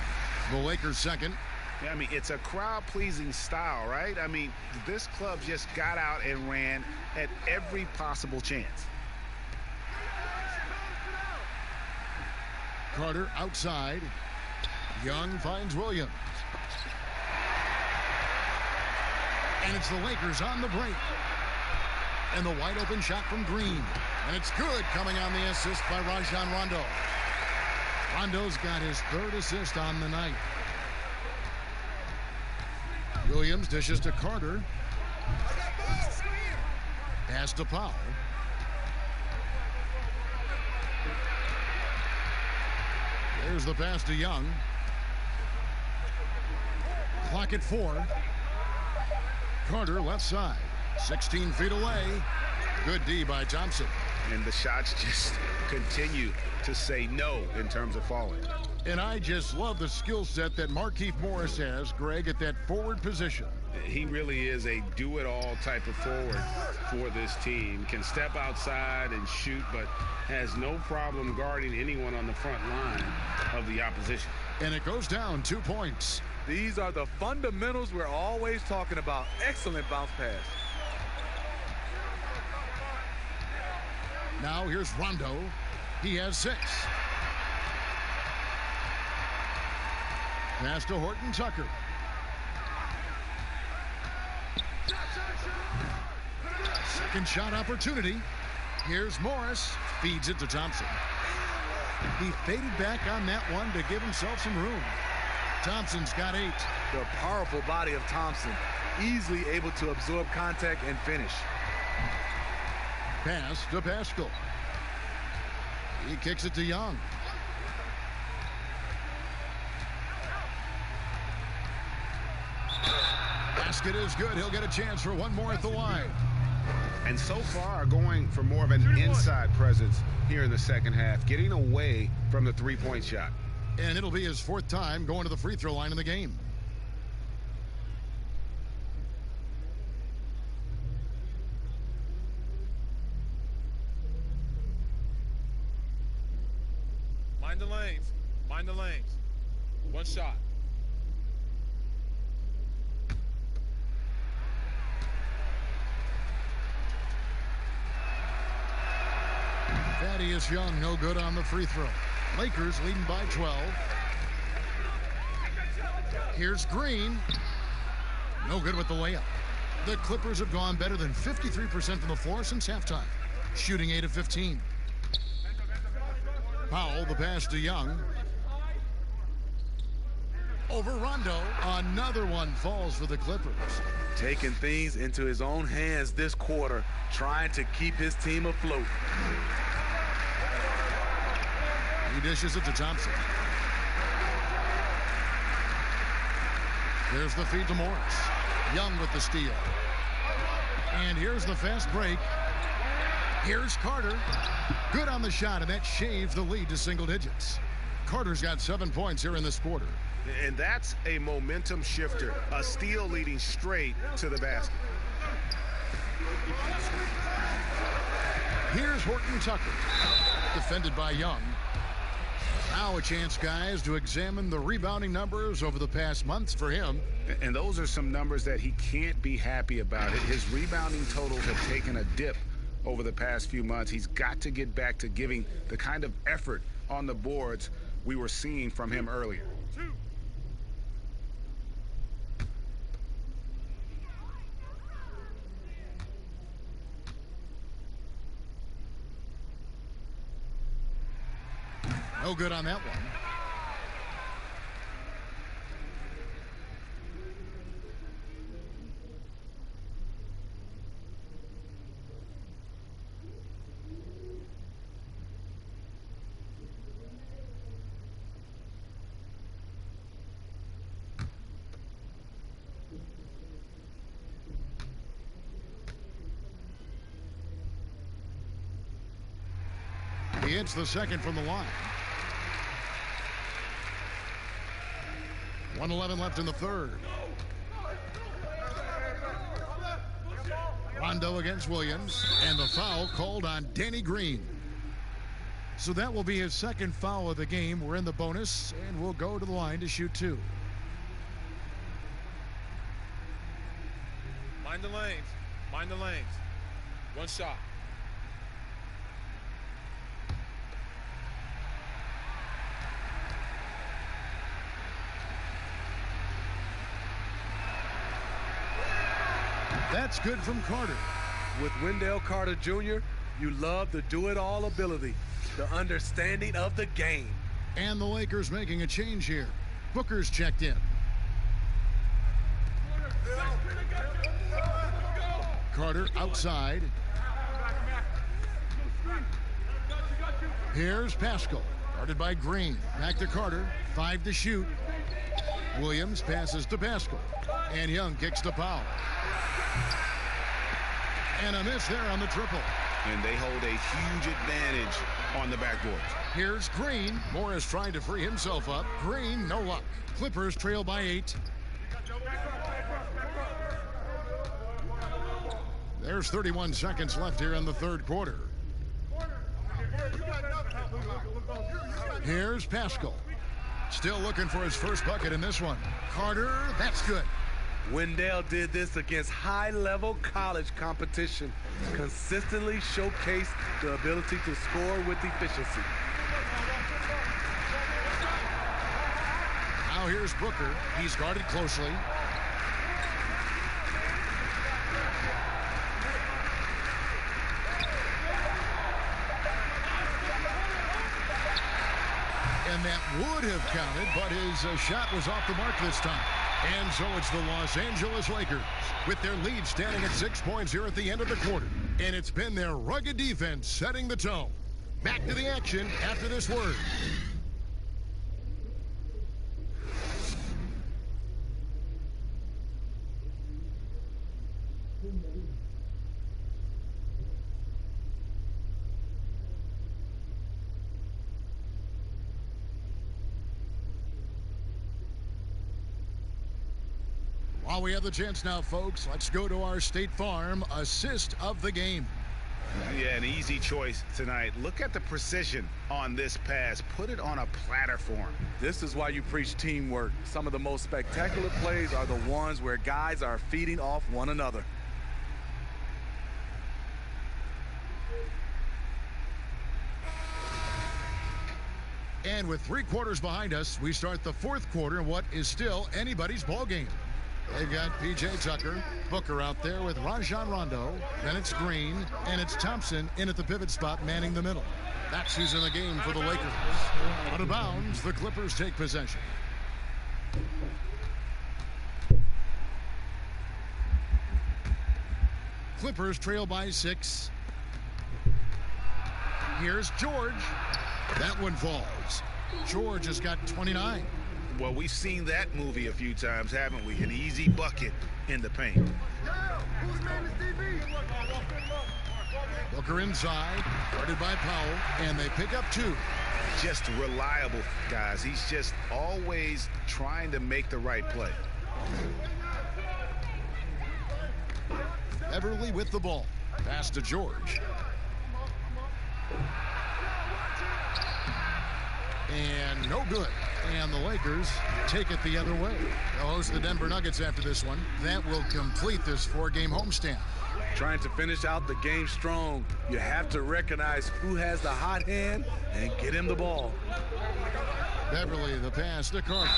The Lakers second. Yeah, I mean, it's a crowd-pleasing style, right? I mean, this club just got out and ran at every possible chance. Carter outside. Young finds Williams. And it's the Lakers on the break. And the wide open shot from Green. And it's good, coming on the assist by Rajon Rondo. Rondo's got his third assist on the night. Williams dishes to Carter. Pass to Powell. There's the pass to Young. Clock at 4. Carter left side. 16 feet away. Good D by Thompson. And the shots just continue to say no in terms of falling. And I just love the skill set that Markieff Morris has, Greg, at that forward position. He really is a do-it-all type of forward for this team. Can step outside and shoot, but has no problem guarding anyone on the front line of the opposition. And it goes down 2 points. These are the fundamentals we're always talking about. Excellent bounce pass. Now here's Rondo. He has 6. Pass to Horton Tucker. Second shot opportunity. Here's Morris. Feeds it to Thompson. He faded back on that one to give himself some room. Thompson's got 8. The powerful body of Thompson. Easily able to absorb contact and finish. Pass to Pascal. He kicks it to Young. Basket is good. He'll get a chance for one more at the line. And so far, going for more of an inside presence here in the second half, getting away from the three-point shot. And it'll be his 4th time going to the free throw line in the game. Mind the lanes. Mind the lanes. One shot. Thaddeus Young, no good on the free throw. Lakers leading by 12. Here's Green. No good with the layup. The Clippers have gone better than 53% from the floor since halftime, shooting 8 of 15. Powell, the pass to Young. Over Rondo. Another one falls for the Clippers. Taking things into his own hands this quarter, trying to keep his team afloat. He dishes it to Thompson. There's the feed to Morris. Young with the steal. And here's the fast break. Here's Carter. Good on the shot, and that shaved the lead to single digits. Carter's got 7 points here in this quarter. And that's a momentum shifter. A steal leading straight to the basket. Here's Horton Tucker. Defended by Young. Now a chance, guys, to examine the rebounding numbers over the past months for him. And those are some numbers that he can't be happy about. His rebounding totals have taken a dip over the past few months. He's got to get back to giving the kind of effort on the boards we were seeing from him earlier. No good on that one. He hits the second from the line. 1:11 left in the third. Rondo against Williams, and the foul called on Danny Green. So that will be his second foul of the game. We're in the bonus, and we'll go to the line to shoot 2. Mind the lanes. Mind the lanes. One shot. That's good from Carter. With Wendell Carter Jr., you love the do-it-all ability, the understanding of the game. And the Lakers making a change here. Booker's checked in. Carter outside. Here's Pascal, guarded by Green. Back to Carter, 5 to shoot. Williams passes to Pascal, and Young kicks to Powell. And a miss there on the triple. And they hold a huge advantage on the backboard. Here's Green. Morris trying to free himself up. Green, no luck. Clippers trail by 8. There's 31 seconds left here in the third quarter. Here's Pascal. Still looking for his first bucket in this one. Carter, that's good. Wendell did this against high-level college competition. Consistently showcased the ability to score with efficiency. Now here's Booker. He's guarded closely. And that would have counted, but his shot was off the mark this time. And so it's the Los Angeles Lakers with their lead standing at 6 points here at the end of the quarter. And it's been their rugged defense setting the tone. Back to the action after this word. While we have the chance now, folks, let's go to our State Farm assist of the game. Yeah, an easy choice tonight. Look at the precision on this pass. Put it on a platter for him. This is why you preach teamwork. Some of the most spectacular plays are the ones where guys are feeding off one another. And with 3 quarters behind us, we start the fourth quarter in what is still anybody's ball game. They've got P.J. Tucker, Booker out there with Rajon Rondo. Then it's Green, and it's Thompson in at the pivot spot, manning the middle. That's who's in the game for the Lakers. Out of bounds, the Clippers take possession. Clippers trail by 6. Here's George. That one falls. George has got 29. Well, we've seen that movie a few times, haven't we? An easy bucket in the paint. Booker inside, guarded by Powell, and they pick up 2. Just reliable, guys. He's just always trying to make the right play. Beverly with the ball. Pass to George. And no good. And the Lakers take it the other way. They'll host the Denver Nuggets after this one. That will complete this 4-game homestand. Trying to finish out the game strong, you have to recognize who has the hot hand and get him the ball. Beverly, the pass to Carter.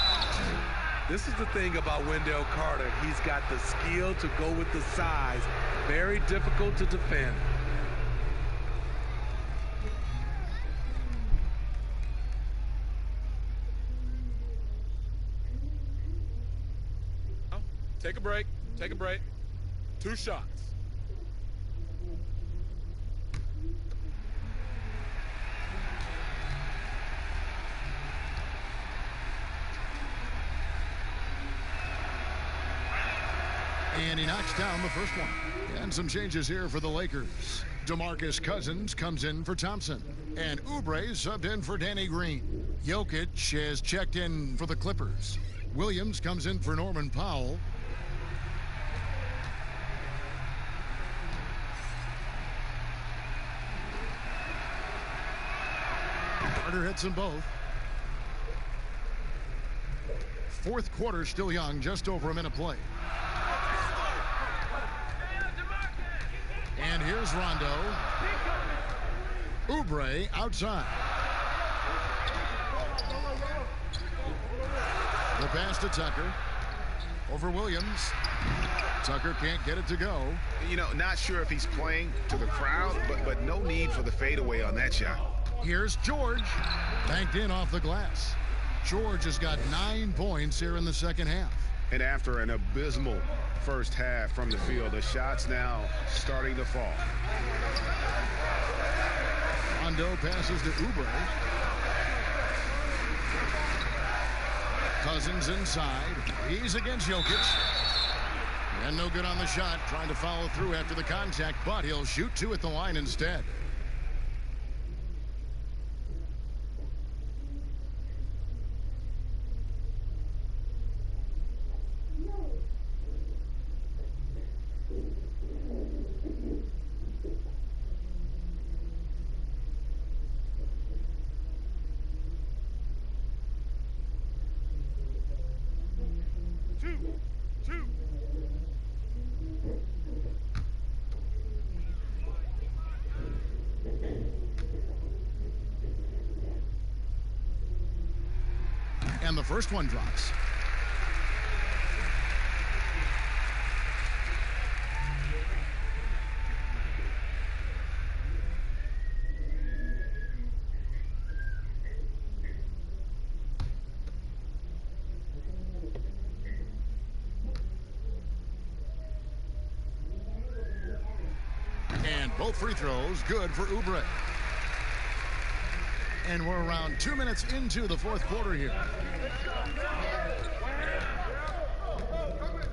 This is the thing about Wendell Carter. He's got the skill to go with the size. Very difficult to defend. Take a break. Take a break. 2 shots. And he knocks down the first one. And some changes here for the Lakers. DeMarcus Cousins comes in for Thompson. And Oubre subbed in for Danny Green. Jokic has checked in for the Clippers. Williams comes in for Norman Powell. Carter hits them both. Fourth quarter still young, just over a minute play. And here's Rondo. Oubre outside. The pass to Tucker. Over Williams. Tucker can't get it to go. You know, not sure if he's playing to the crowd, but no need for the fadeaway on that shot. Here's George. Banked in off the glass. George has got 9 points here in the second half. And after an abysmal first half from the field, the shots now starting to fall. Rondo passes to Oubre. Cousins inside. He's against Jokic. And no good on the shot. Trying to follow through after the contact, but he'll shoot 2 at the line instead. And the first one drops. And both free throws good for Oubre. And we're around 2 minutes into the fourth quarter here.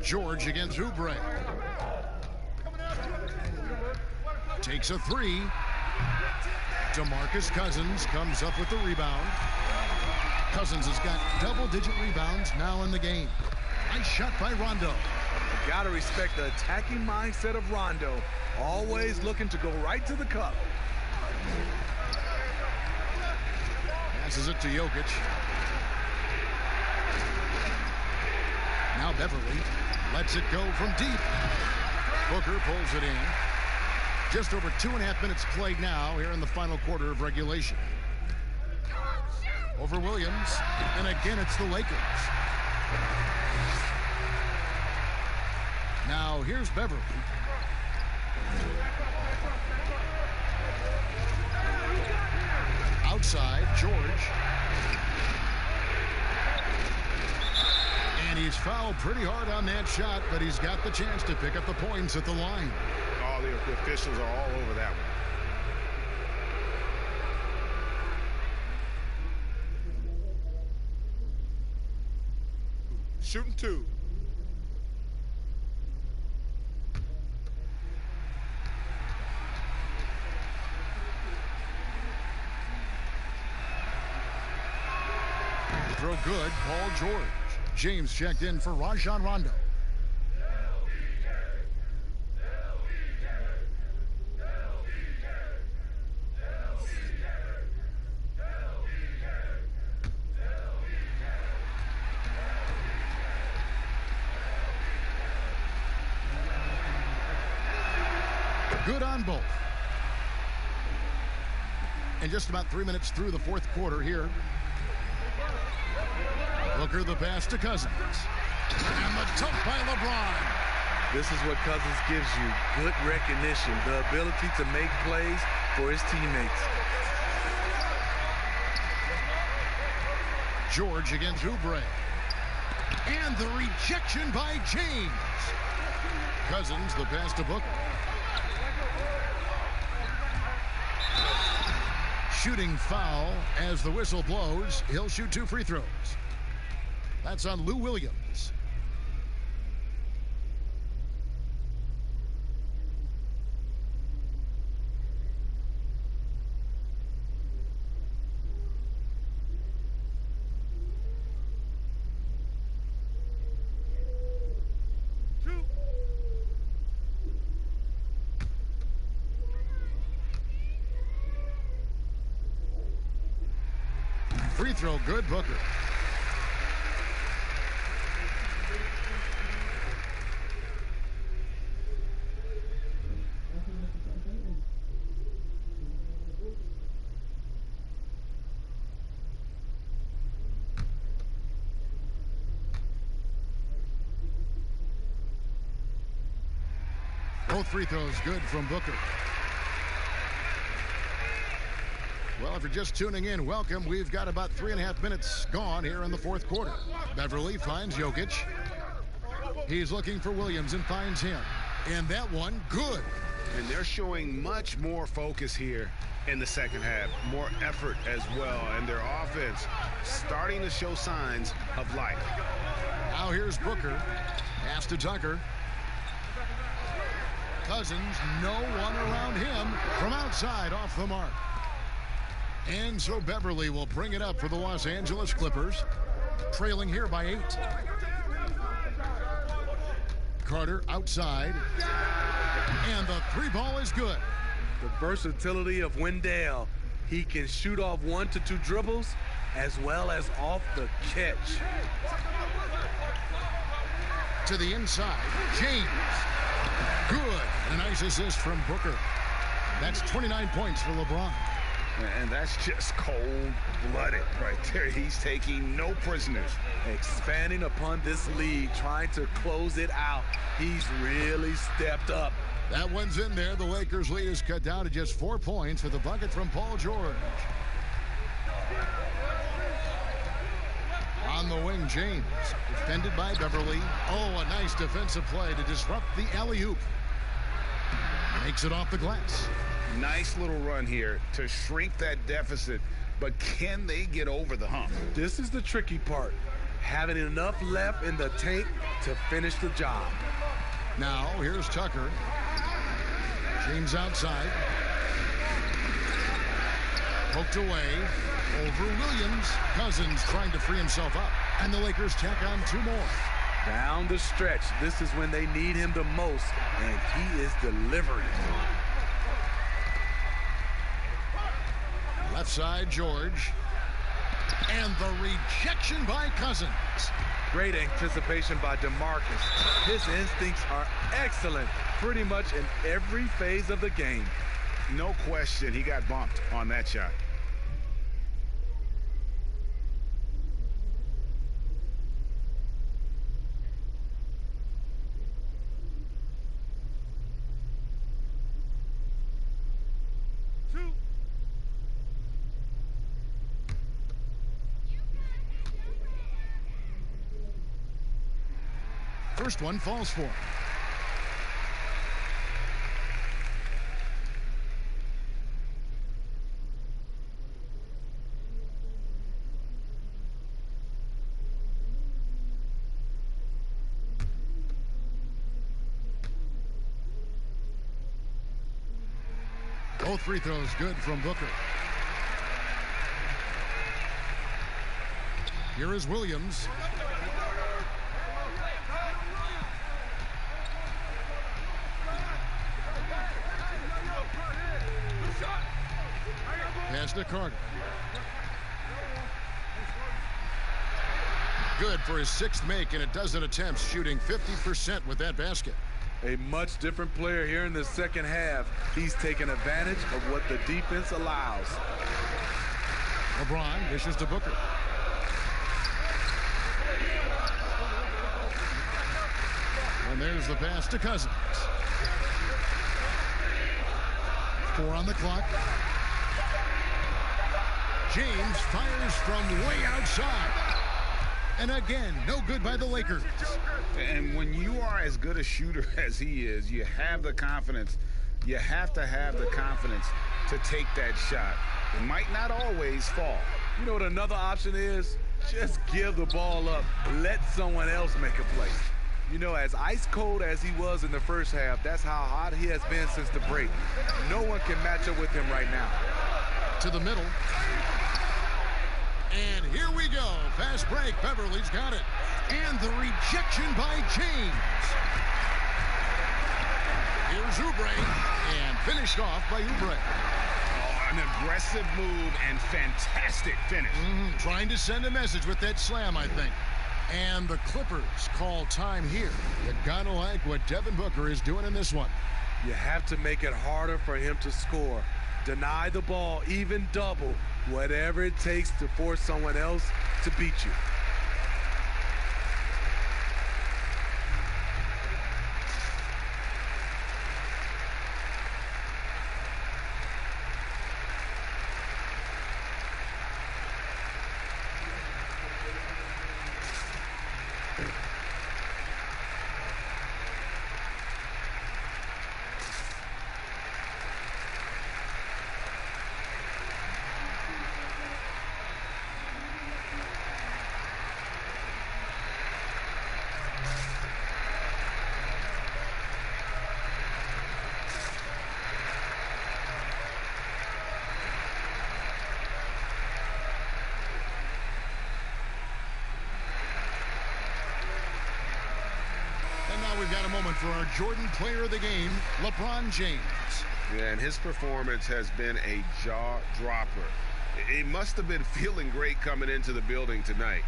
George against Oubre. Takes a 3. DeMarcus Cousins comes up with the rebound. Cousins has got double-digit rebounds now in the game. Nice shot by Rondo. You gotta respect the attacking mindset of Rondo. Always looking to go right to the cup. Passes it to Jokic. Now Beverly lets it go from deep. Booker pulls it in. Just over 2.5 minutes played now here in the final quarter of regulation. Over Williams, and again it's the Lakers. Now here's Beverly. Outside, George. And he's fouled pretty hard on that shot, but he's got the chance to pick up the points at the line. All the officials are all over that one. Shooting 2. throw good. Paul George. James checked in for Rajon Rondo. Good on both. And just about 3 minutes through the fourth quarter here. Booker the pass to Cousins. And the dunk by LeBron. This is what Cousins gives you. Good recognition. The ability to make plays for his teammates. George against Oubre. And the rejection by James. Cousins the pass to Booker. Shooting foul as the whistle blows. He'll shoot 2 free throws. That's on Lou Williams. Free throw good, Booker. Both free throws good from Booker. Well, if you're just tuning in, welcome. We've got about 3.5 minutes gone here in the fourth quarter. Beverly finds Jokic. He's looking for Williams and finds him. And that one, good. And they're showing much more focus here in the second half. More effort as well. And their offense starting to show signs of life. Now here's Booker. Pass to Tucker. Cousins, no one around him from outside off the mark. And so Beverly will bring it up for the Los Angeles Clippers, trailing here by 8. Carter outside, and the 3 ball is good. The versatility of Wendell. He can shoot off 1 to 2 dribbles as well as off the catch. To the inside, James. Good. And a nice assist from Booker. That's 29 points for LeBron. And that's just cold-blooded right there. He's taking no prisoners. Expanding upon this lead, trying to close it out. He's really stepped up. That one's in there. The Lakers lead is cut down to just 4 points with a bucket from Paul George. On the wing, James. Defended by Beverly. Oh, a nice defensive play to disrupt the alley-oop. Makes it off the glass. Nice little run here to shrink that deficit, but can they get over the hump? This is the tricky part. Having enough left in the tank to finish the job. Now, here's Tucker. James outside. Poked away. Over Williams. Cousins trying to free himself up. And the Lakers tack on 2 more. Down the stretch. This is when they need him the most, and he is delivering. Left side, George. And the rejection by Cousins. Great anticipation by DeMarcus. His instincts are excellent pretty much in every phase of the game. No question, he got bumped on that shot. First one falls for him. Both free throws good from Booker. Here is Williams. Pass to Carter. Good for his 6th make in a dozen attempts, shooting 50% with that basket. A much different player here in the second half. He's taken advantage of what the defense allows. LeBron dishes to Booker. And there's the pass to Cousins. 4 on the clock. James fires from way outside. And again, no good by the Lakers. And when you are as good a shooter as he is, you have the confidence. You have to have the confidence to take that shot. It might not always fall. You know what another option is? Just give the ball up. Let someone else make a play. You know, as ice cold as he was in the first half, that's how hot he has been since the break. No one can match up with him right now. To the middle. And here we go. Fast break. Beverly's got it. And the rejection by James. Here's Oubre. And finished off by Oubre. An aggressive move and fantastic finish. Trying to send a message with that slam, I think. And the Clippers call time here. You gotta like what Devin Booker is doing in this one. You have to make it harder for him to score. Deny the ball, even double, whatever it takes to force someone else to beat you. We've got a moment for our Jordan player of the game, LeBron James. Yeah, and his performance has been a jaw-dropper. He must have been feeling great coming into the building tonight,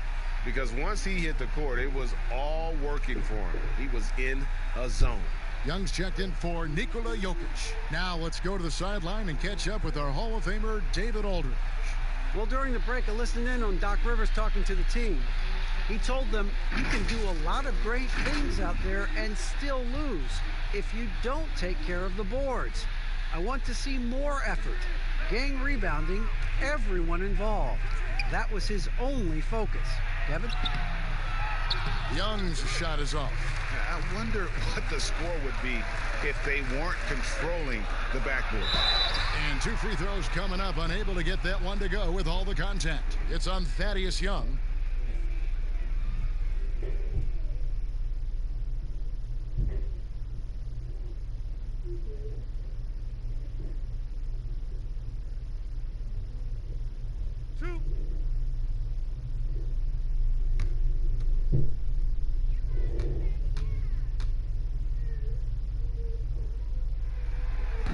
because once he hit the court, it was all working for him. He was in a zone. Young's checked in for Nikola Jokic. Now let's go to the sideline and catch up with our Hall of Famer, David Aldridge. Well, during the break, I listened in on Doc Rivers talking to the team. He told them you can do a lot of great things out there and still lose if you don't take care of the boards. I want to see more effort, gang rebounding, everyone involved. That was his only focus. Kevin? Young's shot is off. I wonder what the score would be if they weren't controlling the backboard. And 2 free throws coming up, unable to get that one to go with all the contact. It's on Thaddeus Young.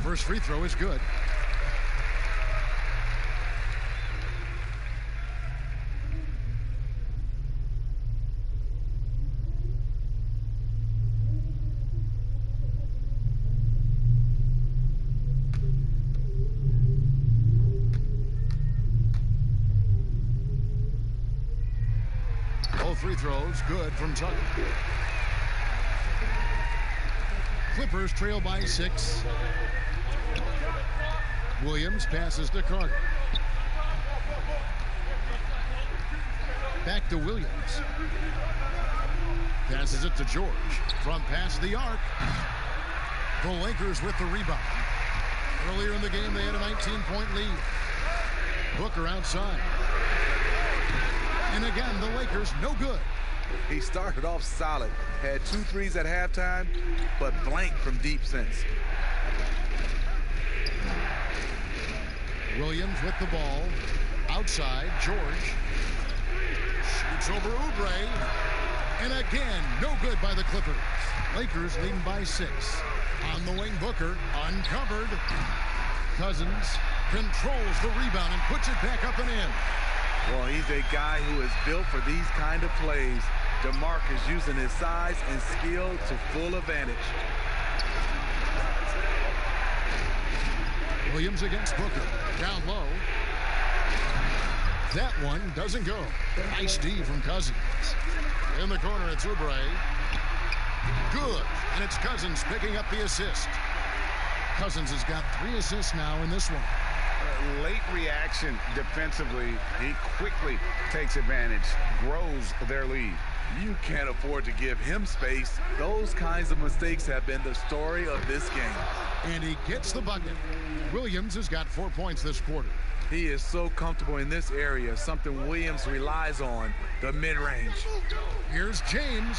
First free throw is good. Both free throws good from Tucker. Clippers trail by 6. Williams passes to Carter. Back to Williams. Passes it to George. From past the arc. The Lakers with the rebound. Earlier in the game, they had a 19-point lead. Booker outside. And again, the Lakers no good. He started off solid. Had 2 threes at halftime, but blank from deep since. Williams with the ball. Outside, George. Shoots over Oubre. And again, no good by the Clippers. Lakers leading by 6. On the wing, Booker, uncovered. Cousins controls the rebound and puts it back up and in. Well, he's a guy who is built for these kind of plays. DeMarcus using his size and skill to full advantage. Williams against Booker. Down low. That one doesn't go. Nice D from Cousins. In the corner, it's Oubre. Good. And it's Cousins picking up the assist. Cousins has got 3 assists now in this one. Late reaction defensively. He quickly takes advantage, grows their lead. You can't afford to give him space. Those kinds of mistakes have been the story of this game. And he gets the bucket. Williams has got 4 points this quarter. He is so comfortable in this area, something Williams relies on, the mid-range. Here's James.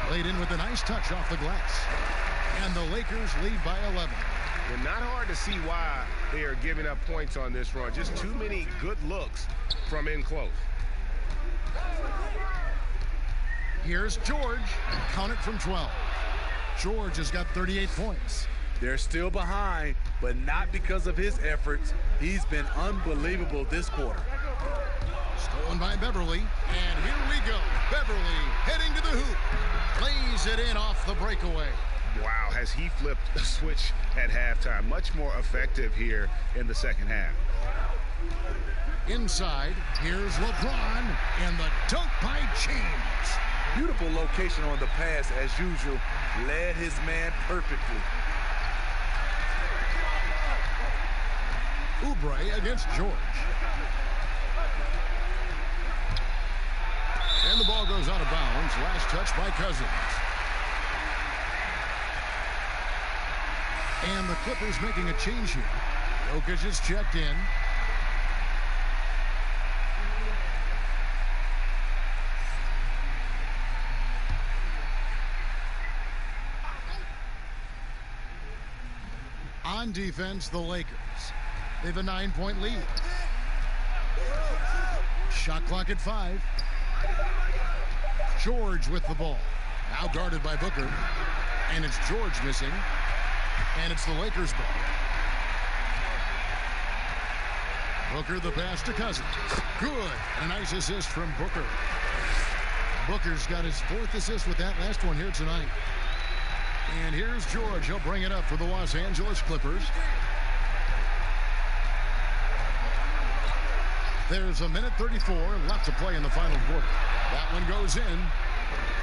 Laid in with a nice touch off the glass. And the Lakers lead by 11. And not hard to see why they are giving up points on this run. Just too many good looks from in close. Here's George. Count it from 12. George has got 38 points. They're still behind, but not because of his efforts. He's been unbelievable this quarter. Stolen by Beverly. And here we go. Beverly heading to the hoop. Lays it in off the breakaway. Wow, has he flipped a switch at halftime. Much more effective here in the second half. Inside, here's LeBron, and the dunk by James. Beautiful location on the pass, as usual. Led his man perfectly. Oubre against George. And the ball goes out of bounds. Last touch by Cousins. And the Clippers making a change here. Jokic is checked in. On defense, the Lakers. They have a 9-point lead. Shot clock at 5. George with the ball. Now guarded by Booker. And it's George missing. And it's the Lakers ball. Booker the pass to Cousins. Good. And a nice assist from Booker. Booker's got his 4th assist with that last one here tonight. And here's George. He'll bring it up for the Los Angeles Clippers. There's a minute 34 left to play in the final quarter. That one goes in.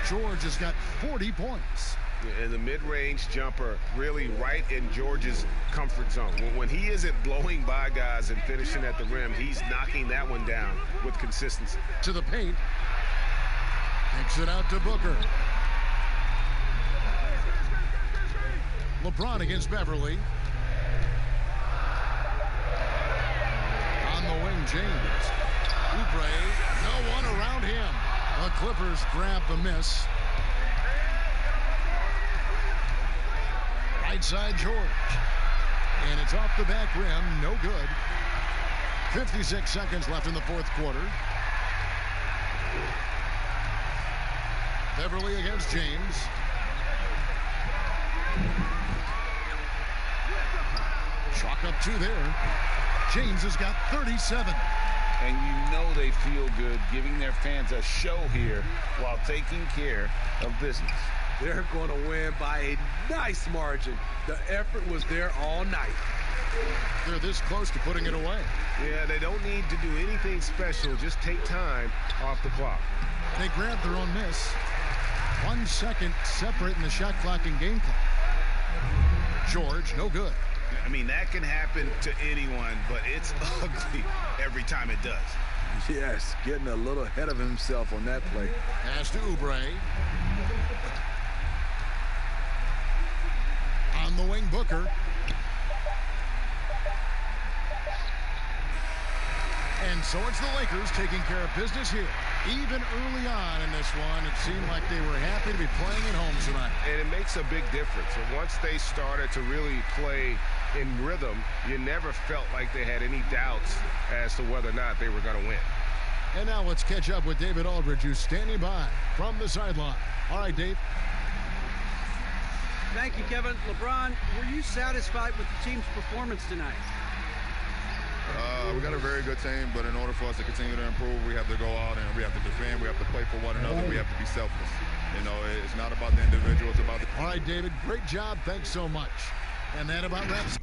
George has got 40 points. And the mid-range jumper really right in George's comfort zone. When he isn't blowing by guys and finishing at the rim, he's knocking that one down with consistency. To the paint. Kicks it out to Booker. LeBron against Beverly. On the wing, James. Oubre, no one around him. The Clippers grab the miss. Right side, George. And it's off the back rim, no good. 56 seconds left in the 4th quarter. Beverly against James. Chalk up 2 there. James has got 37. And you know they feel good giving their fans a show here while taking care of business. They're going to win by a nice margin. The effort was there all night. They're this close to putting it away. Yeah, they don't need to do anything special. Just take time off the clock. They grabbed their own miss. 1 second separating the shot clock and game clock. George, no good. I mean, that can happen to anyone, but it's ugly every time it does. Yes, getting a little ahead of himself on that play. Pass to Oubre. On the wing, Booker. And so it's the Lakers taking care of business here. Even early on in this one, it seemed like they were happy to be playing at home tonight. And it makes a big difference. And once they started to really play in rhythm, you never felt like they had any doubts as to whether or not they were going to win. And now let's catch up with David Aldridge, who's standing by from the sideline. All right, Dave. Thank you, Kevin. LeBron, were you satisfied with the team's performance tonight? We got a very good team, but in order for us to continue to improve, we have to go out and we have to defend. We have to play for one another. We have to be selfless. You know, it's not about the individual. It's about the... All right, David, great job. Thanks so much. And that about wraps